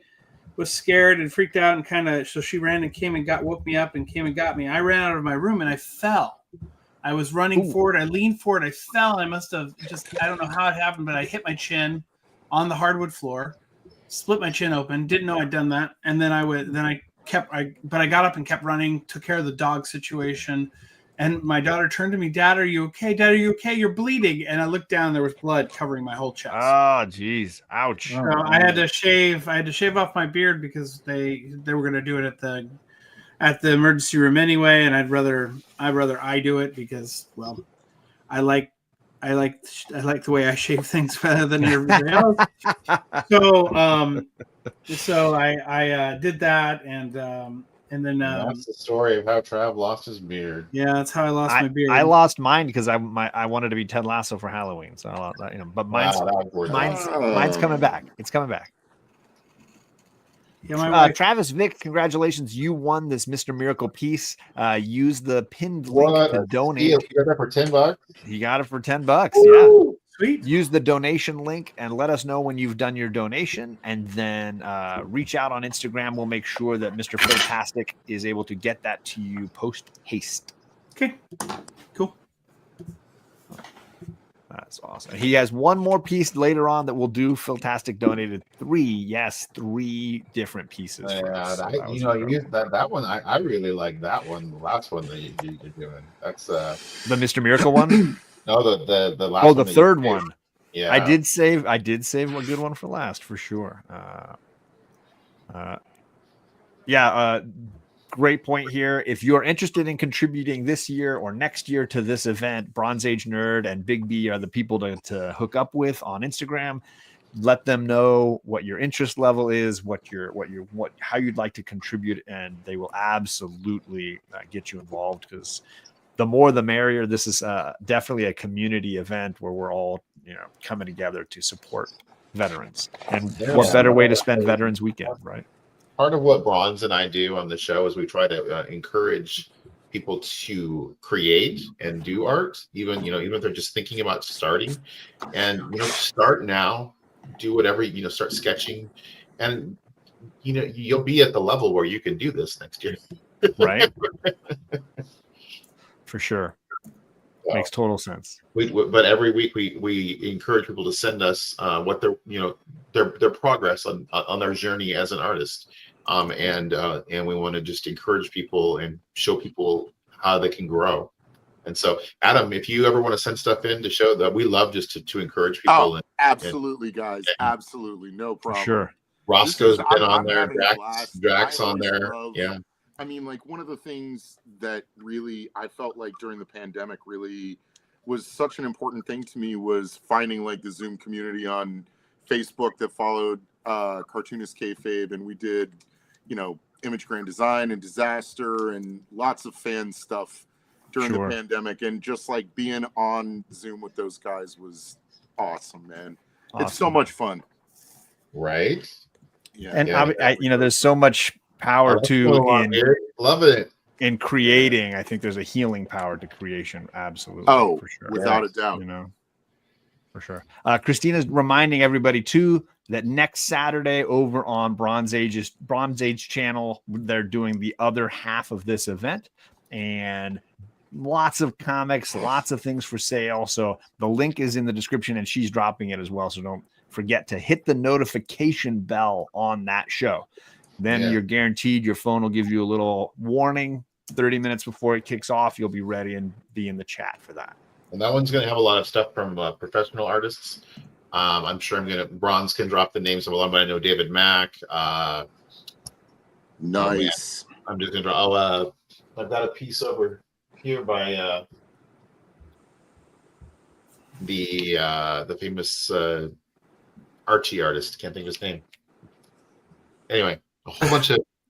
was scared and freaked out, and so she ran and woke me up and came and got me. I ran out of my room and I fell. I was running forward. I leaned forward. I fell. I must have I don't know how it happened, but I hit my chin on the hardwood floor, split my chin open. Didn't know I'd done that. And then I got up and kept running, took care of the dog situation. And my daughter turned to me, "Dad, are you okay? Dad, are you okay? You're bleeding." And I looked down, there was blood covering my whole chest. Oh, geez. Ouch. So I had to shave off my beard because they were going to do it at the emergency room anyway, and I'd rather I do it because, well, I like the way I shave things better than everybody else. So I did that, and then that's the story of how Trav lost his beard. Yeah, that's how I lost my beard. I lost mine because I wanted to be Ted Lasso for Halloween, so I lost, but mine's coming back. It's coming back. Yeah, Travis Vick, congratulations! You won this Mr. Miracle piece. Use the pinned link to donate. You got that for $10? You got it for $10. Yeah, sweet. Use the donation link and let us know when you've done your donation, and then reach out on Instagram. We'll make sure that Mr. Philtastic is able to get that to you post haste. Okay, cool. That's awesome. He has one more piece later on that we'll do. Philtastic donated 3 different pieces. Yeah, that one. I really like that one. The last one that you're doing. That's the Mr. Miracle one. No, the last. Oh, the third one. Yeah, I did save a good one for last for sure. Great point here. If you're interested in contributing this year or next year to this event, Bronze Age Nerd and Bigby are the people to hook up with on Instagram. Let them know what your interest level is, how you'd like to contribute, and they will absolutely get you involved, because the more the merrier. This is definitely a community event where we're all coming together to support veterans, and what better way to spend Veterans Weekend, right? Part of what Bronze and I do on the show is we try to encourage people to create and do art, even if they're just thinking about starting. And start now, do whatever, start sketching, and you'll be at the level where you can do this next year. Right. For sure. Makes total sense. But every week we encourage people to send us what their progress on their journey as an artist, and we want to just encourage people and show people how they can grow. And so, Adam, if you ever want to send stuff in to show that, we love just to encourage people. Absolutely, guys. Absolutely, no problem. Sure. Rosco's been on there. Drax on there. Yeah. I mean, like, one of the things that really I felt like during the pandemic really was such an important thing to me was finding like the Zoom community on Facebook that followed Cartoonist Kayfabe, and we did, Image Grand Design and Disaster and lots of fan stuff during the pandemic, and just like being on Zoom with those guys was awesome, man. Awesome. It's so much fun. Right? Yeah. And there's so much power love it in creating. I think there's a healing power to creation. Absolutely. Oh, for sure. Without a doubt. For sure. Christina's reminding everybody too that next Saturday over on Bronze Age channel, they're doing the other half of this event, and lots of comics, lots of things for sale. So the link is in the description, and she's dropping it as well. So don't forget to hit the notification bell on that show. Then you're guaranteed your phone will give you a little warning 30 minutes before it kicks off. You'll be ready and be in the chat for that. And that one's going to have a lot of stuff from professional artists. I'm sure Bronze can drop the names of a lot, but I know David Mack. Nice. I'm just going to draw. I've got a piece over here by the famous Archie artist. Can't think of his name. Anyway,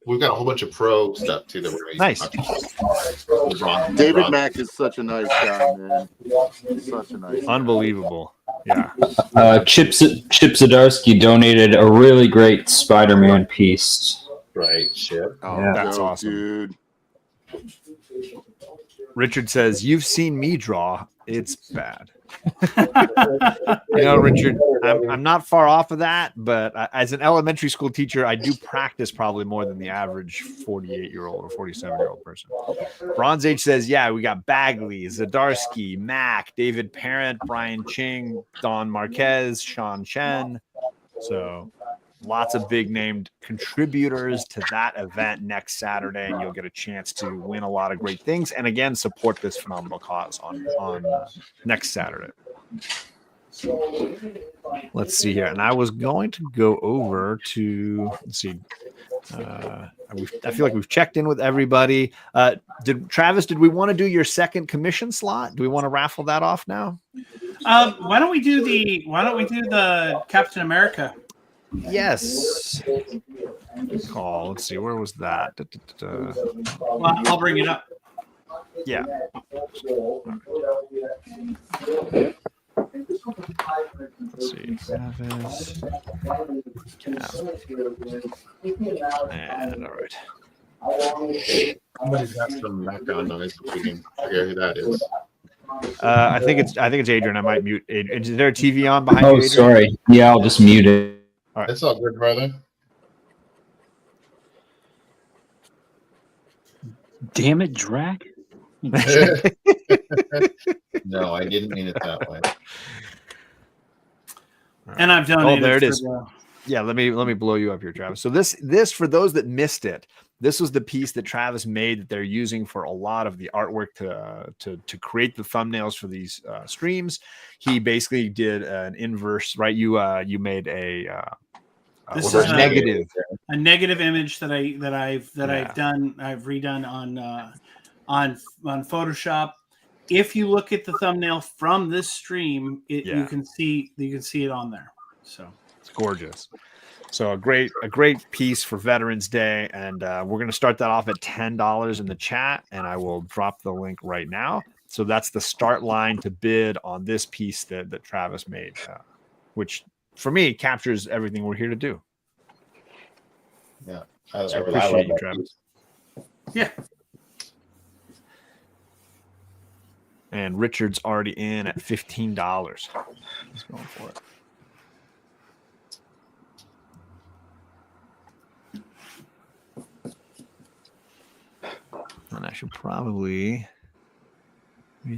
we've got a whole bunch of pro stuff too that we're going to nice. David Mack is such a nice guy, man. Such a nice unbelievable. Yeah. Chip Zdarsky donated a really great Spider-Man piece. Right, Chip. Oh, yeah, that's awesome, dude. Richard says, "You've seen me draw. It's bad. Richard, I'm not far off of that, but as an elementary school teacher, I do practice probably more than the average 48-year-old or 47-year-old person. Bronze Age says, yeah, we got Bagley, Zadarsky, Mac, David Parent, Brian Ching, Don Marquez, Sean Chen. So lots of big named contributors to that event next Saturday, and you'll get a chance to win a lot of great things. And again, support this phenomenal cause on next Saturday. Let's see here. And I was going to go over to, let's see. I feel like we've checked in with everybody. Did we want to do your second commission slot? Do we want to raffle that off now? Why don't we do the Captain America? Yes. Call. Let's see. Where was that? Well, I'll bring it up. Yeah. Let's see. Travis. And all right. Somebody's got some background noise. We can figure who that is. I think it's Adrian. I might mute. Is there a TV on behind you? Oh, Adrian? sorry. Yeah, I'll just mute it. All right. It's all good, brother. Damn it, Drac. No, I didn't mean it that way. And I've donated. Oh, there it is. Yeah, let me blow you up here, Travis. So this for those that missed it, this was the piece that Travis made that they're using for a lot of the artwork to create the thumbnails for these streams. He basically did an inverse, right? You made a this is a negative image that I've done. I've redone on Photoshop. If you look at the thumbnail from this stream, you can see it on there. So it's gorgeous. So a great piece for Veterans Day, and we're going to start that off at $10 in the chat, and I will drop the link right now. So that's the start line to bid on this piece that Travis made, which for me captures everything we're here to do. Yeah, I appreciate you, Travis. Yeah. And Richard's already in at $15. He's going for it. And I should probably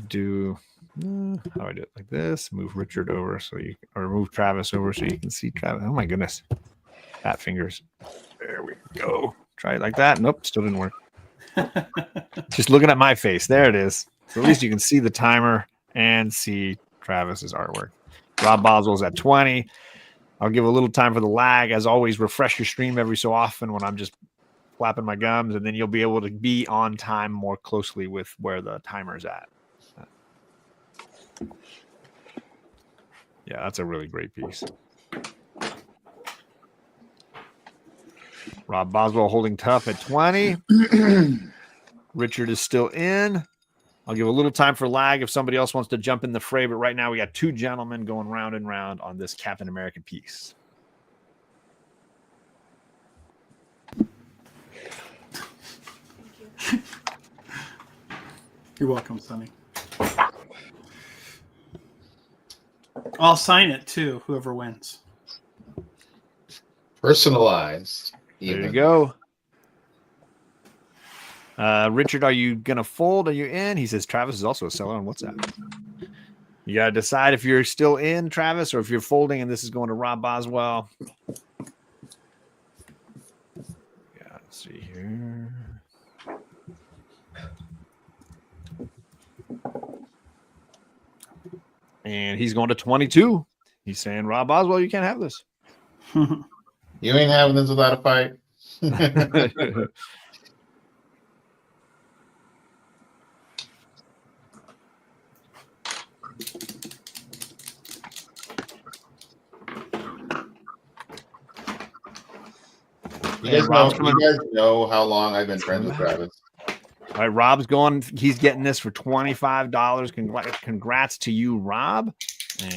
do how do I do it? Like this. Move Richard over or move Travis over so you can see Travis. Oh my goodness. Fat fingers. There we go. Try it like that. Nope, still didn't work. Just looking at my face. There it is. So at least you can see the timer and see Travis's artwork. Rob Boswell's at 20. I'll give a little time for the lag. As always, refresh your stream every so often when I'm just flapping my gums, and then you'll be able to be on time more closely with where the timer's at. Yeah, that's a really great piece. Rob Boswell holding tough at 20. Richard is still in. I'll give a little time for lag if somebody else wants to jump in the fray, but right now we got two gentlemen going round and round on this Captain America piece. You're welcome, Sonny. I'll sign it too, whoever wins. Personalized. There you go. Richard, are you going to fold? Are you in? He says Travis is also a seller on WhatsApp. You got to decide if you're still in, Travis, or if you're folding and this is going to Rob Boswell. Yeah, let's see here. And he's going to 22. He's saying, Rob Boswell, you can't have this. You ain't having this without a fight. You guys know how long I've been friends with Travis. All right, Rob's going. He's getting this for $25. Congrats to you, Rob.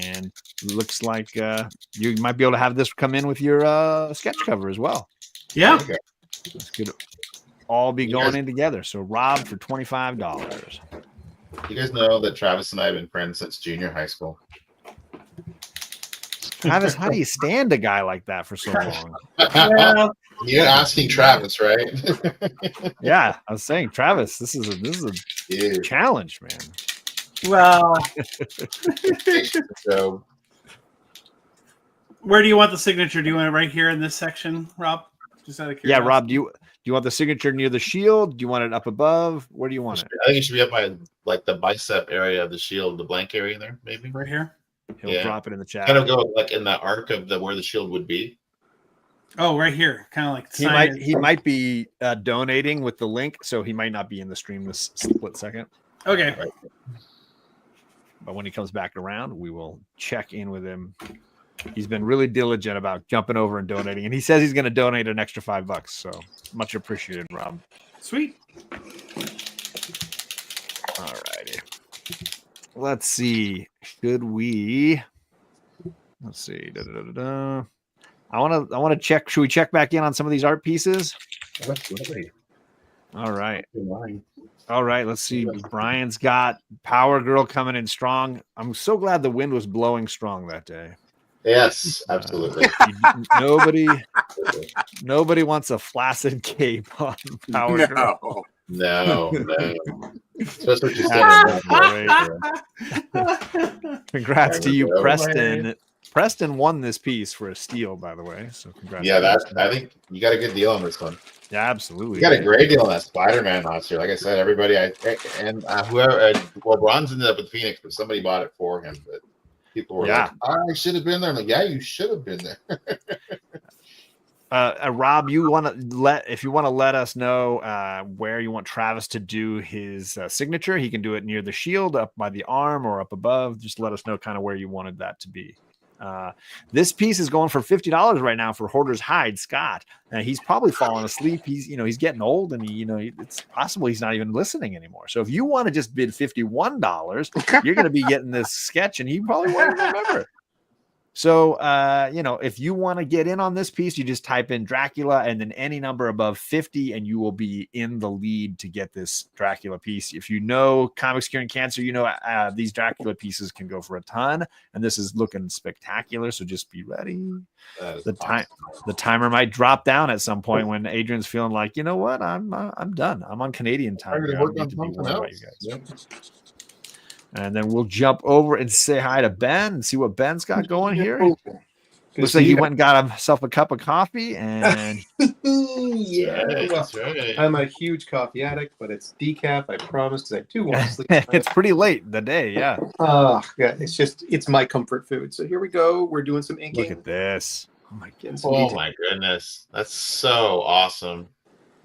And looks like you might be able to have this come in with your sketch cover as well. Yeah. Okay. This could all be going in together. So Rob for $25. You guys know that Travis and I have been friends since junior high school. Travis, how do you stand a guy like that for so long? You're asking Travis, right? Yeah, I was saying, Travis, this is a challenge, man. Well, so, where do you want the signature? Do you want it right here in this section, Rob? Just out of curiosity. Yeah, Rob, do you want the signature near the shield? Do you want it up above? Where do you want it? I think it should be up by like the bicep area of the shield, the blank area there, maybe. Right here. He'll drop it in the chat. Kind of go like in the arc of where the shield would be. Oh, right here, kind of like he might be donating with the link, so he might not be in the stream this split second. Okay. Right. But when he comes back around, we will check in with him. He's been really diligent about jumping over and donating, and he says he's going to donate an extra $5. So much appreciated, Rob. Sweet. All righty. Let's see. Should we? Let's see. I want to check. Should we check back in on some of these art pieces? All right. All right. Let's see. Brian's got Power Girl coming in strong. I'm so glad the wind was blowing strong that day. Yes, absolutely. Nobody wants a flaccid cape on Power Girl. No. That's what you said. Congrats to you, Preston. Preston won this piece for a steal, by the way. So congrats. Yeah, I think you got a good deal on this one. Yeah, absolutely. You got a great deal on that Spider-Man last year. Like I said, everybody, whoever, Bronze ended up with Phoenix, but somebody bought it for him. But people were like, I should have been there. I'm like, yeah, you should have been there. Rob, if you want to let us know where you want Travis to do his signature, he can do it near the shield, up by the arm, or up above. Just let us know kind of where you wanted that to be. This piece is going for $50 right now for Hoarder's Hide, Scott. He's probably fallen asleep. He's getting old, and it's possible he's not even listening anymore. So if you want to just bid $51, you're going to be getting this sketch, and he probably won't even remember. So, if you want to get in on this piece, you just type in Dracula and then any number above 50, and you will be in the lead to get this Dracula piece. If you know Comics Curing Cancer, these Dracula pieces can go for a ton, and this is looking spectacular. So just be ready. The timer might drop down at some point when Adrian's feeling like, you know what, I'm done. I'm on Canadian time. I don't need to be worried about you guys. Yep. And then we'll jump over and say hi to Ben and see what Ben's got going here. Looks like he went and got himself a cup of coffee. And that's right. I'm a huge coffee addict, but it's decaf. I promise, because I do want to sleep. It's pretty late in the day, yeah. It's my comfort food. So here we go. We're doing some inking. Look at this. Oh my goodness, that's so awesome.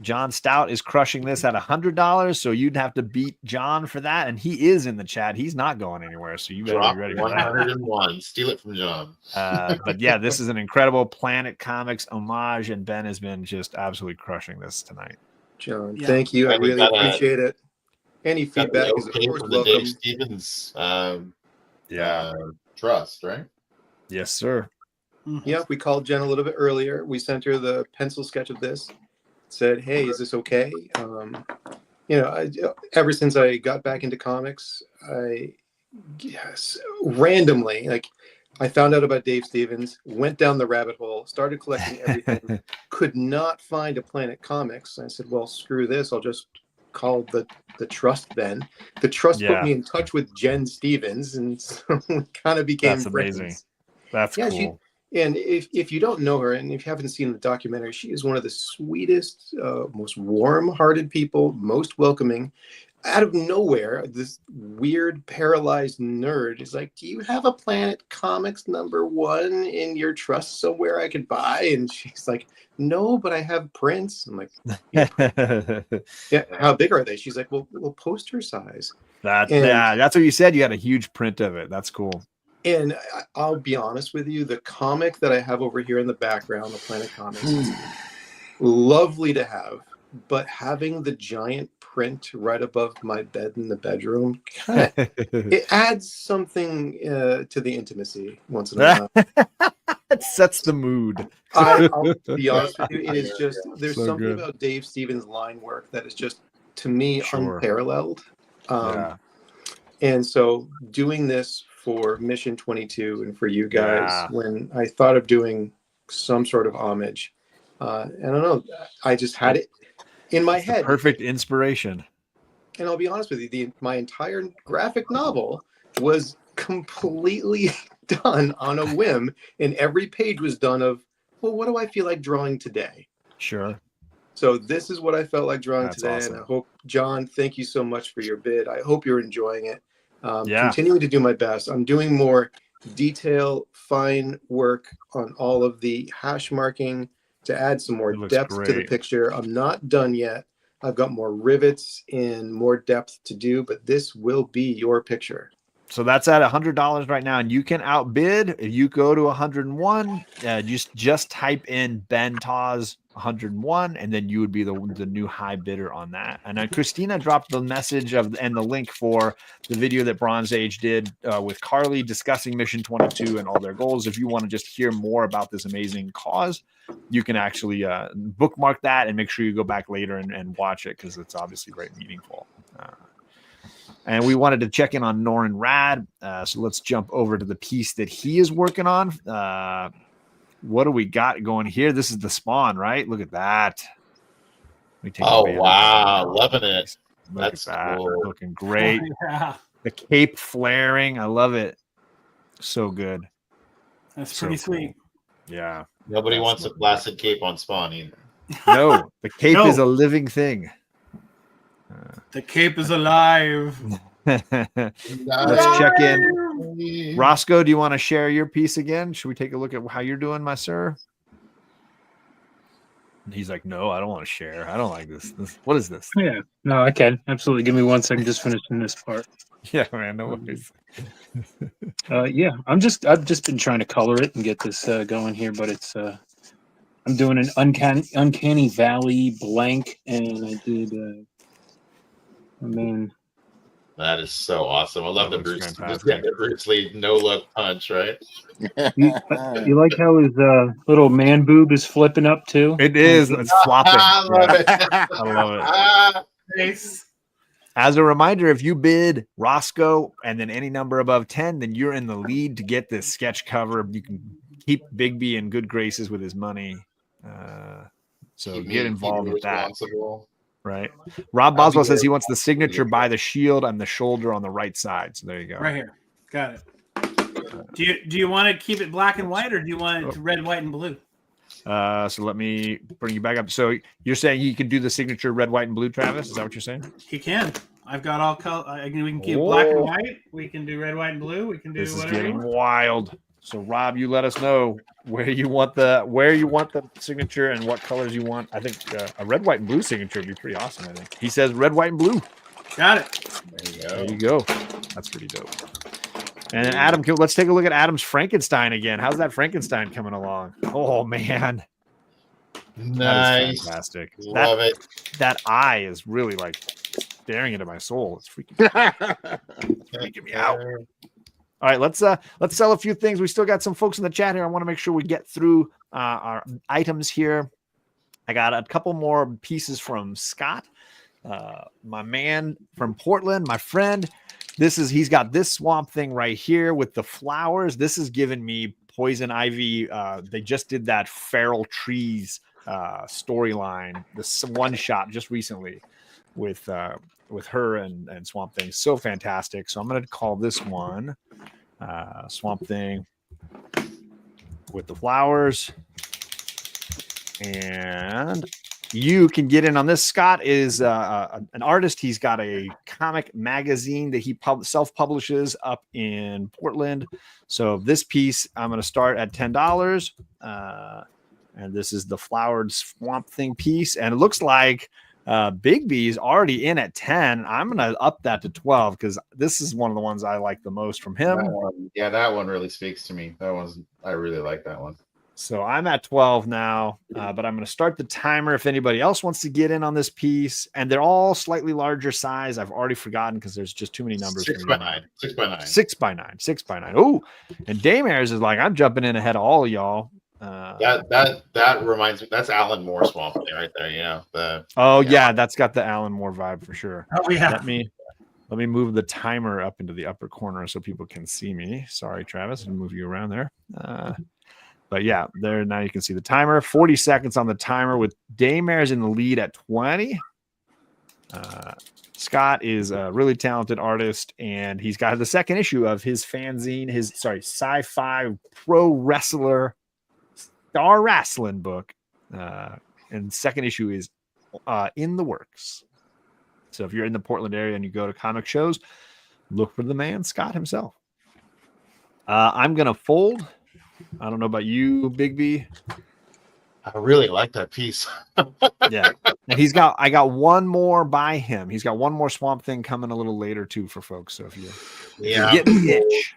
John Stout is crushing this at $100, so you'd have to beat John for that, and he is in the chat. He's not going anywhere, so you better be ready for that. 101. Steal it from John. But yeah, this is an incredible Planet Comics homage, and Ben has been just absolutely crushing this tonight. John, thank you. I really appreciate it. Any feedback is of course welcome. Dave Stevens, trust, right? Yes, sir. Yeah, we called Jen a little bit earlier. We sent her the pencil sketch of this. Said, hey, is this okay? Ever since I got back into comics, randomly, I found out about Dave Stevens, went down the rabbit hole, started collecting everything, could not find a Planet Comics. I said, well, screw this. I'll just call the trust then. The trust put me in touch with Jen Stevens, and so we kind of became friends. Amazing. That's cool. And if you don't know her, and if you haven't seen the documentary, she is one of the sweetest, most warm-hearted people, most welcoming. Out of nowhere, this weird paralyzed nerd is like, do you have a Planet Comics #1 in your trust somewhere I could buy? And she's like, no, but I have prints. I'm like, yeah, how big are they? She's like, well, poster size. That's what you said. You had a huge print of it. That's cool. And I'll be honest with you, the comic that I have over here in the background, the Planet Comics, is lovely to have, but having the giant print right above my bed in the bedroom, it adds something to the intimacy once in a while. It sets the mood. I'll be honest with you, it is just, there's something about Dave Stevens' line work that is just, to me, unparalleled. And so doing this for Mission 22 and for you guys, when I thought of doing some sort of homage, I don't know, I just had it in my head. Perfect inspiration. And I'll be honest with you, my entire graphic novel was completely done on a whim, and every page was done of, well, what do I feel like drawing today? Sure. So this is what I felt like drawing today, awesome. and I hope, John, thank you so much for your bid. I hope you're enjoying it. Yeah. Continuing to do my best. I'm doing more detail, fine work on all of the hash marking to add some more depth to the great. picture. I'm not done yet. I've got more rivets and more depth to do, but this will be your picture. So that's at $100 right now, and you can outbid. If you go to 101, just type in Ben Taz 101, and then you would be the new high bidder on that. And then Christina dropped the message and the link for the video that Bronze Age did with Carly discussing Mission 22 and all their goals. If you want to just hear more about this amazing cause, you can actually bookmark that and make sure you go back later and watch it, because it's obviously very meaningful. And we wanted to check in on Norin Rad. So let's jump over to the piece that he is working on. What do we got going here? This is the Spawn, right? Look at that. Oh, wow. Loving it. Look That's at that. cool. Looking great. Oh, yeah. The cape flaring. I love it. So good. That's So pretty sweet. Cool. Yeah. Nobody wants a blasted cape on Spawn either. No, the cape No. is a living thing. The cape is alive. Let's check in. Rosco, do you want to share your piece again? Should we take a look at how you're doing, my sir? And he's like, no, I don't want to share. I don't like this. What is this? Yeah, no, I can absolutely. Give me 1 second, just finishing this part. Yeah, man, no worries. Yeah, I've just been trying to color it and get this going here, but it's I'm doing an uncanny valley blank, and I did. I mean, that is so awesome. I love the Bruce, fantastic. the Bruce Lee no look punch, right? you like how his little man boob is flipping up too? It is. It's flopping. I love Yeah. it. I love it. Nice. As a reminder, if you bid Rosco and then any number above 10, then you're in the lead to get this sketch cover. You can keep Bigby in good graces with his money. So get involved with that. Right. Rob Boswell says he wants the signature by the shield and the shoulder on the right side. So there you go. Right here. Got it. Do you want to keep it black and white, or do you want it red, white, and blue? So let me bring you back up. So you're saying he can do the signature red, white, and blue, Travis? Is that what you're saying? He can. I've got all color. We can keep black and white. We can do red, white, and blue. We can do This is whatever. getting wild. So Rob, you let us know where you want the signature and what colors you want. I think a red, white, and blue signature would be pretty awesome. I think he says red, white, and blue. Got it. There you go. That's pretty dope. And then Adam, let's take a look at Adam's Frankenstein again. How's that Frankenstein coming along? Oh man, nice, fantastic. Love it. That eye is really like staring into my soul. It's freaking me out. All right, let's sell a few things. We still got some folks in the chat here. I want to make sure we get through our items here. I got a couple more pieces from Scott, my man from Portland, my friend. He's got this swamp thing right here with the flowers. This is giving me poison ivy. They just did that feral trees storyline, this one shot just recently with her and Swamp Thing. So fantastic. So I'm going to call this one Swamp Thing with the flowers. And you can get in on this. Scott is an artist. He's got a comic magazine that he self-publishes up in Portland. So this piece, I'm going to start at $10. And this is the flowered Swamp Thing piece. And it looks like Bigby is already in at 10. I'm going to up that to 12 because this is one of the ones I like the most from him. That one really speaks to me. I really like that one. So I'm at 12 now, but I'm going to start the timer if anybody else wants to get in on this piece. And they're all slightly larger size. I've already forgotten because there's just too many numbers. 6x9. 6x9. Oh, and Daymers is like, I'm jumping in ahead of all of y'all. That reminds me. That's Alan Moore Swamp Thing right there. Yeah, that's got the Alan Moore vibe for sure. Oh yeah. Let me move the timer up into the upper corner so people can see me. Sorry, Travis, I'll move you around there. But yeah, there now you can see the timer. 40 seconds on the timer with Daymare's in the lead at 20. Scott is a really talented artist, and he's got the second issue of his fanzine, sci-fi pro wrestler star wrestling book. And second issue is in the works. So if you're in the Portland area and you go to comic shows, look for the man, Scott himself. I'm going to fold. I don't know about you, Bigby. I really like that piece. Yeah. And I got one more by him. He's got one more Swamp Thing coming a little later too for folks. So if you get the itch.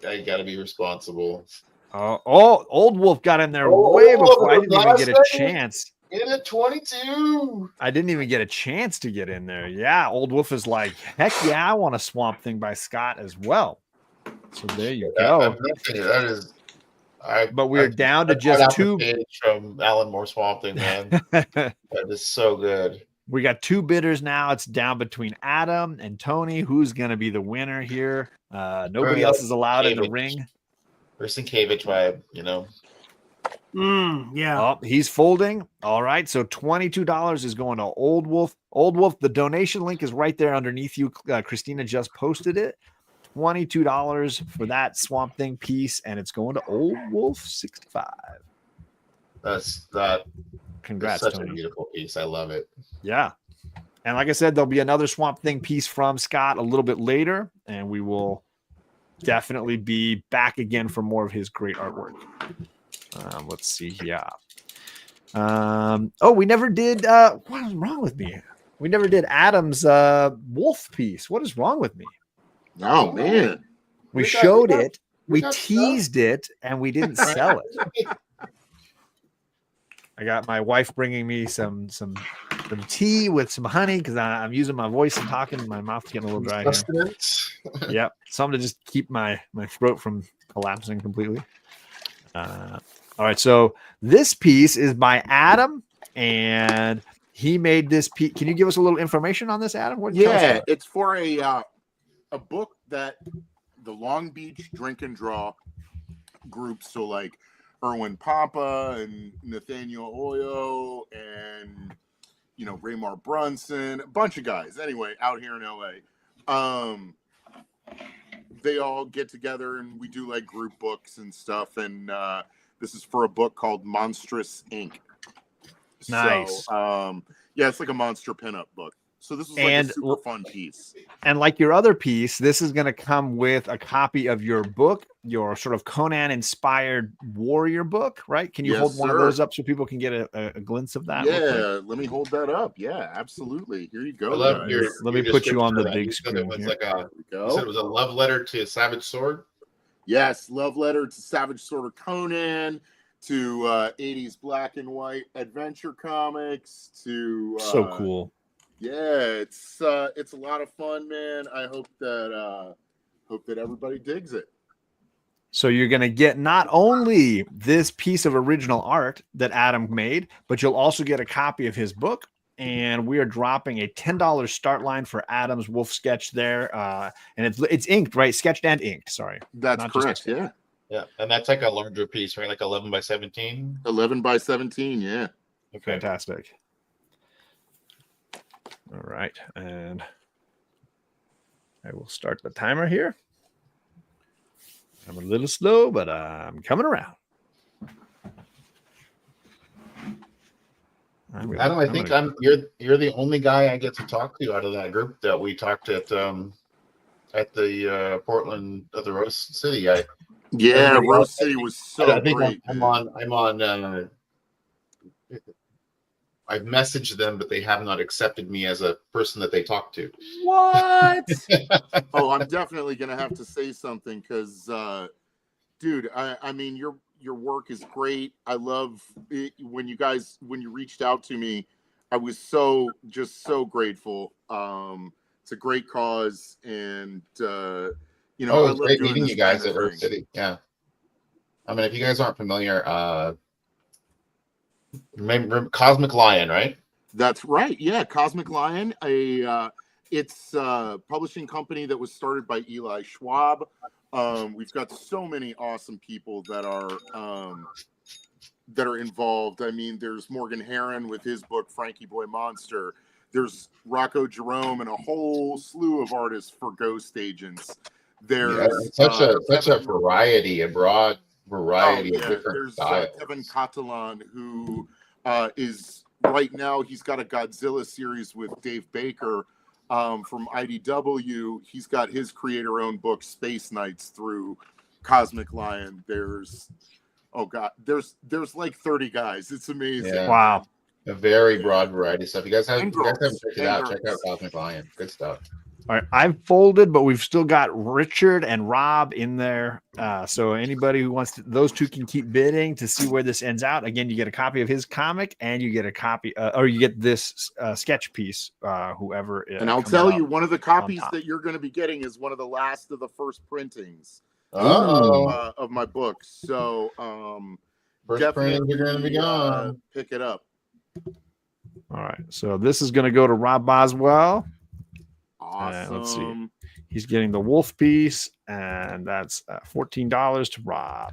I got to be responsible. Old Wolf got in there way before I didn't even get a chance. In at 22. I didn't even get a chance to get in there. Yeah, Old Wolf is like, heck yeah, I want a Swamp Thing by Scott as well. So there you go. That is. But we're down to just two from Alan Moore Swamp Thing, man. That is so good. We got two bidders now. It's down between Adam and Tony. Who's going to be the winner here? Nobody else is allowed in the ring. Sienkiewicz vibe, Yeah. Oh, he's folding. All right. So $22 is going to Old Wolf. Old Wolf, the donation link is right there underneath you. Christina just posted it. $22 for that Swamp Thing piece, and it's going to Old Wolf 65. Congrats, such Tony. a beautiful piece. I love it. Yeah. And like I said, there'll be another Swamp Thing piece from Scott a little bit later, and we will definitely be back again for more of his great artwork. Let's see here. We never did. What is wrong with me? We never did Adam's wolf piece. What is wrong with me? Oh man, we showed it, we teased it, and we didn't sell it. I got my wife bringing me some tea with some honey because I'm using my voice and talking. My mouth's getting a little dry here. Yep, something to just keep my throat from collapsing completely. All right, so this piece is by Adam, and he made this piece. Can you give us a little information on this, Adam? Yeah, it's for a book that the Long Beach Drink and Draw group, so like Erwin Papa and Nathaniel Oyo and Raymar Brunson, a bunch of guys anyway out here in LA. They all get together and we do like group books and stuff, and this is for a book called Monstrous Inc. Nice. So it's like a monster pinup book. So this was like a super fun piece. And like your other piece, this is going to come with a copy of your book, your sort of Conan-inspired warrior book, right? Can you hold one of those up so people can get a glimpse of that? Yeah, let me hold that up. Yeah, absolutely. Here you go. I love let me put you on the big screen. It was you said it was a love letter to Savage Sword? Yes, love letter to Savage Sword of Conan, to 80s black and white adventure comics, to... so cool. Yeah, it's a lot of fun, man. I hope that everybody digs it. So you're going to get not only this piece of original art that Adam made, but you'll also get a copy of his book. And we are dropping a $10 start line for Adam's wolf sketch there. And it's inked, right? Sketched and inked. Sorry. That's correct. Yeah. Yeah. And that's like a larger piece, right? Like 11 by 17. 11 by 17. Yeah. Okay. Fantastic. All right, and I will start the timer here. I'm a little slow, but I'm coming around. Adam, I think you're the only guy I get to talk to out of that group that we talked at the Portland at the Rose City. Rose City was so great. I'm on. I've messaged them, but they have not accepted me as a person that they talk to. What? Oh, I'm definitely gonna have to say something because, dude, I mean your work is great. I love it. When you reached out to me, I was so grateful. It's a great cause, and I love great meeting you guys at Rose City. Yeah, I mean, if you guys aren't familiar, Cosmic Lion, right? That's right. Yeah, Cosmic Lion, a It's a publishing company that was started by Eli Schwab. We've got so many awesome people that are involved. I mean, there's Morgan Herron with his book Frankie Boy Monster. There's Rocco Jerome and a whole slew of artists for Ghost Agents. There's such a variety, a broad variety of different there's styles. Kevin Catalan, who is right now, he's got a Godzilla series with Dave Baker from IDW. He's got his creator-owned book Space Knights through Cosmic Lion. There's like 30 guys. It's amazing. Yeah. Wow. A very broad variety of stuff. You guys haven't checked it out. girls. Check out Cosmic Lion. Good stuff. All right, I've folded, but we've still got Richard and Rob in there. So anybody who wants to, those two can keep bidding to see where this ends out. Again, you get a copy of his comic, and you get a copy, or you get this sketch piece. Whoever. And I'll tell you, one of the copies that you're going to be getting is one of the last of the first printings of my book. So first printings are going to be gone. Pick it up. All right, so this is going to go to Rob Boswell. Awesome. Let's see. He's getting the wolf piece, and that's $14 to Rob.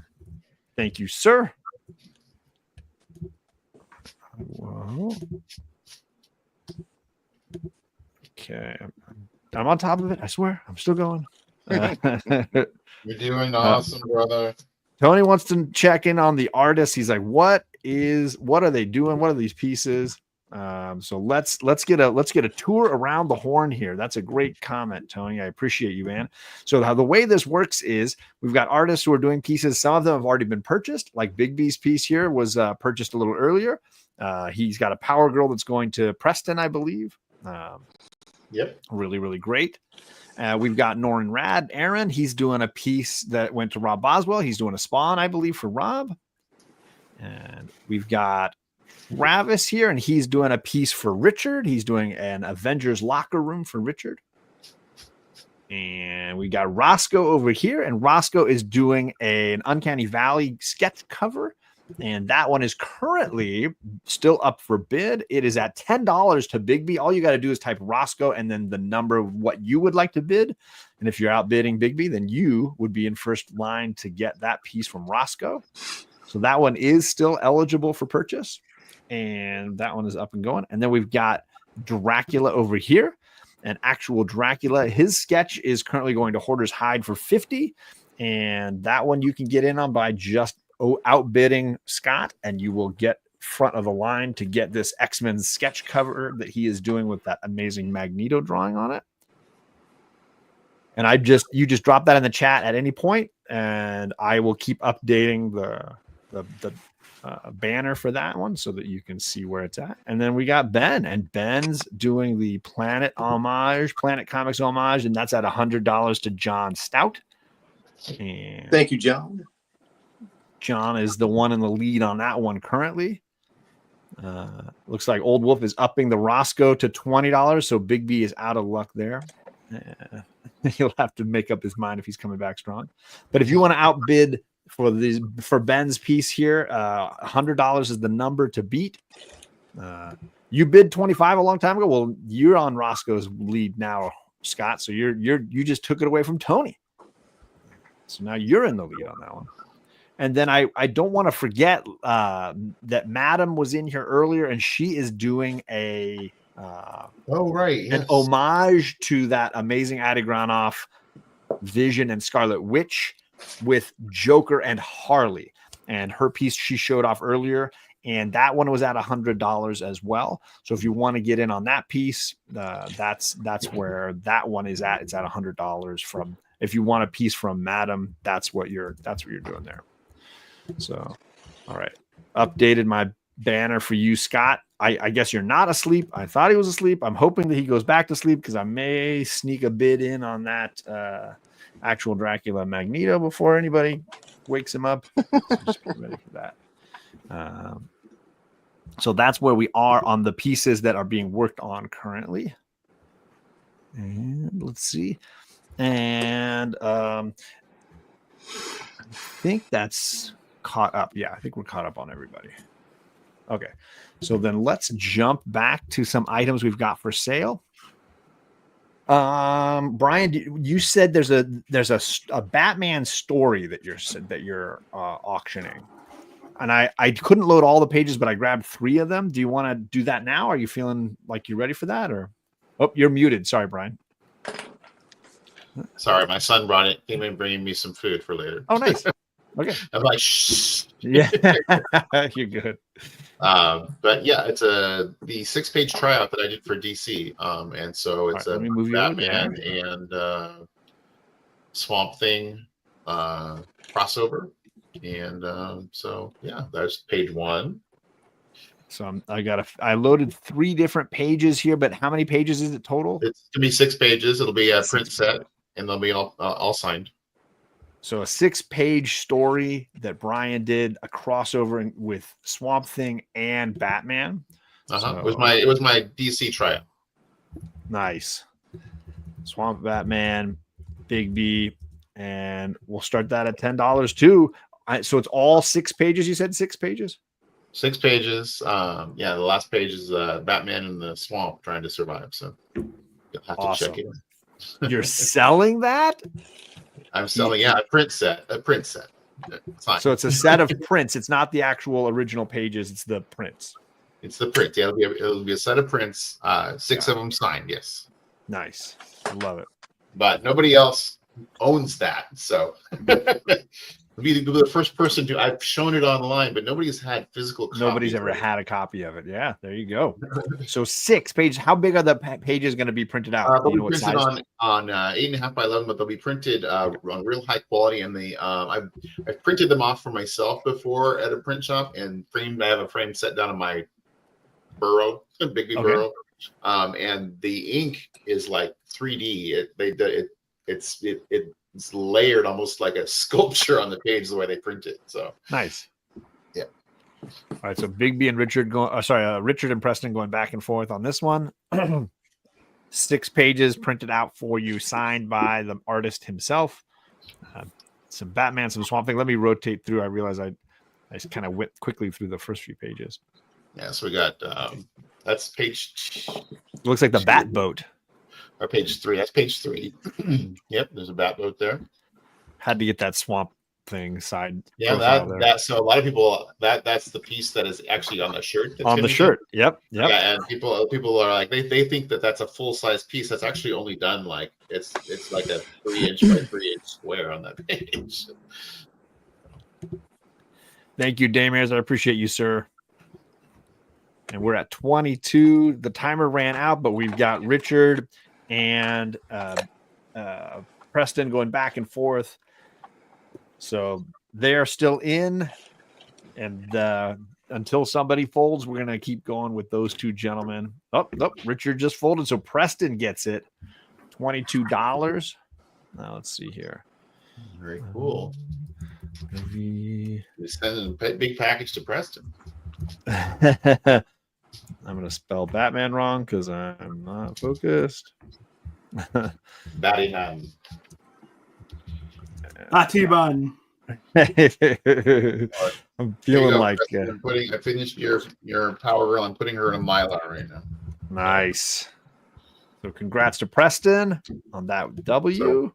Thank you, sir. Whoa. Okay. I'm on top of it. I swear. I'm still going. You're doing awesome, brother. Tony wants to check in on the artist. He's like, what are they doing? What are these pieces? So let's get a tour around the horn here. That's a great comment, Tony. I appreciate you, man. So the way this works is we've got artists who are doing pieces. Some of them have already been purchased, like Bigby's piece here was purchased a little earlier. He's got a Power Girl that's going to Preston, I believe. Yep. Really, really great. We've got Norrin Radd, Aaron. He's doing a piece that went to Rob Boswell. He's doing a Spawn, I believe, for Rob. And we've got Ravis here, and he's doing a piece for Richard. He's doing an Avengers locker room for Richard. And we got Rosco over here, and Rosco is doing an Uncanny Valley sketch cover. And that one is currently still up for bid. It is at $10 to Bigby. All you got to do is type Rosco and then the number of what you would like to bid. And if you're outbidding Bigby, then you would be in first line to get that piece from Rosco. So that one is still eligible for purchase. And that one is up and going. And then we've got Dracula over here. An actual Dracula. His sketch is currently going to Hoarder's Hide for $50. And that one you can get in on by just outbidding Scott, and you will get front of the line to get this X-Men sketch cover that he is doing with that amazing Magneto drawing on it. And you just drop that in the chat at any point, and I will keep updating the banner for that one so that you can see where it's at. And then we got Ben, and Ben's doing the Planet Comics homage, and that's at $100 to John Stout. And thank you, John. John is the one in the lead on that one currently. Looks like Old Wolf is upping the Rosco to $20, so Bigby is out of luck there. He'll have to make up his mind if he's coming back strong. But if you want to outbid for Ben's piece here, $100 is the number to beat. You bid 25 a long time ago. Well, you're on Roscoe's lead now, Scott. So you just took it away from Tony. So now you're in the lead on that one. And then I don't want to forget that Madam was in here earlier, and she is doing an homage to that amazing Adi Granoff Vision and Scarlet Witch with Joker and Harley. And her piece she showed off earlier, and that one was at $100 as well. So if you want to get in on that piece, that's where that one is at. It's at $100 from. If you want a piece from Madam, that's what you're doing there. So, all right. Updated my banner for you, Scott. I guess you're not asleep. I thought he was asleep. I'm hoping that he goes back to sleep because I may sneak a bid in on that actual Dracula Magneto before anybody wakes him up. So just get ready for that. So that's where we are on the pieces that are being worked on currently. And let's see. And I think that's caught up. Yeah, I think we're caught up on everybody. Okay, so then let's jump back to some items we've got for sale. Brian, you said there's a Batman story that you're auctioning, and I couldn't load all the pages, but I grabbed 3 of them. Do you want to do that now? Are you feeling like you're ready for that? Or you're muted. Sorry, Brian. Sorry, my son came in bringing me some food for later. Oh, nice. Okay. I'm like, shh. Yeah, you're good. But yeah, it's the 6-page tryout that I did for DC. And so it's a Batman and Swamp Thing crossover. And so yeah, that's page 1. So I loaded 3 different pages here, but how many pages is it total? It's gonna be 6 pages. It'll be a print set, and they'll be all signed. So a 6-page story that Brian did, a crossover with Swamp Thing and Batman. So, it was my DC tryout. Nice. Swamp Batman, Bigby, and we'll start that at $10 too. So it's all 6 pages. You said 6 pages. 6 pages. Yeah, the last page is Batman in the swamp trying to survive. So you'll have to check it. You're selling that? I'm selling, a print set. So it's a set of prints. It's not the actual original pages. It's the prints. It's the print. Yeah, it'll be a set of prints. 6 of them signed. Yes. Nice. I love it. But nobody else owns that. So be the first person to. I've shown it online, but nobody's had physical copies. Nobody's ever had a copy of it. Yeah, there you go. So 6 pages. How big are the pages going to be printed out? They'll be printed on 8.5 by 11, but they'll be printed on real high quality. And I've printed them off for myself before at a print shop and framed. I have a frame set down in my burrow, a Bigby burrow, and the ink is like 3D. It's layered almost like a sculpture on the page the way they print it. So nice. Yeah. All right. So Bigby and Richard Richard and Preston going back and forth on this one. 6 pages printed out for you, signed by the artist himself. Some Batman, some Swamp Thing. Let me rotate through. I realize I just kind of went quickly through the first few pages. Yeah. So we got that's page. It looks like the Bat Boat. Or page 3. That's page 3. Yep, there's a bat boat there. Had to get that Swamp Thing side. Yeah, that. So a lot of people that's the piece that is actually on the shirt. On the shirt. Yep. Yeah, and people are like they think that's a full size piece. That's actually only done like it's like a 3-inch by 3-inch square on that page. Thank you, Damiers. I appreciate you, sir. And we're at 22. The timer ran out, but we've got Richard and Preston going back and forth. So they're still in. And until somebody folds, we're going to keep going with those 2 gentlemen. Oh, Richard just folded. So Preston gets it. $22. Now let's see here. Very cool. We send a big package to Preston. I'm going to spell Batman wrong because I'm not focused. Batty 9. T-Bun. I'm feeling like I finished your Power Girl. I'm putting her in a Mylar right now. Nice. So congrats to Preston on that W. So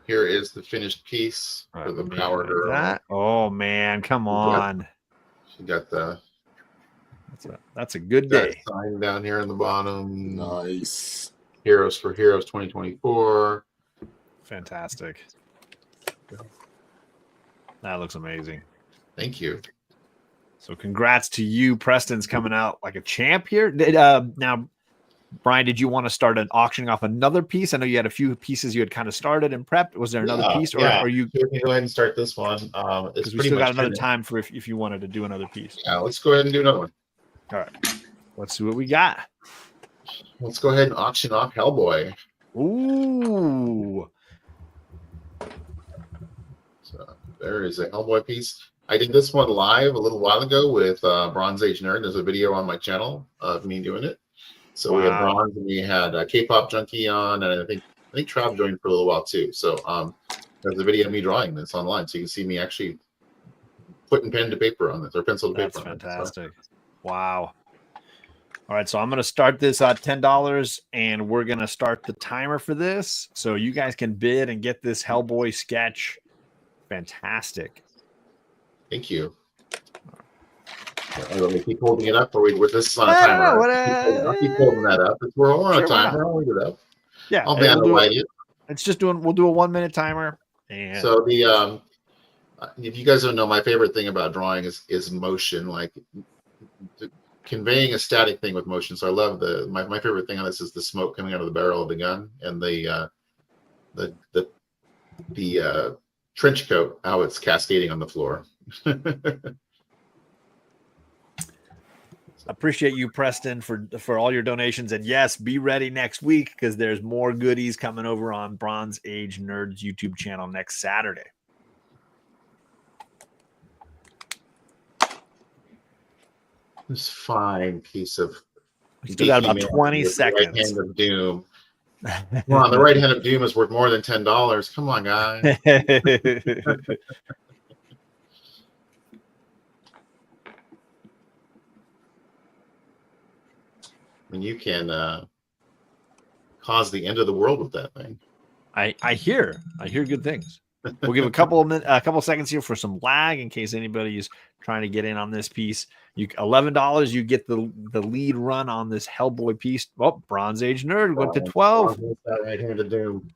here is the finished piece for the Power Girl. Oh man, come on. She got the. That's a good day. Sign down here in the bottom. Nice. Heroes for Heroes 2024. Fantastic. That looks amazing. Thank you. So congrats to you. Preston's coming out like a champ here. Now, Brian, did you want to start auctioning off another piece? I know you had a few pieces you had kind of started and prepped. Was there another piece? Or are you go ahead and start this one? Because we still got another time for if you wanted to do another piece. Yeah, let's go ahead and do another one. All right. Let's see what we got. Let's go ahead and auction off Hellboy. Ooh. So there is a Hellboy piece. I did this one live a little while ago with Bronze Age Nerd. There's a video on my channel of me doing it. So we had Bronze and we had K-pop Junkie on, and I think Trav joined for a little while too. So there's a video of me drawing this online, so you can see me actually putting pen to paper on this or pencil to paper. That's fantastic. So. Wow. All right, so I'm going to start this at $10, and we're going to start the timer for this, so you guys can bid and get this Hellboy sketch. Fantastic. Thank you. Let me keep holding it up, or with this on a timer. I'll keep holding that up. We're all on a timer. I'll hold it up. Yeah, I'll light it. It's just we'll do a 1 minute timer. And so the if you guys don't know, my favorite thing about drawing is motion, like conveying a static thing with motion. So I love my favorite thing on this is the smoke coming out of the barrel of the gun and the trench coat, how it's cascading on the floor. Appreciate you, Preston, for all your donations. And yes, be ready next week because there's more goodies coming over on Bronze Age Nerds YouTube channel next Saturday. This fine piece of. We still got about 20 seconds. Right hand of doom. Well, the right hand of doom is worth more than $10. Come on, guys. I mean, you can cause the end of the world with that thing. I hear good things. We'll give a couple seconds here for some lag in case anybody is trying to get in on this piece. $11, you get the lead run on this Hellboy piece. Oh, Bronze Age Nerd went to 12. That right hand of doom.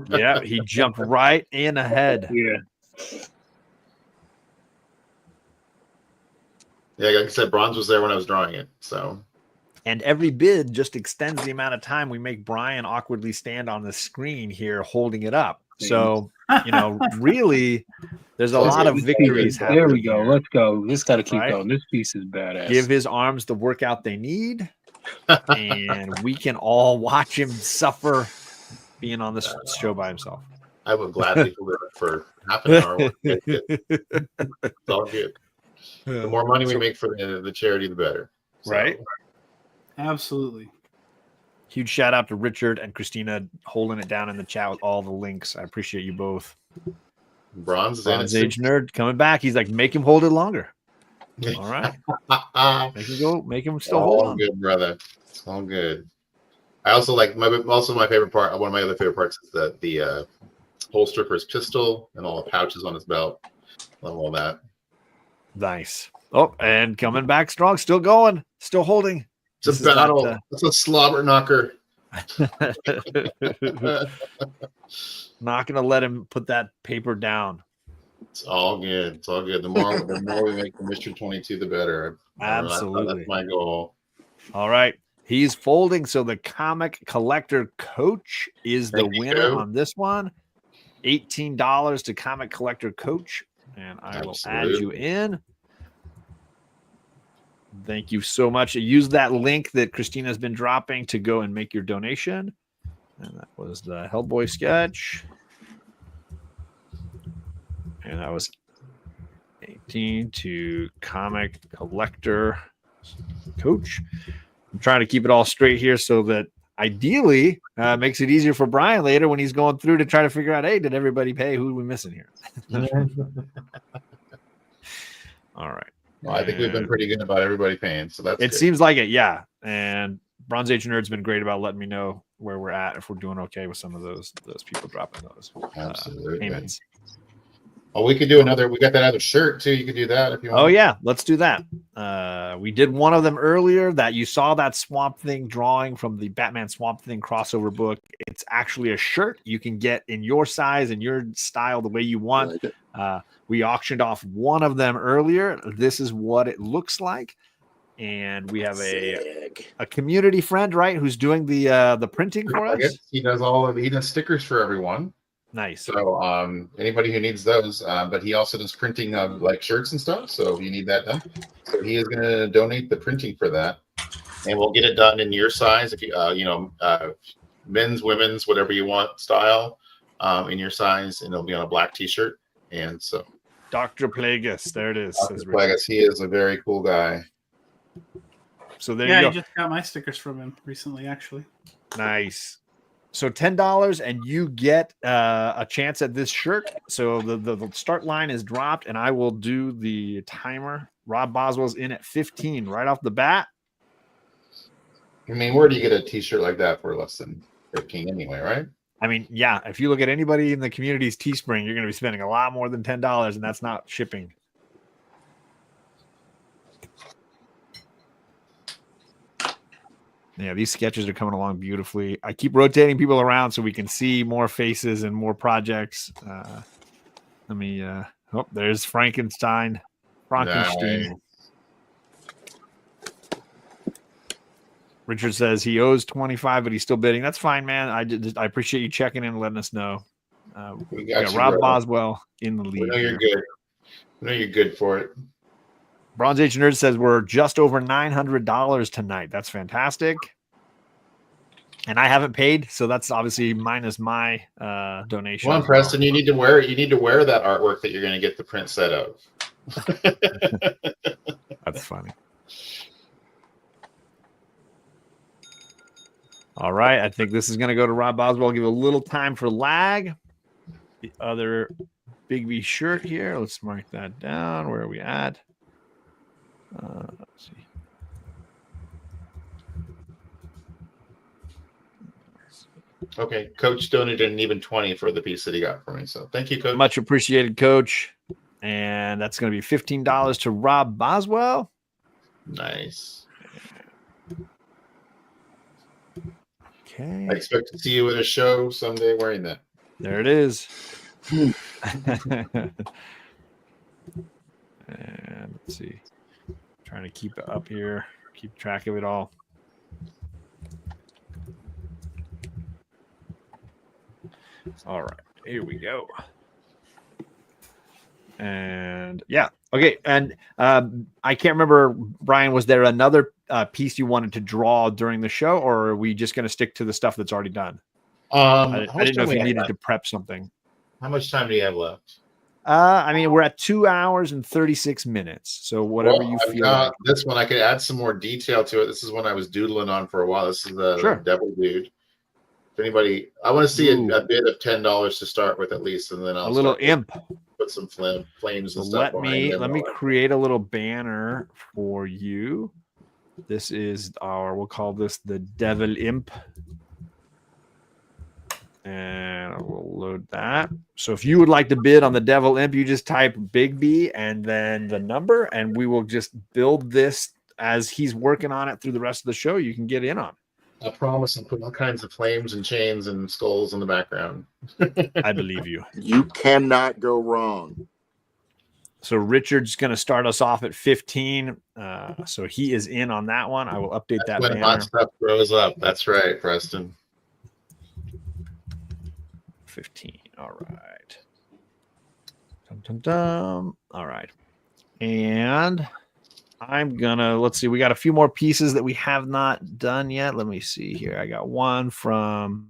Yeah, he jumped right in ahead. Yeah. Yeah, like I said, bronze was there when I was drawing it. So. And every bid just extends the amount of time we make Brian awkwardly stand on the screen here holding it up. So, really, there's a lot of victories happening. There we go. Let's go. This got to keep going. This piece is badass. Give his arms the workout they need, and we can all watch him suffer being on this show by himself. I would gladly do it for half an hour. It's all good. The more money we make for the charity, the better. So. Right? Absolutely. Huge shout out to Richard and Christina holding it down in the chat with all the links. I appreciate you both. Bronze Age Nerd coming back. He's like, make him hold it longer. All right. Make him go. Make him still hold on. Good, brother. It's all good. I also like my favorite part. One of my other favorite parts is the holster for his pistol and all the pouches on his belt. Love all that. Nice. Oh, and coming back strong. Still going. Still holding. It's a battle. It's a slobber knocker. Not going to let him put that paper down. It's all good. It's all good. The more we make the Mr. 22, the better. Absolutely. That's my goal. All right. He's folding. So the comic collector coach is the winner on this one. $18 to comic collector coach. And I will add you in. Thank you so much. Use that link that Christina's been dropping to go and make your donation. And that was the Hellboy sketch. And that was 18 to comic collector coach. I'm trying to keep it all straight here so that ideally makes it easier for Brian later when he's going through to try to figure out, hey, did everybody pay? Who are we missing here? All right. Well, I think we've been pretty good about everybody paying, so that's good. Seems like it, yeah. And Bronze Age Nerd's been great about letting me know where we're at if we're doing okay with some of those people dropping those payments. Oh, we could do another. We got that other shirt too. You could do that if you want. Oh yeah, let's do that. We did one of them earlier that you saw that Swamp Thing drawing from the Batman Swamp Thing crossover book. It's actually a shirt you can get in your size and your style the way you want. We auctioned off one of them earlier. This is what it looks like. And we have a community friend, right, who's doing the printing for us. He does he does stickers for everyone. Nice. So anybody who needs those, but he also does printing of like shirts and stuff. So if you need that done, so he is going to donate the printing for that, and we'll get it done in your size. If you men's, women's, whatever you want style, in your size, and it'll be on a black T-shirt. And so, Dr. Plagueis, there it is. Dr. Plagueis, he is a very cool guy. So there you go. I just got my stickers from him recently, actually. Nice. So $10 and you get a chance at this shirt. So the start line is dropped and I will do the timer. Rob Boswell's in at 15 right off the bat. I mean, where do you get a T-shirt like that for less than 15 anyway, right? I mean, yeah, if you look at anybody in the community's Teespring, you're going to be spending a lot more than $10, and that's not shipping. Yeah, these sketches are coming along beautifully. I keep rotating people around so we can see more faces and more projects. Let me. Oh, there's Frankenstein. Nice. Richard says he owes 25, but he's still bidding. That's fine, man. I appreciate you checking in and letting us know. We got you, Rob brother. Boswell in the lead. We know you're good. We know you're good for it. Bronze Age Nerd says we're just over $900 tonight. That's fantastic. And I haven't paid, so that's obviously minus my donation. Come on, Preston, you need to wear it. You need to wear that artwork that you're going to get the print set of. That's funny. All right, I think this is going to go to Rob Boswell. Give a little time for lag. The other Bigby shirt here. Let's mark that down. Where are we at? Let's see. Okay, Coach donated an even 20 for the piece that he got for me. So thank you, Coach. Much appreciated, Coach. And that's going to be $15 to Rob Boswell. Nice. Okay. I expect to see you at a show someday wearing that. There it is. And let's see. Trying to keep it up here, keep track of it all. All right, here we go. And yeah, okay. And I can't remember, Brian, was there another piece you wanted to draw during the show, or are we just going to stick to the stuff that's already done? I didn't know if you needed to prep something. How much time do you have left? I mean, we're at 2 hours and 36 minutes. So whatever you feel. Like. This one, I could add some more detail to it. This is one I was doodling on for a while. This is the Devil Dude. If anybody, I want to see a bid of $10 to start with at least, and then I'll a little imp. Put some flames and so stuff. Let me create a little banner for you. This is we'll call this the Devil Imp. And we'll load that. So if you would like to bid on the Devil Imp, you just type Bigby and then the number, and we will just build this as he's working on it through the rest of the show. You can get in on. I promise I'm putting all kinds of flames and chains and skulls in the background. I believe you. You cannot go wrong. So Richard's going to start us off at 15. So he is in on that one. I will update that when banner. hot stuff grows up. That's right, Preston. 15. All right. Dum, dum, dum. All right. And I'm gonna let's see. We got a few more pieces that we have not done yet. Let me see here. I got one from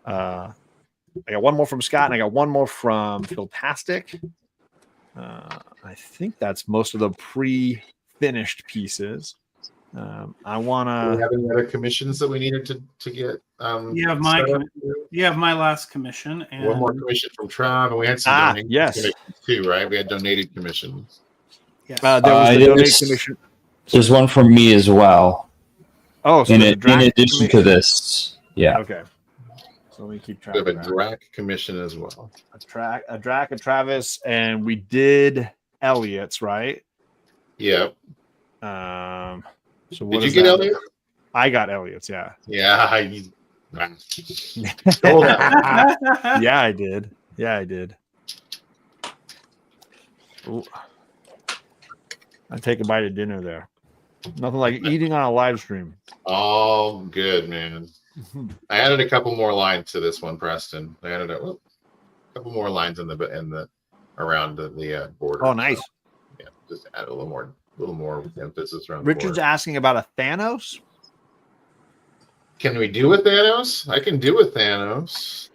I got one more from Scott, and I got one more from Philtastic. I think that's most of the pre-finished pieces. I want to. Do we have any other commissions that we needed to get? You have my last commission, and one more commission from Trav, and we had some donated commissions too, right? We had donated commissions. Yes. There was the donated commission. There's one from me as well. Oh, so in addition to this, yeah. Okay. So let me keep track. We have a Drac commission as well. A Drac, a Travis, and we did Elliot's, right? Yeah. So what did you get Elliot? I got Elliot's, yeah. Yeah. Yeah, I did. Yeah, I did. Ooh. I take a bite of dinner there. Nothing like eating on a live stream. All good, man. I added a couple more lines to this one, Preston. I added a couple more lines in the around the border. Oh, nice. Yeah, just add a little more emphasis around. Richard's asking about a Thanos. Can we do a Thanos? I can do a Thanos.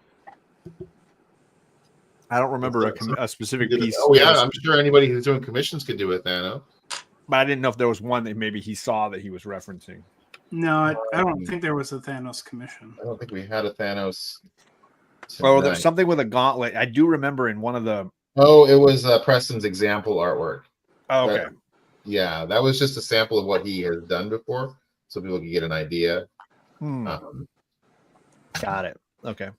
I don't remember a specific piece. Oh yeah, I'm sure anybody who's doing commissions could do a Thanos. But I didn't know if there was one that maybe he saw that he was referencing. No, I don't think there was a Thanos commission. I don't think we had a Thanos. Oh, there's something with a gauntlet. I do remember in one of the. Oh, it was Preston's example artwork. Oh, okay. Yeah, that was just a sample of what he has done before. so people can get an idea. Got it. Okay.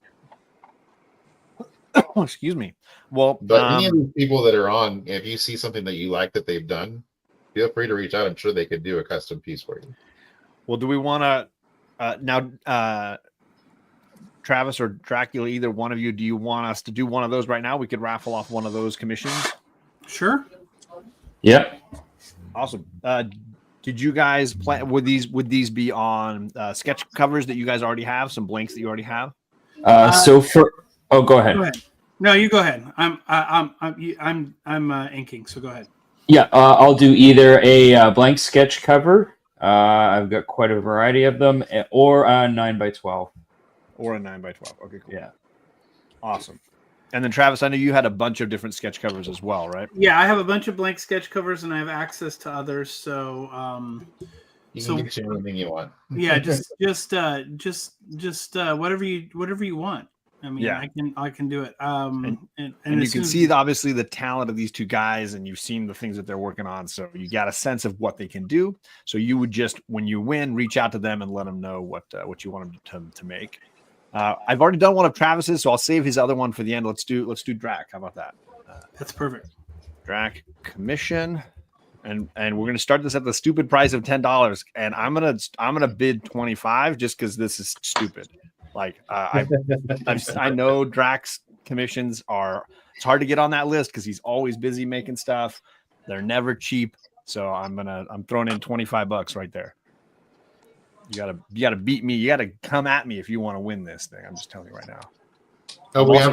Excuse me. Well, but any of these people that are on, if you see something that you like that they've done, feel free to reach out. I'm sure they could do a custom piece for you. Well, do we want to now, Travis or Dracula, either one of you, do you want us to do one of those right now? We could raffle off one of those commissions. Sure. Yep. Awesome. Did you guys plan? Would these be on sketch covers that you guys already have? Some blanks that you already have? So for go ahead. Go ahead. No, you go ahead. I'm inking. So go ahead. Yeah, I'll do either a blank sketch cover. I've got quite a variety of them, or a 9x12. Or a 9x12. Okay, cool. Yeah. Awesome. And then Travis, I know you had a bunch of different sketch covers as well, right? Yeah, I have a bunch of blank sketch covers, and I have access to others. So, you can get anything you want. Yeah, just whatever you want. I mean, yeah. I can do it. And you can see obviously the talent of these two guys, and you've seen the things that they're working on, so you got a sense of what they can do. So you would just, when you win, reach out to them and let them know what you want them to make. I've already done one of Travis's, so I'll save his other one for the end. Let's do Drac. How about that? That's perfect. Drac commission, and we're gonna start this at the stupid price of $10. And I'm gonna bid 25 just because this is stupid. Like I know Drac's commissions it's hard to get on that list because he's always busy making stuff. They're never cheap, so I'm throwing in $25 right there. You gotta beat me. You gotta come at me if you want to win this thing. I'm just telling you right now. Oh, we have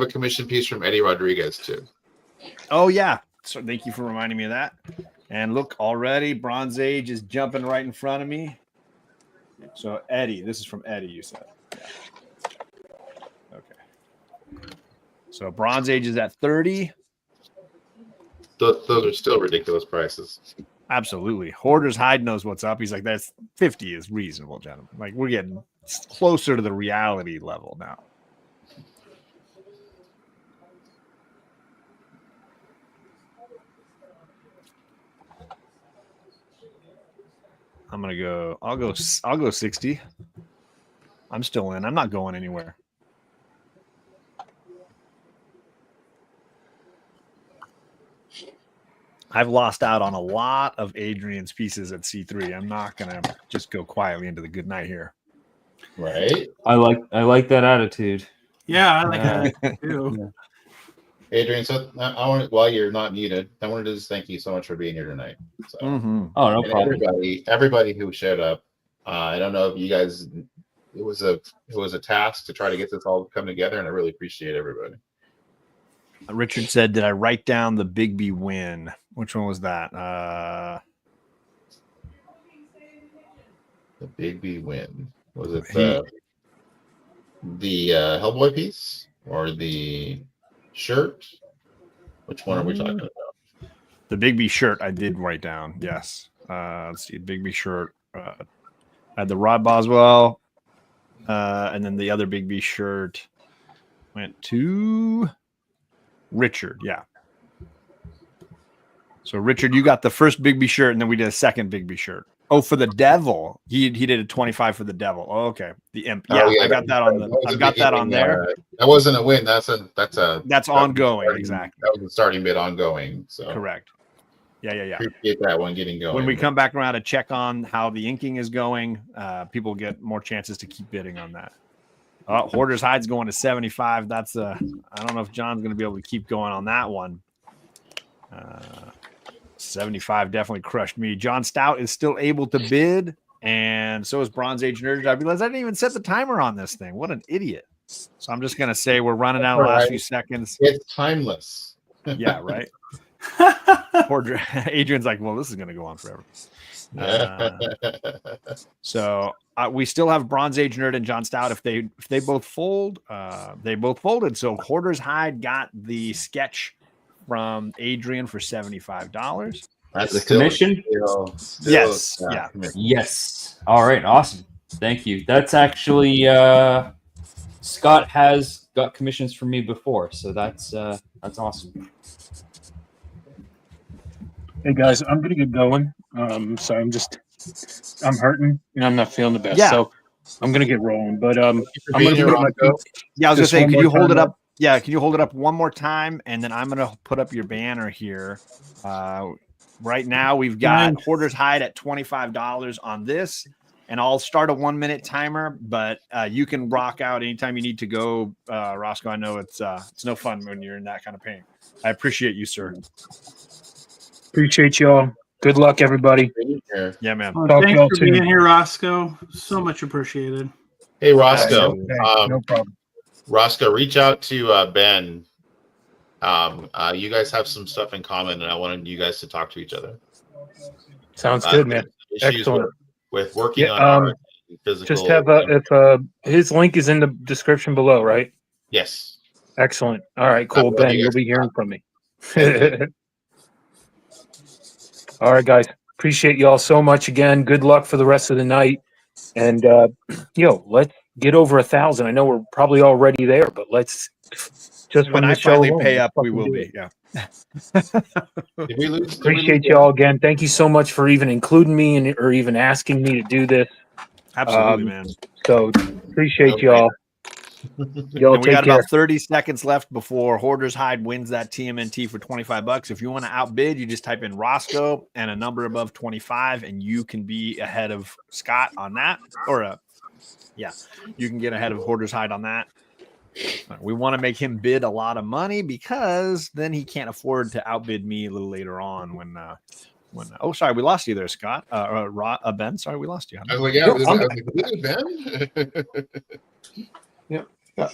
a commission piece from Eddie Rodriguez too. Oh yeah. So thank you for reminding me of that. And look, already Bronze Age is jumping right in front of me. So Eddie, this is from Eddie, you said. Yeah. Okay. So Bronze Age is at 30. Those are still ridiculous prices. Absolutely. Hoarder's Hide knows what's up. He's like, that's 50 is reasonable, gentlemen. Like, we're getting closer to the reality level now. I'll go 60. I'm still in. I'm not going anywhere. I've lost out on a lot of Adrian's pieces at C3. I'm not gonna just go quietly into the good night here. Right. I like that attitude. Yeah, I like that too. Yeah. Adrian, so I want, while you're not muted, I wanted to just thank you so much for being here tonight. So, Oh, no problem. Everybody who showed up. I don't know if you guys. It was a task to try to get this all come together, and I really appreciate everybody. Richard said, "Did I write down the Bigby win? Which one was that?" The Bigby win, was it the Hellboy piece or the shirt? Which one are we talking about? The Bigby shirt I did write down. Yes. Let's see. Bigby shirt. I had the Rod Boswell, and then the other Bigby shirt went to Richard. Yeah. So Richard, you got the first Bigby shirt, and then we did a second Bigby shirt. Oh, for the devil, he did a 25 for the devil. Oh, okay, the imp. Yeah, I got that on the. I've got that on there. That wasn't a win. That's ongoing. Exactly. That was the starting bid ongoing. So correct. Yeah. Appreciate that one getting going. When we come back around to check on how the inking is going, people get more chances to keep bidding on that. Hoarder's Hide's going to 75. That's I don't know if John's going to be able to keep going on that one. 75 definitely crushed me. John Stout is still able to bid, and so is Bronze Age Nerd. I realized I didn't even set the timer on this thing. What an idiot. So I'm just going to say we're running out of the last few seconds. It's timeless. Yeah, right. Adrian's like, well, this is going to go on forever. So we still have Bronze Age Nerd and John Stout. If they both fold, they both folded. So Hoarder's Hide got the sketch from Adrian for $75. That's the commission. Yes. Yeah. Yes. All right. Awesome. Thank you. That's actually Scott has got commissions from me before, so that's awesome. Hey guys, I'm gonna get going. So I'm just I'm hurting and I'm not feeling the best. Yeah. So I'm gonna get rolling. But I'm being gonna here, put my Rosco. Yeah, I was gonna just say, one can more you hold time it up? up? Yeah, can you hold it up one more time, and then I'm gonna put up your banner here. Right now, we've got Nice. Hoarder's Hide at $25 on this, and I'll start a 1-minute timer. But you can rock out anytime you need to go, Rosco. I know it's no fun when you're in that kind of pain. I appreciate you, sir. Appreciate y'all. Good luck, everybody. Yeah, man. Well, Talk to thanks y'all for soon. being here, Rosco. So much appreciated. Hey, Rosco. Absolutely. No problem. Rosco, reach out to Ben. You guys have some stuff in common, and I wanted you guys to talk to each other. Sounds good, man. Issues Excellent. with working Yeah, on our physical. Just have his link is in the description below, right? Yes. Excellent. All right, cool. love Ben, you you'll guys. be hearing from me. All right, guys. Appreciate y'all so much again. Good luck for the rest of the night. And let's get over 1,000. I know we're probably already there, but let's just When from I the show finally alone, pay let's up, we fucking will do be. it. Yeah. Did we lose? Appreciate y'all again. Thank you so much for even including me or even asking me to do this. Absolutely, man. So appreciate y'all. Y'all And we take got care. about 30 seconds left before Hoarder's Hide wins that TMNT for $25. If you want to outbid, you just type in Rosco and a number above 25, and you can be ahead of Scott on that. You can get ahead of Hoarder's Hide on that. We want to make him bid a lot of money because then he can't afford to outbid me a little later on when oh, sorry, we lost you there, Scott. Ben, sorry, we lost you. I was like, yeah, Ben. Yeah.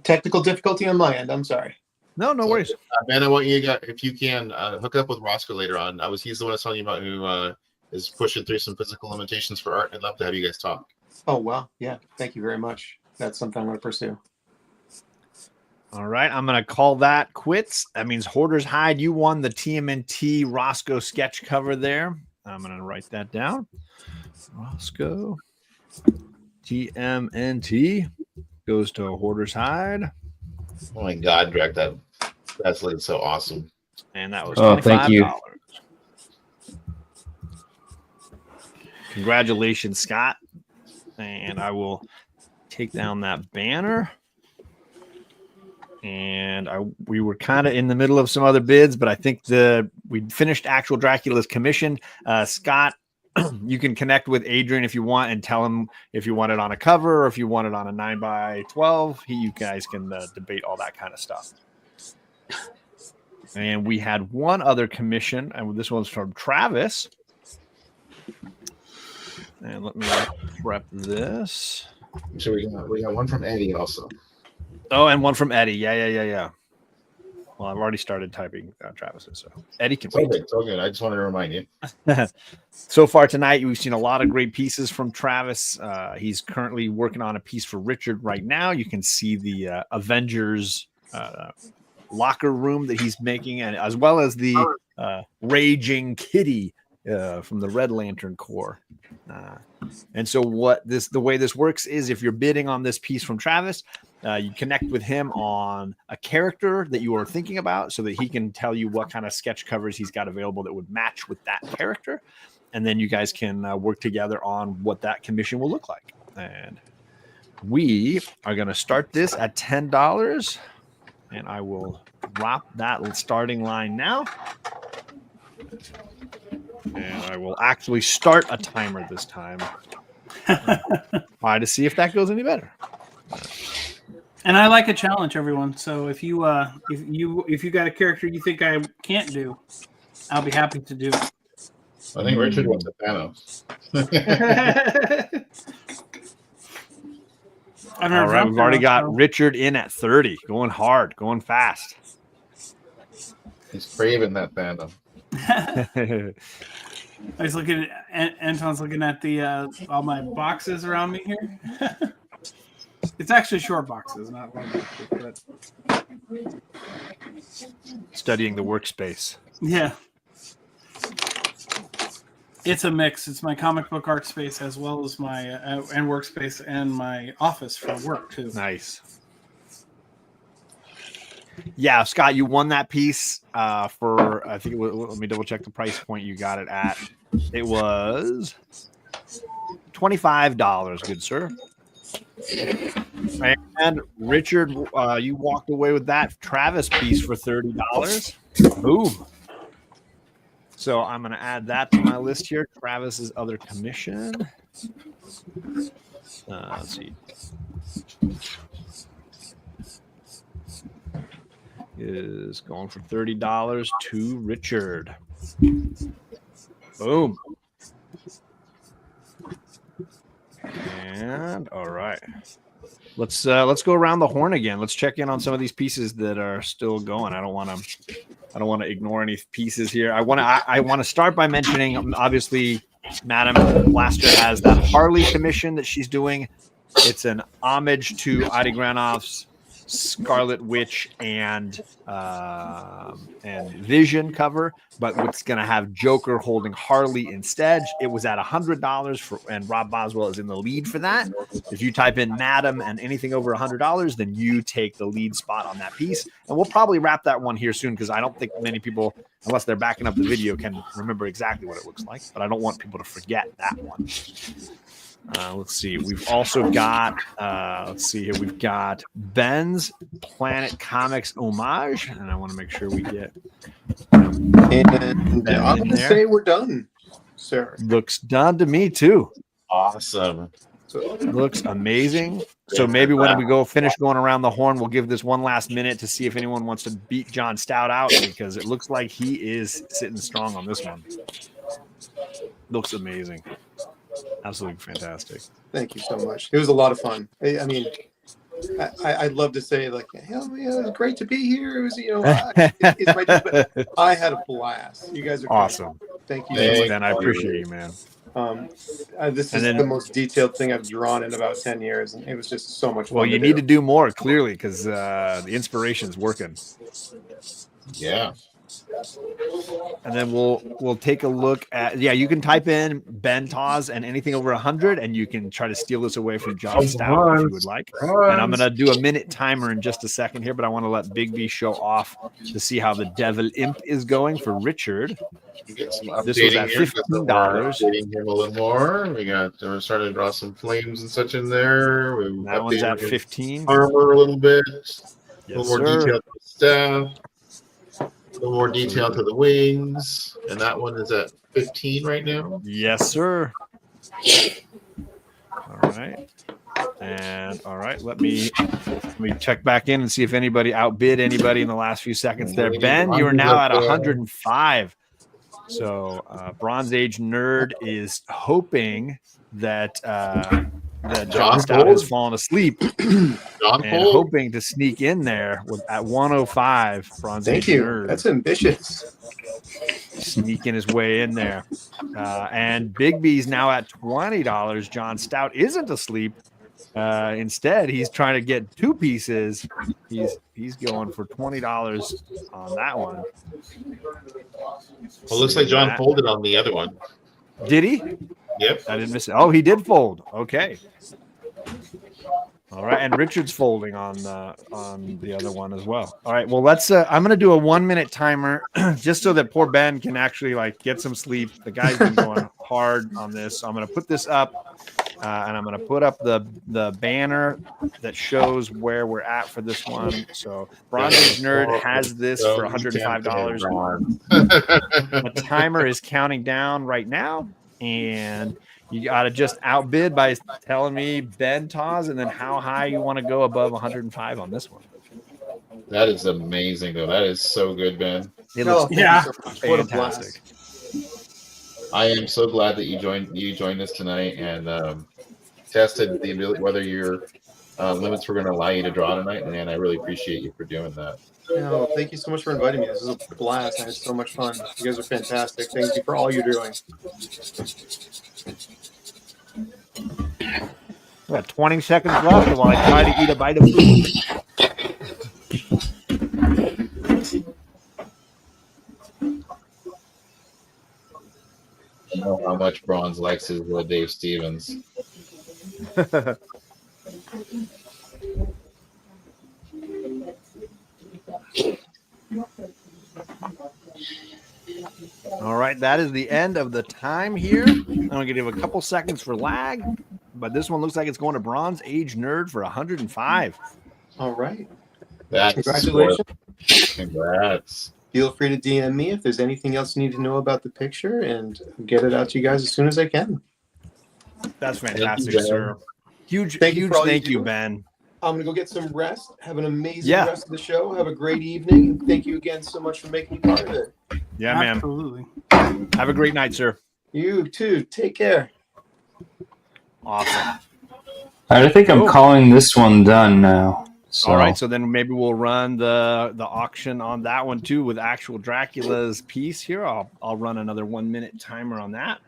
Technical difficulty on my end. I'm sorry. No worries. Ben, I want you to, if you can, hook up with Rosco later on. He's the one I was telling you about who is pushing through some physical limitations for art. I'd love to have you guys talk. Oh, wow. Yeah. Thank you very much. That's something I'm going to pursue. All right, I'm going to call that quits. That means Hoarder's Hide, you won the TMNT Rosco sketch cover there. I'm going to write that down. Rosco TMNT goes to Hoarder's Hide. Oh my God, Drake, that's like so awesome. And that was Oh, $25. thank you. Congratulations, Scott. And I will take down that banner. And we were kind of in the middle of some other bids, but I think we finished actual Dracula's commission. Scott, you can connect with Adrian if you want and tell him if you want it on a cover or if you want it on a 9x12. You guys can debate all that kind of stuff. And we had one other commission, and this one's from Travis. And let me prep this. So we got one from Eddie also. Oh, and one from Eddie. Yeah. Well, I've already started typing Travis's, so Eddie can wait. It's all good. I just wanted to remind you. So far tonight, we've seen a lot of great pieces from Travis. He's currently working on a piece for Richard right now. You can see the Avengers locker room that he's making, and as well as the Raging Kitty from the Red Lantern Corps. And so the way this works is if you're bidding on this piece from Travis, you connect with him on a character that you are thinking about so that he can tell you what kind of sketch covers he's got available that would match with that character. And then you guys can work together on what that commission will look like. And we are going to start this at $10. And I will drop that starting line now. And I will actually start a timer this time. Try to see if that goes any better. And I like a challenge, everyone. So if you got a character you think I can't do, I'll be happy to do it. I think Richard wants a Thanos. All right, we've already got Richard in at 30, going hard, going fast. He's craving that Thanos. I was looking at Anton's looking at the all my boxes around me here. It's actually short boxes, not long boxes, but studying the workspace. Yeah. It's a mix. It's my comic book art space as well as my and workspace and my office for work too. Nice. Yeah, Scott, you won that piece for, I think it was, let me double check the price point you got it at. It was $25, good sir. And Richard, you walked away with that Travis piece for $30. Boom. So I'm going to add that to my list here. Travis's other commission. Let's see. Is going for $30 to Richard. Boom. And all right. Let's go around the horn again. Let's check in on some of these pieces that are still going. I don't want to ignore any pieces here. I want to start by mentioning, obviously, Madam Blaster has that Harley commission that she's doing. It's an homage to Adi Granoff's Scarlet Witch and Vision cover, but it's going to have Joker holding Harley instead. It was at $100 for, and Rob Boswell is in the lead for that. If you type in Madam and anything over $100, then you take the lead spot on that piece. And we'll probably wrap that one here soon because I don't think many people, unless they're backing up the video, can remember exactly what it looks like. But I don't want people to forget that one. Let's see. We've also got, let's see here. We've got Ben's Planet Comics homage, and I want to make sure we get. And I'm going to say we're done, sir. Looks done to me too. Awesome. Looks amazing. So maybe when we go finish going around the horn, we'll give this one last minute to see if anyone wants to beat John Stout out because it looks like he is sitting strong on this one. Looks amazing. Absolutely fantastic. Thank you so much. It was a lot of fun. I mean, I'd love to say like, hell yeah, it was great to be here. It was, it's my but I had a blast. You guys are awesome. Great. Thank you. Thanks, Ben. I appreciate you, man. This is the most detailed thing I've drawn in about 10 years, and it was just so much fun. Well, you need to do more clearly because the inspiration's working. Yeah. And then we'll take a look at you can type in Ben Taz and anything over 100 and you can try to steal this away from John Stout if you would like. And I'm gonna do a minute timer in just a second here, but I want to let Bigby show off to see how the Devil Imp is going for Richard. This was at $15. Updating him a little more. We're starting to draw some flames and such in there. That one's at 15. Armor a little bit. Yes, a little more detail to the staff. A little more detail to the wings, and that one is at 15 right now. Yes, sir. All right, and all right. Let me check back in and see if anybody outbid anybody in the last few seconds. There, Ben, you are now at 105. So, Bronze Age Nerd is hoping that John Stout has fallen asleep and hoping to sneak in there at 105. Bronze Age Nerd. That's ambitious. Sneaking his way in there. And Bigby's now at $20. John Stout isn't asleep. Instead, he's trying to get two pieces. He's going for $20 on that one. Well, looks like John folded on the other one. Did he? Yep. I didn't miss it. Oh, he did fold. Okay. All right, and Richard's folding on the other one as well. All right, well, let's. I'm going to do a 1 minute timer just so that poor Ben can actually get some sleep. The guy's been going hard on this, so I'm going to put this up, and I'm going to put up the banner that shows where we're at for this one. So Bronze Age Nerd has this for $105. The timer is counting down right now, and you got to just outbid by telling me Ben Taz and then how high you want to go above 105 on this one. That is amazing, though. That is so good, Ben. It looks fantastic. I am so glad that you joined us tonight and tested the ability whether your limits were going to allow you to draw tonight, and I really appreciate you for doing that. No, thank you so much for inviting me. This is a blast. I had so much fun. You guys are fantastic. Thank you for all you're doing. We got 20 seconds left while I try to eat a bite of food. I know how much Bronze likes his Dave Stevens. All right, that is the end of the time here. I'm going to give a couple seconds for lag, but this one looks like it's going to Bronze Age Nerd for 105. All right. That's Congratulations. Congrats. Feel free to DM me if there's anything else you need to know about the picture, and I'll get it out to you guys as soon as I can. That's fantastic, you, sir. Huge Thank you for all you thank you, do. Ben. I'm going to go get some rest. Have an amazing rest of the show. Have a great evening. And thank you again so much for making me part of it. Yeah, man. Absolutely. Have a great night, sir. You too. Take care. Awesome. All right, I think I'm calling this one done now. So. All right, so then maybe we'll run the auction on that one too with actual Dracula's piece here. I'll run another 1 minute timer on that.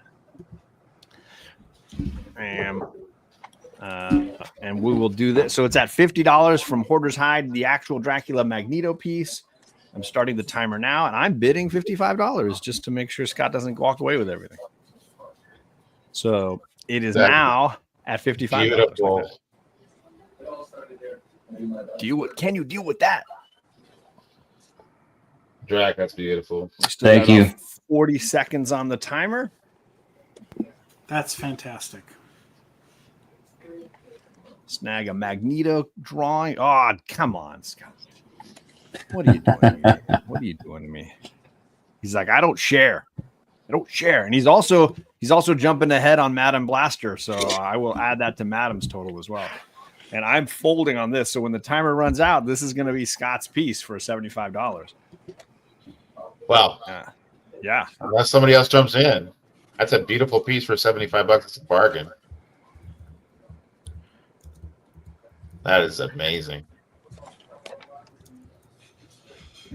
And we will do this. So it's at $50 from Hoarder's Hide, the actual Dracula Magneto piece. I'm starting the timer now, and I'm bidding $55 just to make sure Scott doesn't walk away with everything. So it is now at $55. Beautiful. Can you deal with that? Drac, that's beautiful. Thank you. 40 seconds on the timer. That's fantastic. Snag a Magneto drawing. Oh, come on, Scott. What are you doing to me? What are you doing to me? He's like, I don't share. I don't share. And he's also jumping ahead on Madam Blaster. So I will add that to Madam's total as well. And I'm folding on this. So when the timer runs out, this is going to be Scott's piece for $75. Wow. Yeah. Unless somebody else jumps in. That's a beautiful piece for $75. It's a bargain. That is amazing.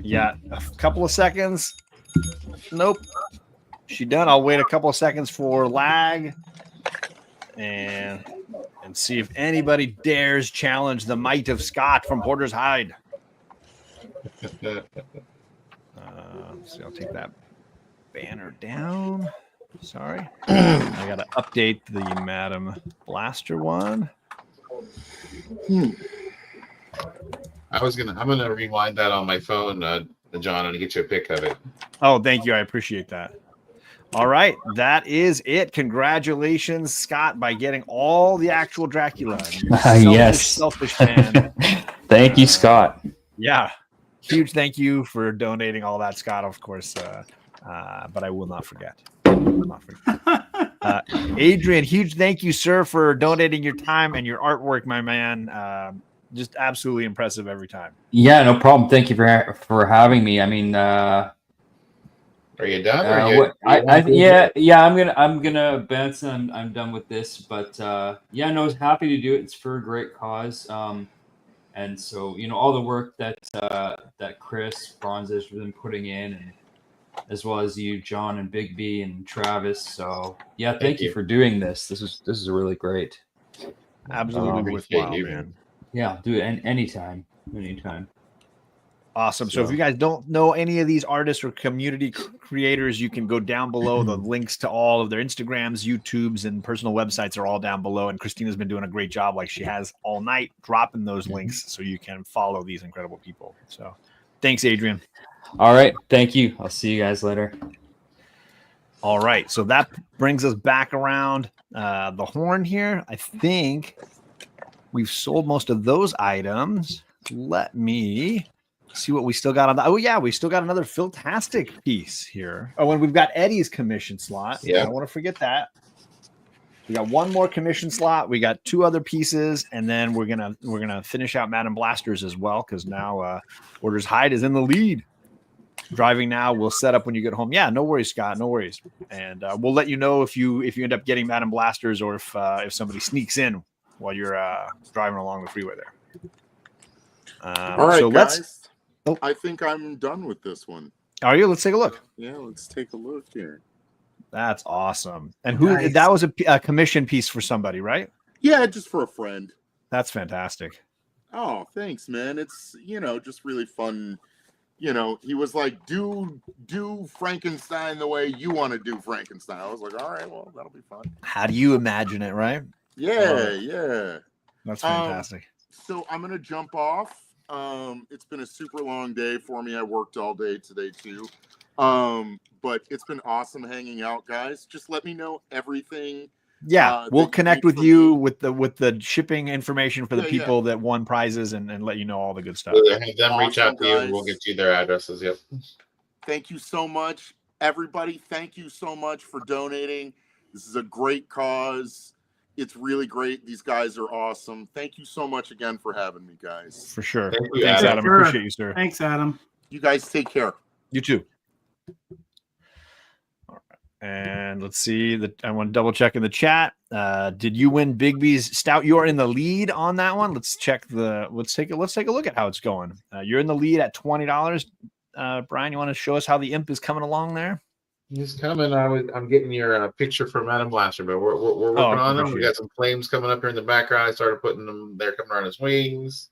Yeah. A couple of seconds. Nope. She done. I'll wait a couple of seconds for lag. And see if anybody dares challenge the might of Scott from Hoarder's Hide. See, I'll take that banner down. Sorry. I got to update the Madam Blaster one. I'm gonna rewind that on my phone, John, and get you a pic of it. Oh, thank you. I appreciate that. All right, that is it. Congratulations, Scott, by getting all the actual Dracula. Yes. Selfish man. Thank you, Scott. Yeah. Huge thank you for donating all that, Scott, of course. But I will not forget. Adrian, huge thank you, sir, for donating your time and your artwork, my man. Just absolutely impressive every time. Yeah, no problem. Thank you for having me. I mean, are you done? I'm gonna bounce. I'm done with this, but yeah, no, I was happy to do it. It's for a great cause. And so, all the work that Chris Bronze has been putting in, and as well as you, John, and Bigby and Travis. So yeah, thank you for doing this. This is really great. Absolutely worthwhile, man. Yeah, do it anytime. Awesome. So if you guys don't know any of these artists or community creators, you can go down below. The links to all of their Instagrams, YouTubes, and personal websites are all down below. And Christina's been doing a great job, like she has all night, dropping those links so you can follow these incredible people. So thanks, Adrian. All right. Thank you. I'll see you guys later. All right. So that brings us back around the horn here. I think we've sold most of those items. Let me see what we still got on the. Oh, yeah. We still got another Philtastic piece here. Oh, and we've got Eddie's commission slot. Yeah. I don't want to forget that. We got one more commission slot. We got two other pieces, and then we're gonna finish out Madam Blasters as well, because now Hoarder's Hide is in the lead. Driving now. We'll set up when you get home. Yeah, no worries, Scott. No worries. And we'll let you know if you end up getting Madam Blasters, or if somebody sneaks in while you're driving along the freeway there. All right, so guys. I think I'm done with this one. Are you? Let's take a look. Yeah, let's take a look here. That's awesome. And that was a commission piece for somebody, right? Yeah, just for a friend. That's fantastic. Oh, thanks, man. It's, just really fun. He was like, do Frankenstein the way you want to do Frankenstein. I was like, all right, well, that'll be fun. How do you imagine it, right? Yeah. That's fantastic. So I'm going to jump off. It's been a super long day for me. I worked all day today, too. But it's been awesome hanging out, guys. Just let me know everything. Yeah, we'll that connect need with from you me. with the shipping information for the Yeah, yeah. people that won prizes and let you know all the good stuff. We'll have them reach Awesome, out to you. We'll guys. get you their addresses. Yep. Thank you so much, everybody. Thank you so much for donating. This is a great cause. It's really great. These guys are awesome. Thank you so much again for having me, guys. For sure. Thank you, Thanks, Adam. Adam. Sure. Appreciate you, sir. Thanks, Adam. You guys take care. You too. And let's see that I want to double check in the chat. Did you win Bigby's stout? You are in the lead on that one. Let's check let's take a look at how it's going. You're in the lead at $20. Brian, you want to show us how the imp is coming along there? He's coming. I'm getting your picture from Adam Blaster, but we're working on them. We got some flames coming up here in the background. I started putting them there, coming around his wings.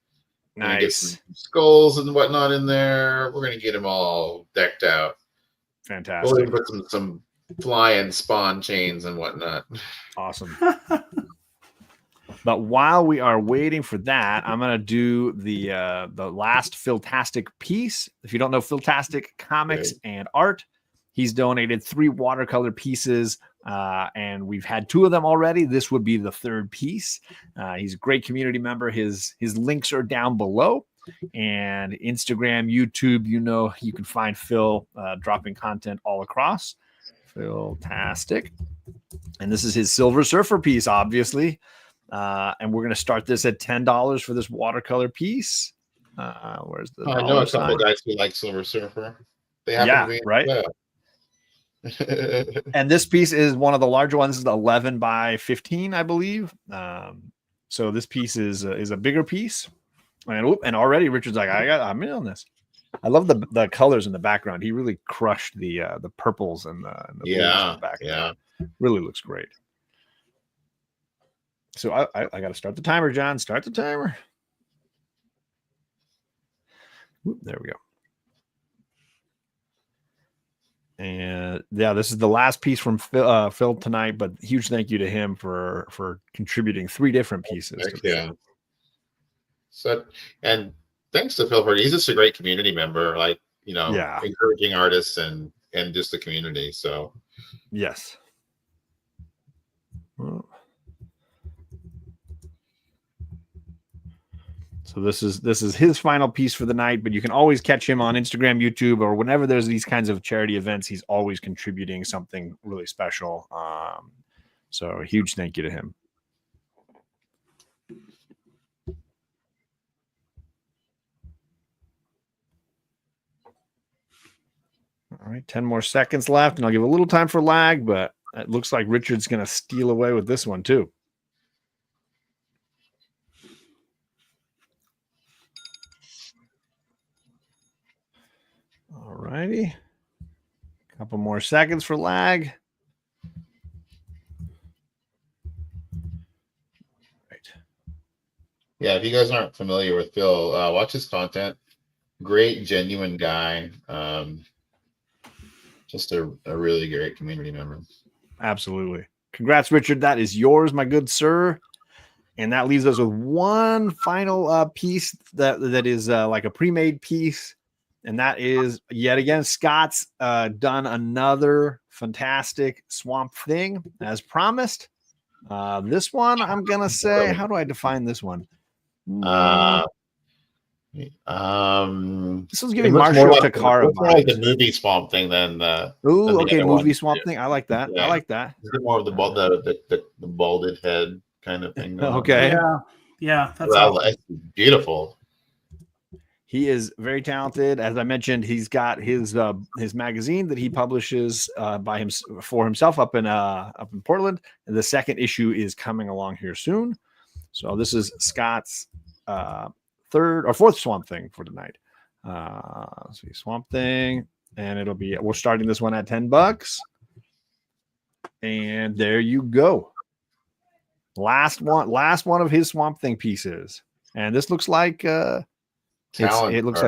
Nice. Get some skulls and whatnot in there. We're gonna get them all decked out. Fantastic. We're gonna put some flying spawn chains and whatnot. Awesome. But while we are waiting for that, I'm gonna do the last Philtastic piece. If you don't know Philtastic comics and art, he's donated 3 watercolor pieces, and we've had 2 of them already. This would be the 3rd piece. He's a great community member. His links are down below, and Instagram, YouTube. You can find Phil dropping content all across. Philtastic, and this is his Silver Surfer piece, obviously. And we're going to start this at $10 for this watercolor piece. Where's the I know a couple guys who like Silver Surfer. They happen to be right. And this piece is one of the larger ones. This is 11 by 15, I believe. So this piece is a bigger piece. And already Richard's like, I'm in on this. I love the colors in the background. He really crushed the purples and the blues in the background. Yeah, really looks great. So I got to start the timer, John. Start the timer. Whoop, there we go. And yeah, this is the last piece from Phil tonight. But huge thank you to him for contributing 3 different pieces. Yeah. So and thanks to Phil he's just a great community member. Encouraging artists and just the community. So yes. Well, so this is his final piece for the night, but you can always catch him on Instagram, YouTube, or whenever there's these kinds of charity events. He's always contributing something really special. So a huge thank you to him. All right, 10 more seconds left, and I'll give a little time for lag, but it looks like Richard's going to steal away with this one too. All righty. Couple more seconds for lag. Right. Yeah, if you guys aren't familiar with Phil, watch his content. Great, genuine guy. Just a really great community member. Absolutely. Congrats, Richard. That is yours, my good sir. And that leaves us with one final piece that is like a pre-made piece. And that is, yet again, Scott's done another fantastic Swamp Thing as promised. This one, I'm going to say, how do I define this one? This one's giving Marshall Takara more like the movie Swamp Thing than the. Okay, movie Swamp Thing. I like that. Yeah. I like that. Is it more of the balded head kind of thing? Okay. Yeah. That's beautiful. He is very talented. As I mentioned, he's got his magazine that he publishes for himself up in Portland. And the 2nd issue is coming along here soon. So this is Scott's 3rd or 4th Swamp Thing for tonight. Let's see, Swamp Thing, and we're starting this one at $10. And there you go. Last one of his Swamp Thing pieces. And this looks like it looks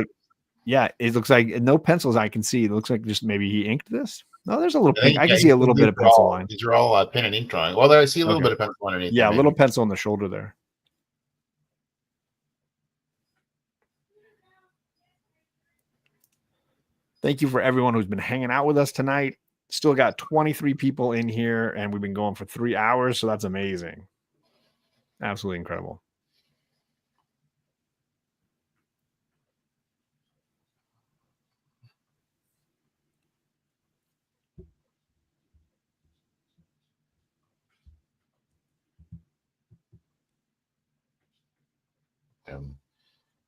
like no pencils I can see. It looks like just maybe he inked this. No, there's a little pink. I can see a little bit of pencil line. These are all pen and ink drawing. Well, I see a little bit of pencil underneath. Yeah, a little pencil on the shoulder there. Thank you for everyone who's been hanging out with us tonight. Still got 23 people in here, and we've been going for 3 hours, so that's amazing. Absolutely incredible.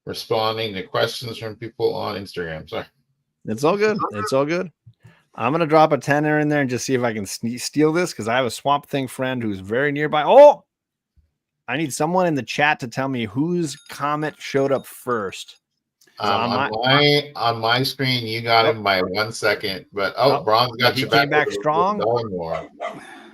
Responding to questions from people on Instagram. Sorry. It's all good. It's all good. I'm going to drop a 10er in there and just see if I can steal this because I have a Swamp Thing friend who's very nearby. Oh, I need someone in the chat to tell me whose comet showed up first. On my screen, you got him by 1 second, but Bronze got you back. He came back strong.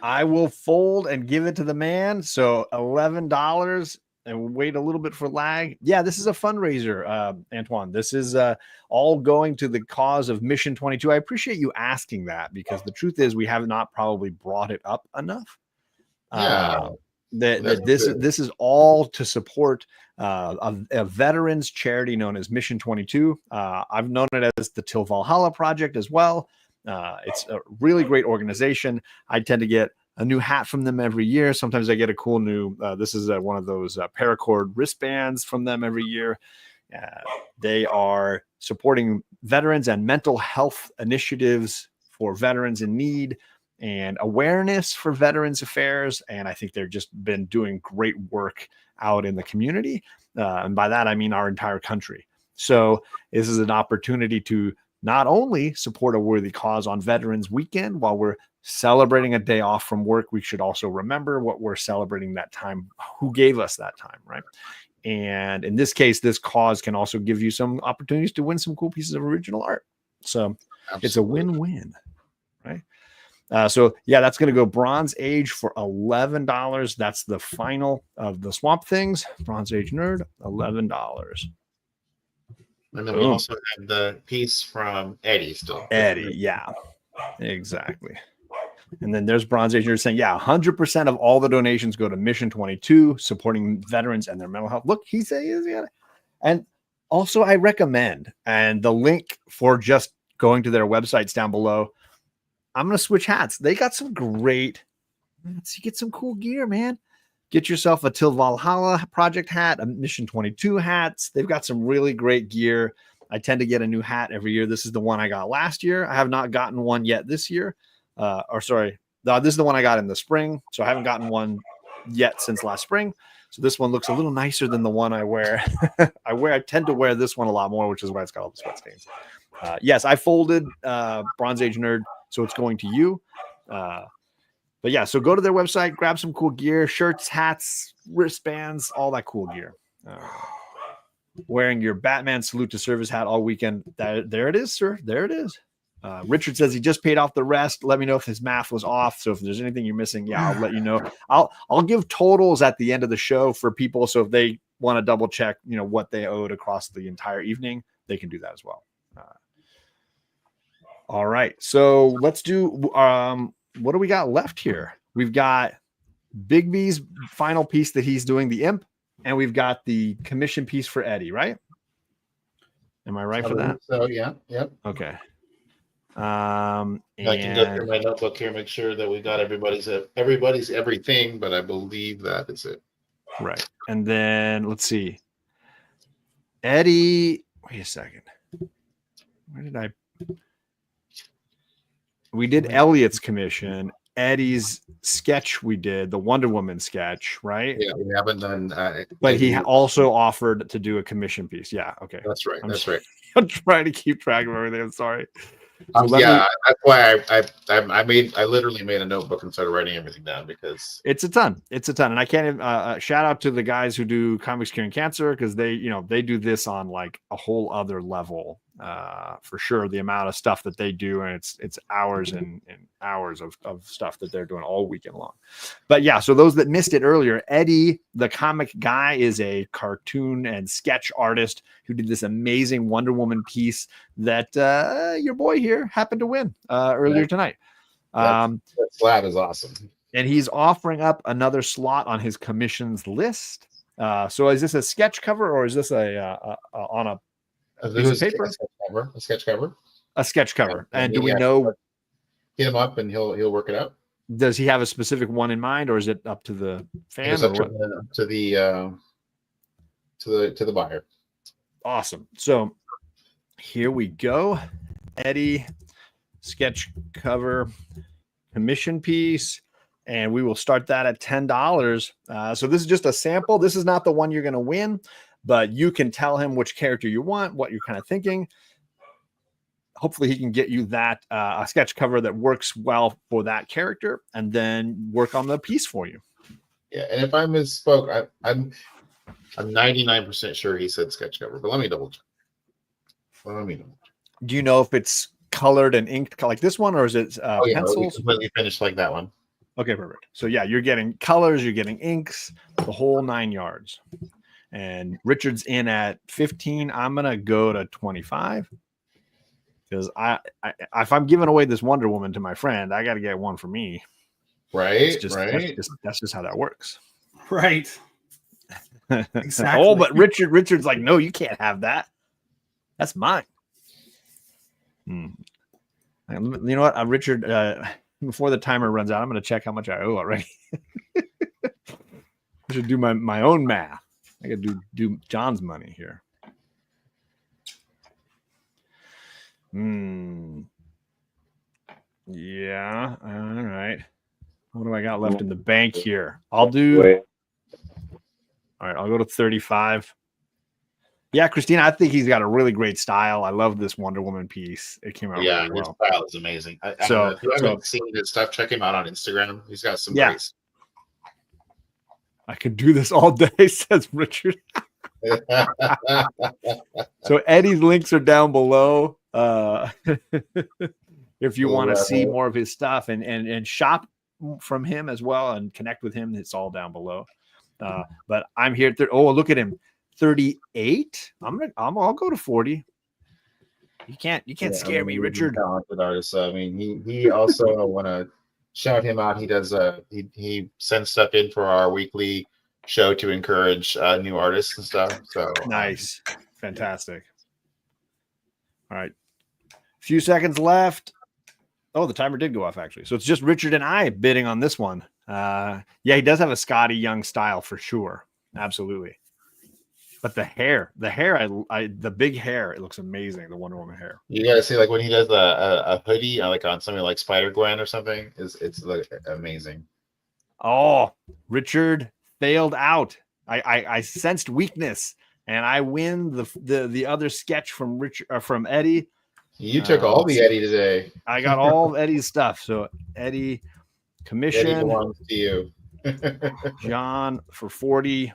I will fold and give it to the man. So $11 and wait a little bit for lag. Yeah, this is a fundraiser, Antoine. This is all going to the cause of Mission 22. I appreciate you asking that because the truth is we have not probably brought it up enough. Yeah. This is all to support a veterans charity known as Mission 22. I've known it as the Till Valhalla Project as well. It's a really great organization. I tend to get a new hat from them every year. Sometimes I get a cool new, this is one of those paracord wristbands from them every year. They are supporting veterans and mental health initiatives for veterans in need and awareness for veterans affairs. And I think they've just been doing great work out in the community. And by that, I mean our entire country. So this is an opportunity to not only support a worthy cause on Veterans Weekend while we're celebrating a day off from work, we should also remember what we're celebrating that time, who gave us that time, right? And in this case, this cause can also give you some opportunities to win some cool pieces of original art. So It's a win-win, right? So yeah, that's going to go Bronze Age for $11. That's the final of the Swamp Things. Bronze Age Nerd, $11. And then we also have the piece from Eddie still. Eddie, yeah, exactly. And then there's Bronze Age Nerd saying, yeah, 100% of all the donations go to Mission 22, supporting veterans and their mental health. Look, he says, yeah. And also I recommend, and the link for just going to their websites down below. I'm going to switch hats. They got some great, let's get some cool gear, man. Get yourself a Till Valhalla Project hat, a Mission 22 hats. They've got some really great gear. I tend to get a new hat every year. This is the one I got last year. I have not gotten one yet this year. This is the one I got in the spring. So I haven't gotten one yet since last spring. So this one looks a little nicer than the one I wear. I tend to wear this one a lot more, which is why it's got all the sweat stains. Yes, I folded Bronze Age Nerd, so it's going to you. But yeah, so go to their website, grab some cool gear, shirts, hats, wristbands, all that cool gear. Wearing your Batman Salute to Service hat all weekend. There it is, sir. There it is. Richard says he just paid off the rest. Let me know if his math was off. So if there's anything you're missing, yeah, I'll let you know. I'll give totals at the end of the show for people. So if they want to double check, what they owed across the entire evening, they can do that as well. All right. So let's do, what do we got left here? We've got Bigby's final piece that he's doing, the Imp, and we've got the commission piece for Eddie, right? Am I right for that? So yeah. Yep. Okay. I can go through my notebook here, make sure that we got everybody's everything, but I believe that is it. Right. And then let's see. Eddie, wait a second. Where did I? We did Elliot's commission, Eddie's sketch. We did the Wonder Woman sketch, right? Yeah, we haven't done. But he also offered to do a commission piece. Yeah, okay. That's right. That's right. I'm trying to keep track of everything. I'm sorry. That's why I literally made a notebook and started writing everything down because it's a ton. And I can't even shout out to the guys who do Comics Curing Cancer because they do this on like a whole other level for sure. The amount of stuff that they do, and it's hours and hours of stuff that they're doing all weekend long. But yeah, so those that missed it earlier, Eddie, the comic guy, is a cartoon and sketch artist who did this amazing Wonder Woman piece that your boy here happened to win earlier tonight. That slab is awesome. And he's offering up another slot on his commissions list. So is this a sketch cover or is this on a piece of paper? A sketch cover. A sketch cover. And do we yeah, know? Hit him up and he'll work it out. Does he have a specific one in mind, or is it up to the fan? It's up to the buyer. Awesome. So here we go. Eddie sketch cover commission piece, and we will start that at $10. So this is just a sample. This is not the one you're going to win, but you can tell him which character you want, what you're kind of thinking. Hopefully he can get you that a sketch cover that works well for that character, and then work on the piece for you. Yeah, and if I misspoke, I'm 99% sure he said sketch cover, but let me double check. Do you know if it's colored and inked like this one, or is it pencils? Completely finished like that one. Okay, perfect. So yeah, you're getting colors, you're getting inks, the whole 9 yards. And Richard's in at 15. I'm gonna go to 25 because if I'm giving away this Wonder Woman to my friend, I got to get one for me. Right, That's just how that works. Right. Exactly. Oh, but Richard's like, no, you can't have that. That's mine. You know what, Richard? Before the timer runs out, I'm going to check how much I owe already. I should do my own math. I got to do John's money here. Yeah. All right. What do I got left in the bank here? I'll do. All right. I'll go to 35. Yeah, Christina, I think he's got a really great style. I love this Wonder Woman piece. It came out really well. His style is amazing. If you haven't seen his stuff, check him out on Instagram. He's got some great. I could do this all day, says Richard. So Eddie's links are down below. If you want to see more of his stuff and shop from him as well and connect with him, it's all down below. But I'm here. Look at him. 38. I'll go to 40. You can't scare me, Richard. Talented artist. I mean, he also I want to shout him out. He does he sends stuff in for our weekly show to encourage new artists and stuff. So nice, fantastic. All right, a few seconds left. Oh, the timer did go off actually. So it's just Richard and I bidding on this one. Yeah, he does have a Scotty Young style for sure. Absolutely. But the hair, the big hair, it looks amazing. The Wonder Woman hair. You gotta see, like when he does a hoodie, like on something like Spider-Gwen or something, it's like amazing. Oh, Richard failed out. I sensed weakness, and I win the other sketch from Eddie. You took all the Eddie today. I got all of Eddie's stuff. So Eddie commission Eddie belongs to you. John for 40.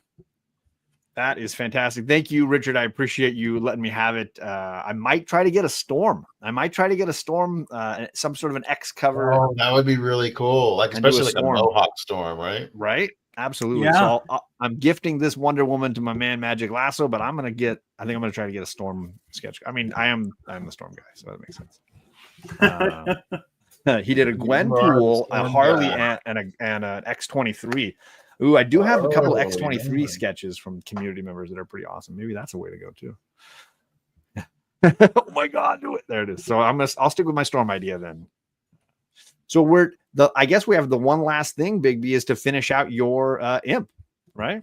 That is fantastic. Thank you, Richard. I appreciate you letting me have it. I might try to get a Storm. Some sort of an X cover. Oh, that would be really cool. Like especially like a Mohawk Storm, right? Right. Absolutely. Yeah. So I'm gifting this Wonder Woman to my man Magic Lasso, but I think I'm gonna try to get a Storm sketch. I mean, I'm the Storm guy, so that makes sense. He did a Gwenpool, a Harley, and an X-23. Ooh, I do have a couple X-23 sketches from community members that are pretty awesome. Maybe that's a way to go too. Oh my God, do it! There it is. So I'll stick with my Storm idea then. So I guess we have the one last thing, Bigby, is to finish out your imp, right?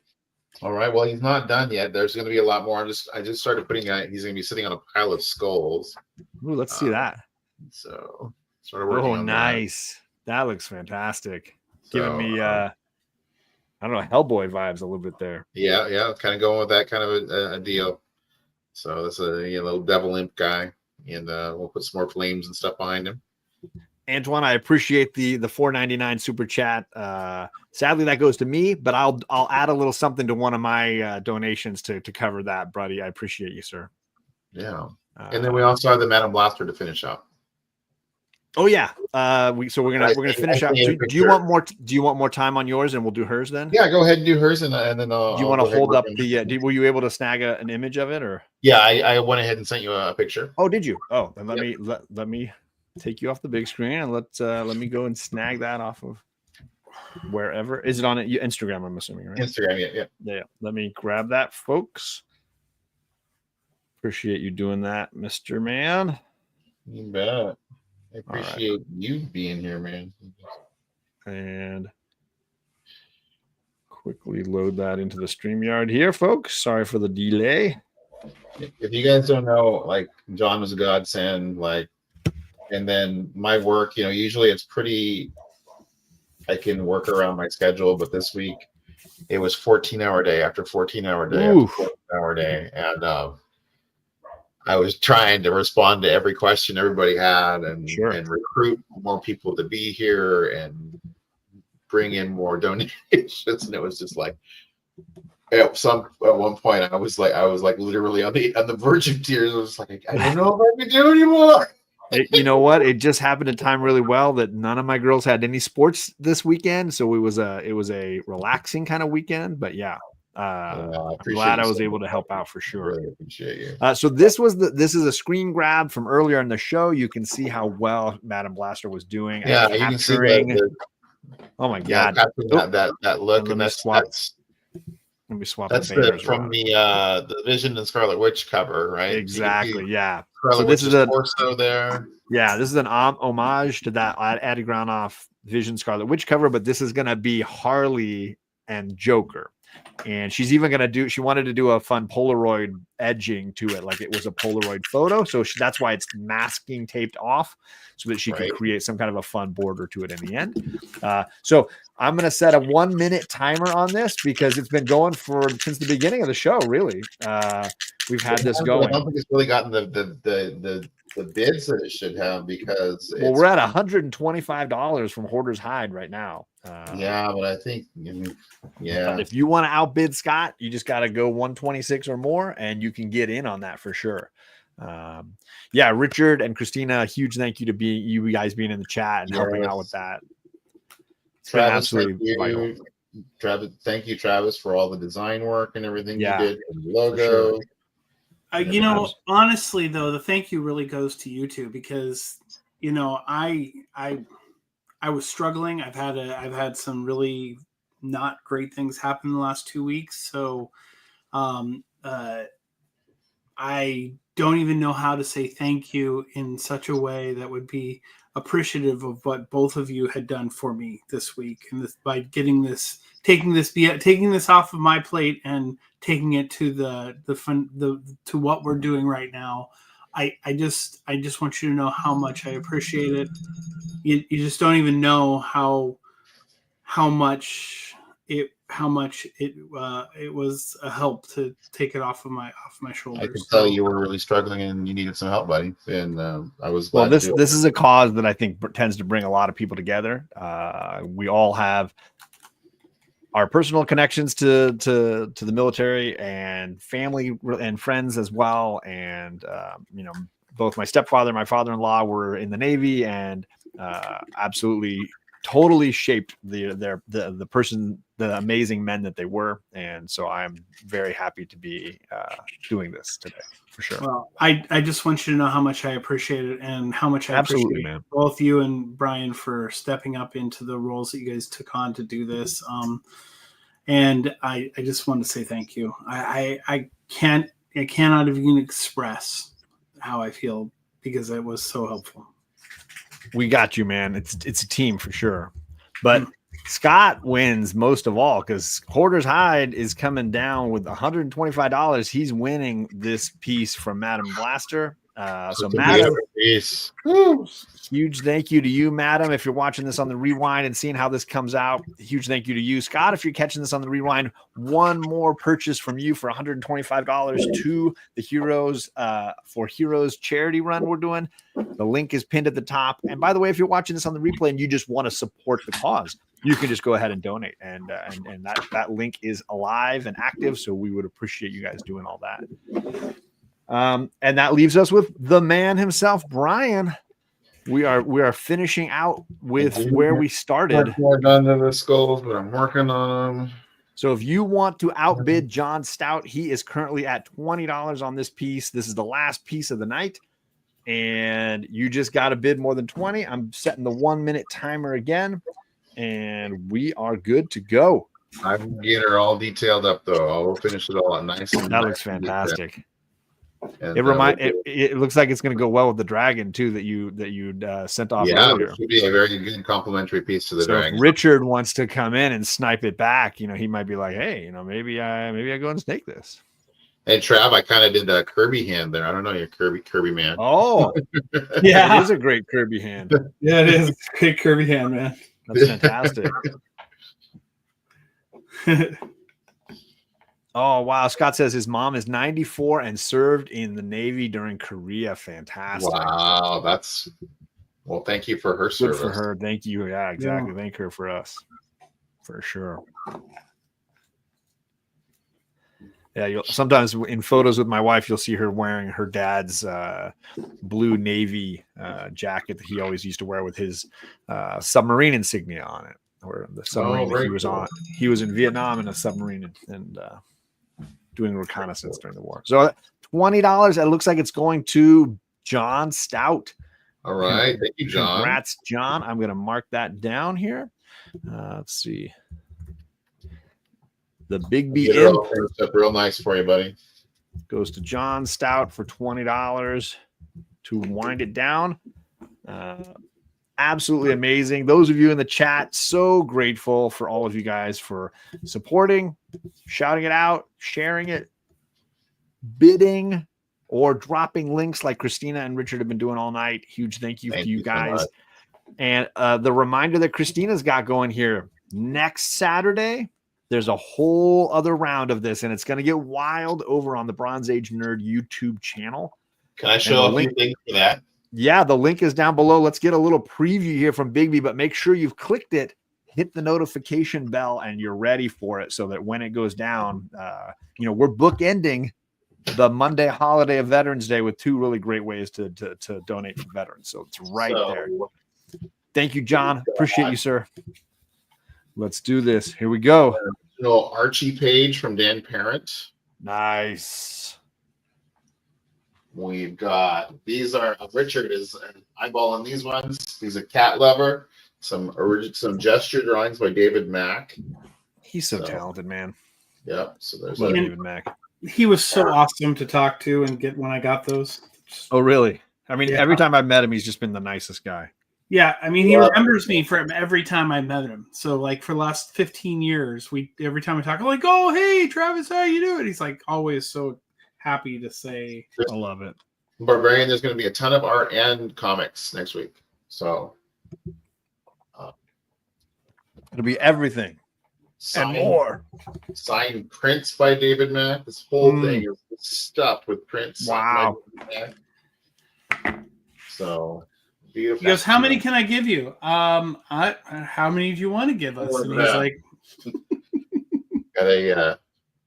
All right. Well, he's not done yet. There's going to be a lot more. I just started putting out. He's going to be sitting on a pile of skulls. Ooh, let's see that. So started working on nice. That looks fantastic. Giving me I don't know, Hellboy vibes a little bit there. Yeah, kind of going with that kind of a deal. So that's a little devil imp guy, and we'll put some more flames and stuff behind him. Antoine, I appreciate the $4.99 super chat. Sadly, that goes to me, but I'll add a little something to one of my donations to cover that, buddy. I appreciate you, sir. Yeah, and then we also have the Madam Blaster to finish up. Oh yeah, we're gonna finish out. Do you want more time on yours, and we'll do hers then? Yeah, go ahead and do hers, and then I'll. Do you want to hold up the? Were you able to snag an image of it, or? Yeah, I went ahead and sent you a picture. Oh, did you? Oh, then let me take you off the big screen and let me go and snag that off of wherever. Is it on Instagram? I'm assuming, right? Instagram, yeah. Let me grab that, folks. Appreciate you doing that, Mr. Man. You bet. I appreciate you being here, man. And quickly load that into the StreamYard here, folks. Sorry for the delay. If you guys don't know, like John was a godsend, like, and then my work, you know, usually it's pretty, I can work around my schedule, but this week it was 14-hour day after 14-hour day after 14-hour day. And I was trying to respond to every question everybody had and recruit more people to be here and bring in more donations. And it was just like, at one point I was like literally on the verge of tears. I was like, I don't know if I can do anymore. You know what? It just happened to time really well that none of my girls had any sports this weekend, so it was a relaxing kind of weekend. But yeah, I'm glad I was able to help out for sure. Really appreciate you. So this is a screen grab from earlier in the show. You can see how well Madam Blaster was doing. Yeah, you can see the oh my god, that look, and that's let me swap. That's from the Vision and Scarlet Witch cover, right? Exactly. Yeah. So this is a torso there. Yeah, this is an homage to that Addy Granoff Vision Scarlet Witch cover, but this is gonna be Harley and Joker. And she's even going to do, she wanted to do a fun Polaroid edging to it. Like it was a Polaroid photo. So that's why it's masking taped off so that she can create some kind of a fun border to it in the end. So I'm going to set a 1 minute timer on this because it's been going since the beginning of the show. Really. We've had this going. I don't think it's really gotten the bids that it should have because we're at $125 from Hoarder's Hide right now. Yeah, but I think but if you want to outbid Scott, you just got to go 126 or more, and you can get in on that for sure. Yeah, Richard and Christina, a huge thank you to you guys being in the chat and helping out with that. Travis, thank you, Travis, for all the design work and everything you did. And the logo. You know, honestly, though, the thank you really goes to you two because, you know, I was struggling. I've had some really not great things happen in the last 2 weeks. So I don't even know how to say thank you in such a way that would be appreciative of what both of you had done for me this week. And by taking this off of my plate and taking it to to what we're doing right now. I just want you to know how much I appreciate it. You just don't even know how much it was a help to take it off my shoulders. I could tell you were really struggling and you needed some help, buddy. And I was glad. Well, this is a cause that I think tends to bring a lot of people together. We all have our personal connections to the military and family and friends as well. And, you know, both my stepfather and my father-in-law were in the Navy and absolutely totally shaped the amazing men that they were. And so I'm very happy to be doing this today for sure. Well, I just want you to know how much I appreciate it and how much I Absolutely, appreciate man. both you and Brian for stepping up into the roles that you guys took on to do this. And I just want to say thank you. I cannot even express how I feel because it was so helpful. We got you, man. It's a team for sure. But Scott wins most of all because Hoarder's Hide is coming down with $125. He's winning this piece from Madam Blaster. So Madam, huge thank you to you, Madam. If you're watching this on the rewind and seeing how this comes out, huge thank you to you, Scott. If you're catching this on the rewind, one more purchase from you for $125 to the Heroes for Heroes charity run we're doing. The link is pinned at the top. And by the way, if you're watching this on the replay and you just want to support the cause, you can just go ahead and donate. And that link is alive and active. So we would appreciate you guys doing all that. And that leaves us with the man himself, Brian. We are finishing out with where we started. More done to the skulls, but I'm working on them. So if you want to outbid John Stout, he is currently at $20 on this piece. This is the last piece of the night. And you just got to bid more than 20. I'm setting the 1 minute timer again. And we are good to go. I'm getting her all detailed up, though. I'll finish it all nice. That looks fantastic. And, it looks like it's going to go well with the dragon too that you sent off earlier. It should be a very good complimentary piece to the dragon. If Richard wants to come in and snipe it back, he might be like, hey, maybe I go and snake this. Hey Trav, I kind of did a Kirby hand there. I don't know, you're Kirby man. Oh, yeah, it is a great Kirby hand. Yeah, it is a great Kirby hand, man. That's fantastic. Oh wow! Scott says his mom is 94 and served in the Navy during Korea. Fantastic! Wow, thank you for her service. Good for her. Thank you. Yeah, exactly. Yeah. Thank her for us, for sure. Yeah, sometimes in photos with my wife, you'll see her wearing her dad's blue Navy jacket that he always used to wear with his submarine insignia on it, or the submarine that he was on. He was in Vietnam in a submarine and doing reconnaissance during the war. So $20. It looks like it's going to John Stout. All right, thank you, John. Congrats, John. I'm going to mark that down here. Let's see. The Bigby up real nice for you, buddy. Goes to John Stout for $20 to wind it down. Absolutely amazing. Those of you in the chat, so grateful for all of you guys for supporting, shouting it out, sharing it, bidding, or dropping links like Christina and Richard have been doing all night. Huge thank you to you guys. So and the reminder that Christina's got going here next Saturday. There's a whole other round of this, and it's going to get wild over on the Bronze Age Nerd YouTube channel. Can I show a few things for that? Yeah, the link is down below. Let's get a little preview here from Bigby, but make sure you've clicked it, hit the notification bell, and you're ready for it so that when it goes down, we're bookending the Monday holiday of Veterans Day with two really great ways to donate to veterans. So it's right there. Thank you, John. Appreciate you, sir. Let's do this. Here we go. Little Archie page from Dan Parent. Nice. We've got Richard is eyeballing these ones. He's a cat lover. Some gesture drawings by David Mack. He's so talented, man. Yep. So there's David Mack. He was so awesome to talk to and get when I got those. Oh, really? I mean, every time I've met him, he's just been the nicest guy. Yeah, I mean, he remembers me from every time I met him. So, like, for the last 15 years, every time we talk, I'm like, oh, hey, Travis, how you doing? He's, like, always so happy to say. I love it. Barbarian, there's going to be a ton of art and comics next week. So, it'll be everything and more. Signed prints by David Mack. This whole thing is stuffed with prints. Wow. So... beautiful. He goes, how many can I give you? How many do you want to give us? And he's like,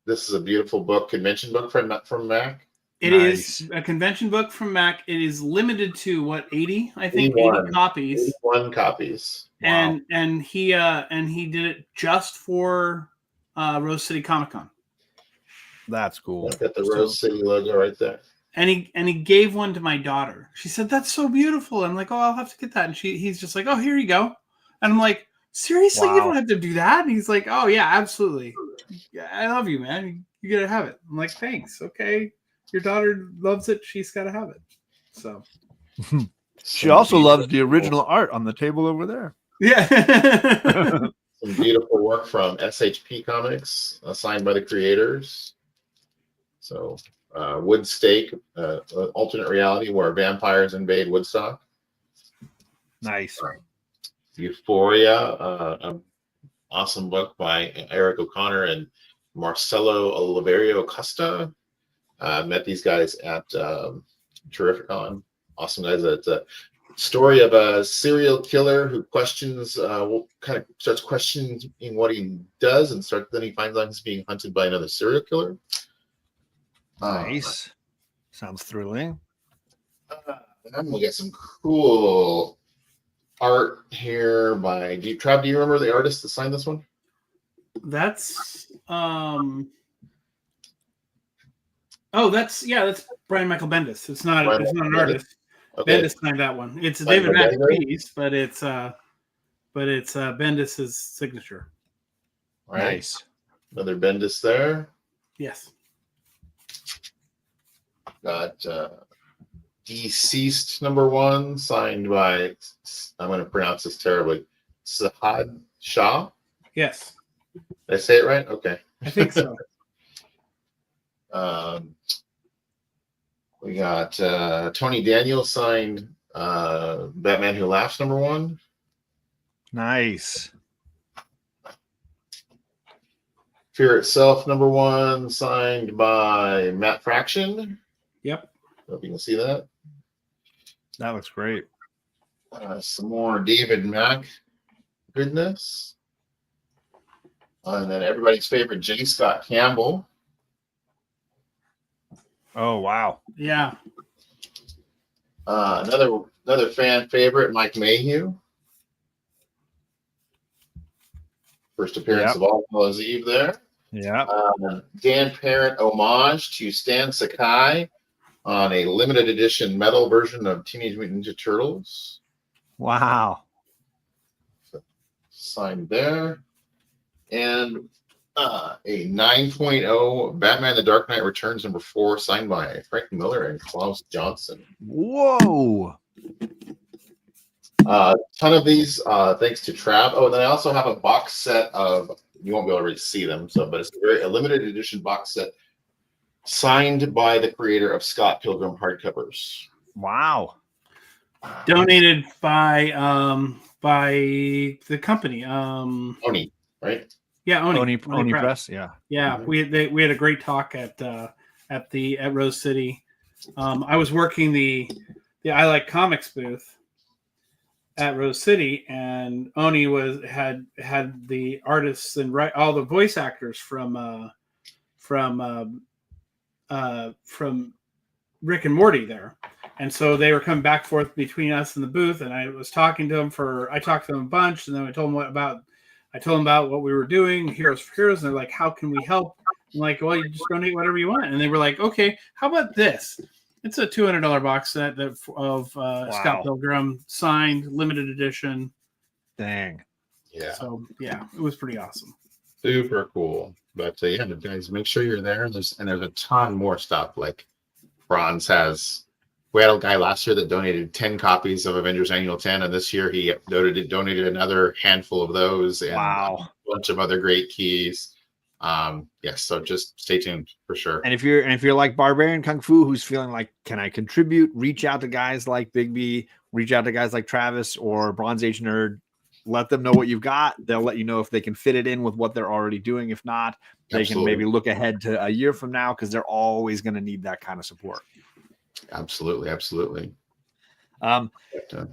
this is a beautiful book, convention book from Mac. It is a convention book from Mac. It is limited to 80, I think, 80 copies. 81 copies. Wow. And he did it just for Rose City Comic Con. That's cool. Got the Rose City logo right there. And he gave one to my daughter. She said, "That's so beautiful." I'm like, "Oh, I'll have to get that." And he's just like, "Oh, here you go." And I'm like, "Seriously, you don't have to do that?" And he's like, "Oh yeah, absolutely. Yeah, I love you, man. You gotta have it." I'm like, "Thanks. Okay, your daughter loves it. She's got to have it." So she also loves the original art on the table over there. Yeah. Some beautiful work from SHP Comics, signed by the creators. So. Woodstake, alternate reality where vampires invade Woodstock. Nice. Euphoria, an awesome book by Eric O'Connor and Marcelo Oliverio Costa. Met these guys at Terrificon. Awesome guys. It's a story of a serial killer who starts questioning what he does, and then he finds out he's being hunted by another serial killer. Nice. Sounds thrilling. We got some cool art here by Trav. Do you remember the artist that signed this one? That's that's Brian Michael Bendis. It's not an artist. Okay. Bendis signed that one. It's a David Mack piece, but it's Bendis's signature. All right. Nice. Another Bendis there. Yes. Got Deceased #1, signed by, I'm going to pronounce this terribly, Sahad Shah. Yes. Did I say it right? Okay. I think so. We got Tony Daniel signed Batman Who Laughs #1. Nice. Fear Itself #1, signed by Matt Fraction. Yep. Hope you can see that. That looks great. Some more David Mack goodness. And then everybody's favorite J. Scott Campbell. Oh, wow. Yeah. Another fan favorite, Mike Mayhew. First appearance of All Hallows Eve there. Yeah. Dan Parent homage to Stan Sakai on a limited edition metal version of Teenage Mutant Ninja Turtles. Wow. Signed there. And a 9.0 Batman The Dark Knight Returns #4, signed by Frank Miller and Klaus Johnson. Whoa. Ton of these, thanks to Trav. Oh, and then I also have a box set of, you won't be able to really see them, but it's a limited edition box set signed by the creator of Scott Pilgrim hardcovers. Wow. Donated by the company. Oni, right? Yeah, Oni Press. Yeah. Yeah, Mm-hmm. we had a great talk at Rose City. I was working the I Like Comics booth at Rose City, and Oni had the artists and all the voice actors from Rick and Morty there, and so they were coming back and forth between us and the booth, and I was talking to them I talked to them a bunch, and then I told them about what we were doing, Heroes for Heroes, and they're like, how can we help? I'm like, well, you just donate whatever you want. And they were like, okay, how about this? It's a $200 box set of Scott Pilgrim, signed, limited edition. Dang. Yeah. So, yeah, it was pretty awesome. Super cool. But yeah, guys, make sure you're there. There's a ton more stuff. Like Bronze we had a guy last year that donated 10 copies of Avengers Annual 10, and this year he donated another handful of those, and a bunch of other great keys. Yes, so just stay tuned for sure. And if you're like Barbarian Kung Fu, who's feeling like, can I contribute? Reach out to guys like Bigby, reach out to guys like Travis or Bronze Age Nerd. Let them know what you've got. They'll let you know if they can fit it in with what they're already doing. If not, they can maybe look ahead to a year from now, because they're always going to need that kind of support. Absolutely.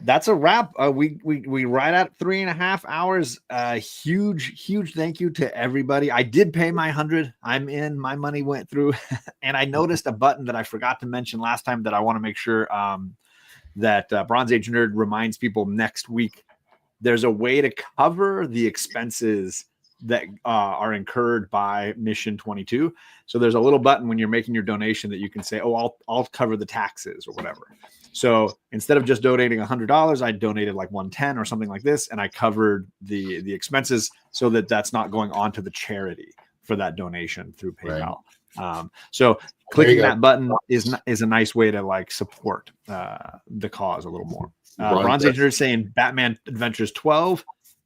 That's a wrap. We right at 3.5 hours. Huge thank you to everybody. I did pay my 100. I'm in. My money went through, and I noticed a button that I forgot to mention last time that I want to make sure that Bronze Age Nerd reminds people next week. There's a way to cover the expenses that are incurred by Mission 22. So there's a little button when you're making your donation that you can say, oh, I'll cover the taxes or whatever. So instead of just donating $100, I donated like $110 or something like this, and I covered the expenses so that that's not going on to the charity for that donation through PayPal. Right. So clicking that button is a nice way to like support the cause a little more. Bronze Age is saying Batman Adventures 12,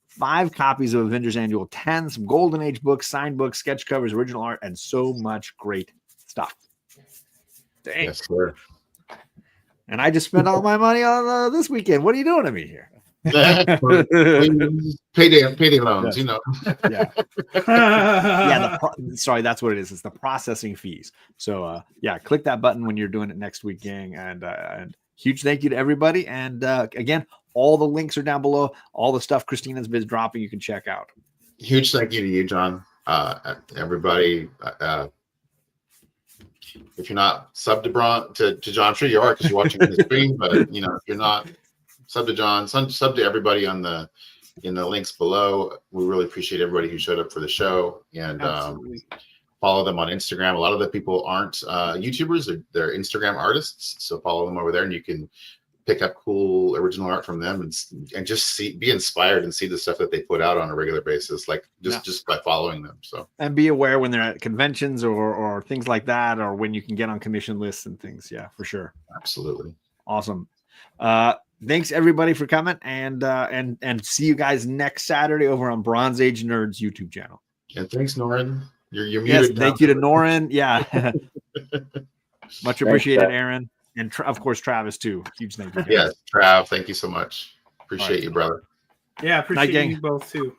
5 copies of Avengers Annual 10, some Golden Age books, signed books, sketch covers, original art, and so much great stuff. Dang. Yes, sir. And I just spent all my money on this weekend. What are you doing to me here? Payday loans, yes. Sorry, that's what it is. It's the processing fees. So click that button when you're doing it next week, gang. And huge thank you to everybody. And again, all the links are down below. All the stuff Christina's been dropping, you can check out. Huge thank you to you, John. Everybody. If you're not sub to John, I'm sure you are because you're watching the screen. But if you're not sub to John, sub to everybody in the links below. We really appreciate everybody who showed up for the show, and follow them on Instagram. A lot of the people aren't YouTubers; they're Instagram artists. So follow them over there, and you can pick up cool original art from them and just be inspired and see the stuff that they put out on a regular basis, like just by following them. So, and be aware when they're at conventions or things like that, or when you can get on commission lists and things. Yeah, for sure. Absolutely. Awesome. Thanks everybody for coming, and see you guys next Saturday over on Bronze Age Nerds YouTube channel. And thanks, Norin. You're yes, muted. Thank you to Norin. Yeah. Much appreciated, Aaron. And of course, Travis too. Huge thank you. Yes, Trav, thank you so much. Appreciate you, brother. Yeah, appreciate Night, gang. you both too.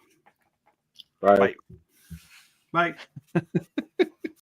Bye. Bye.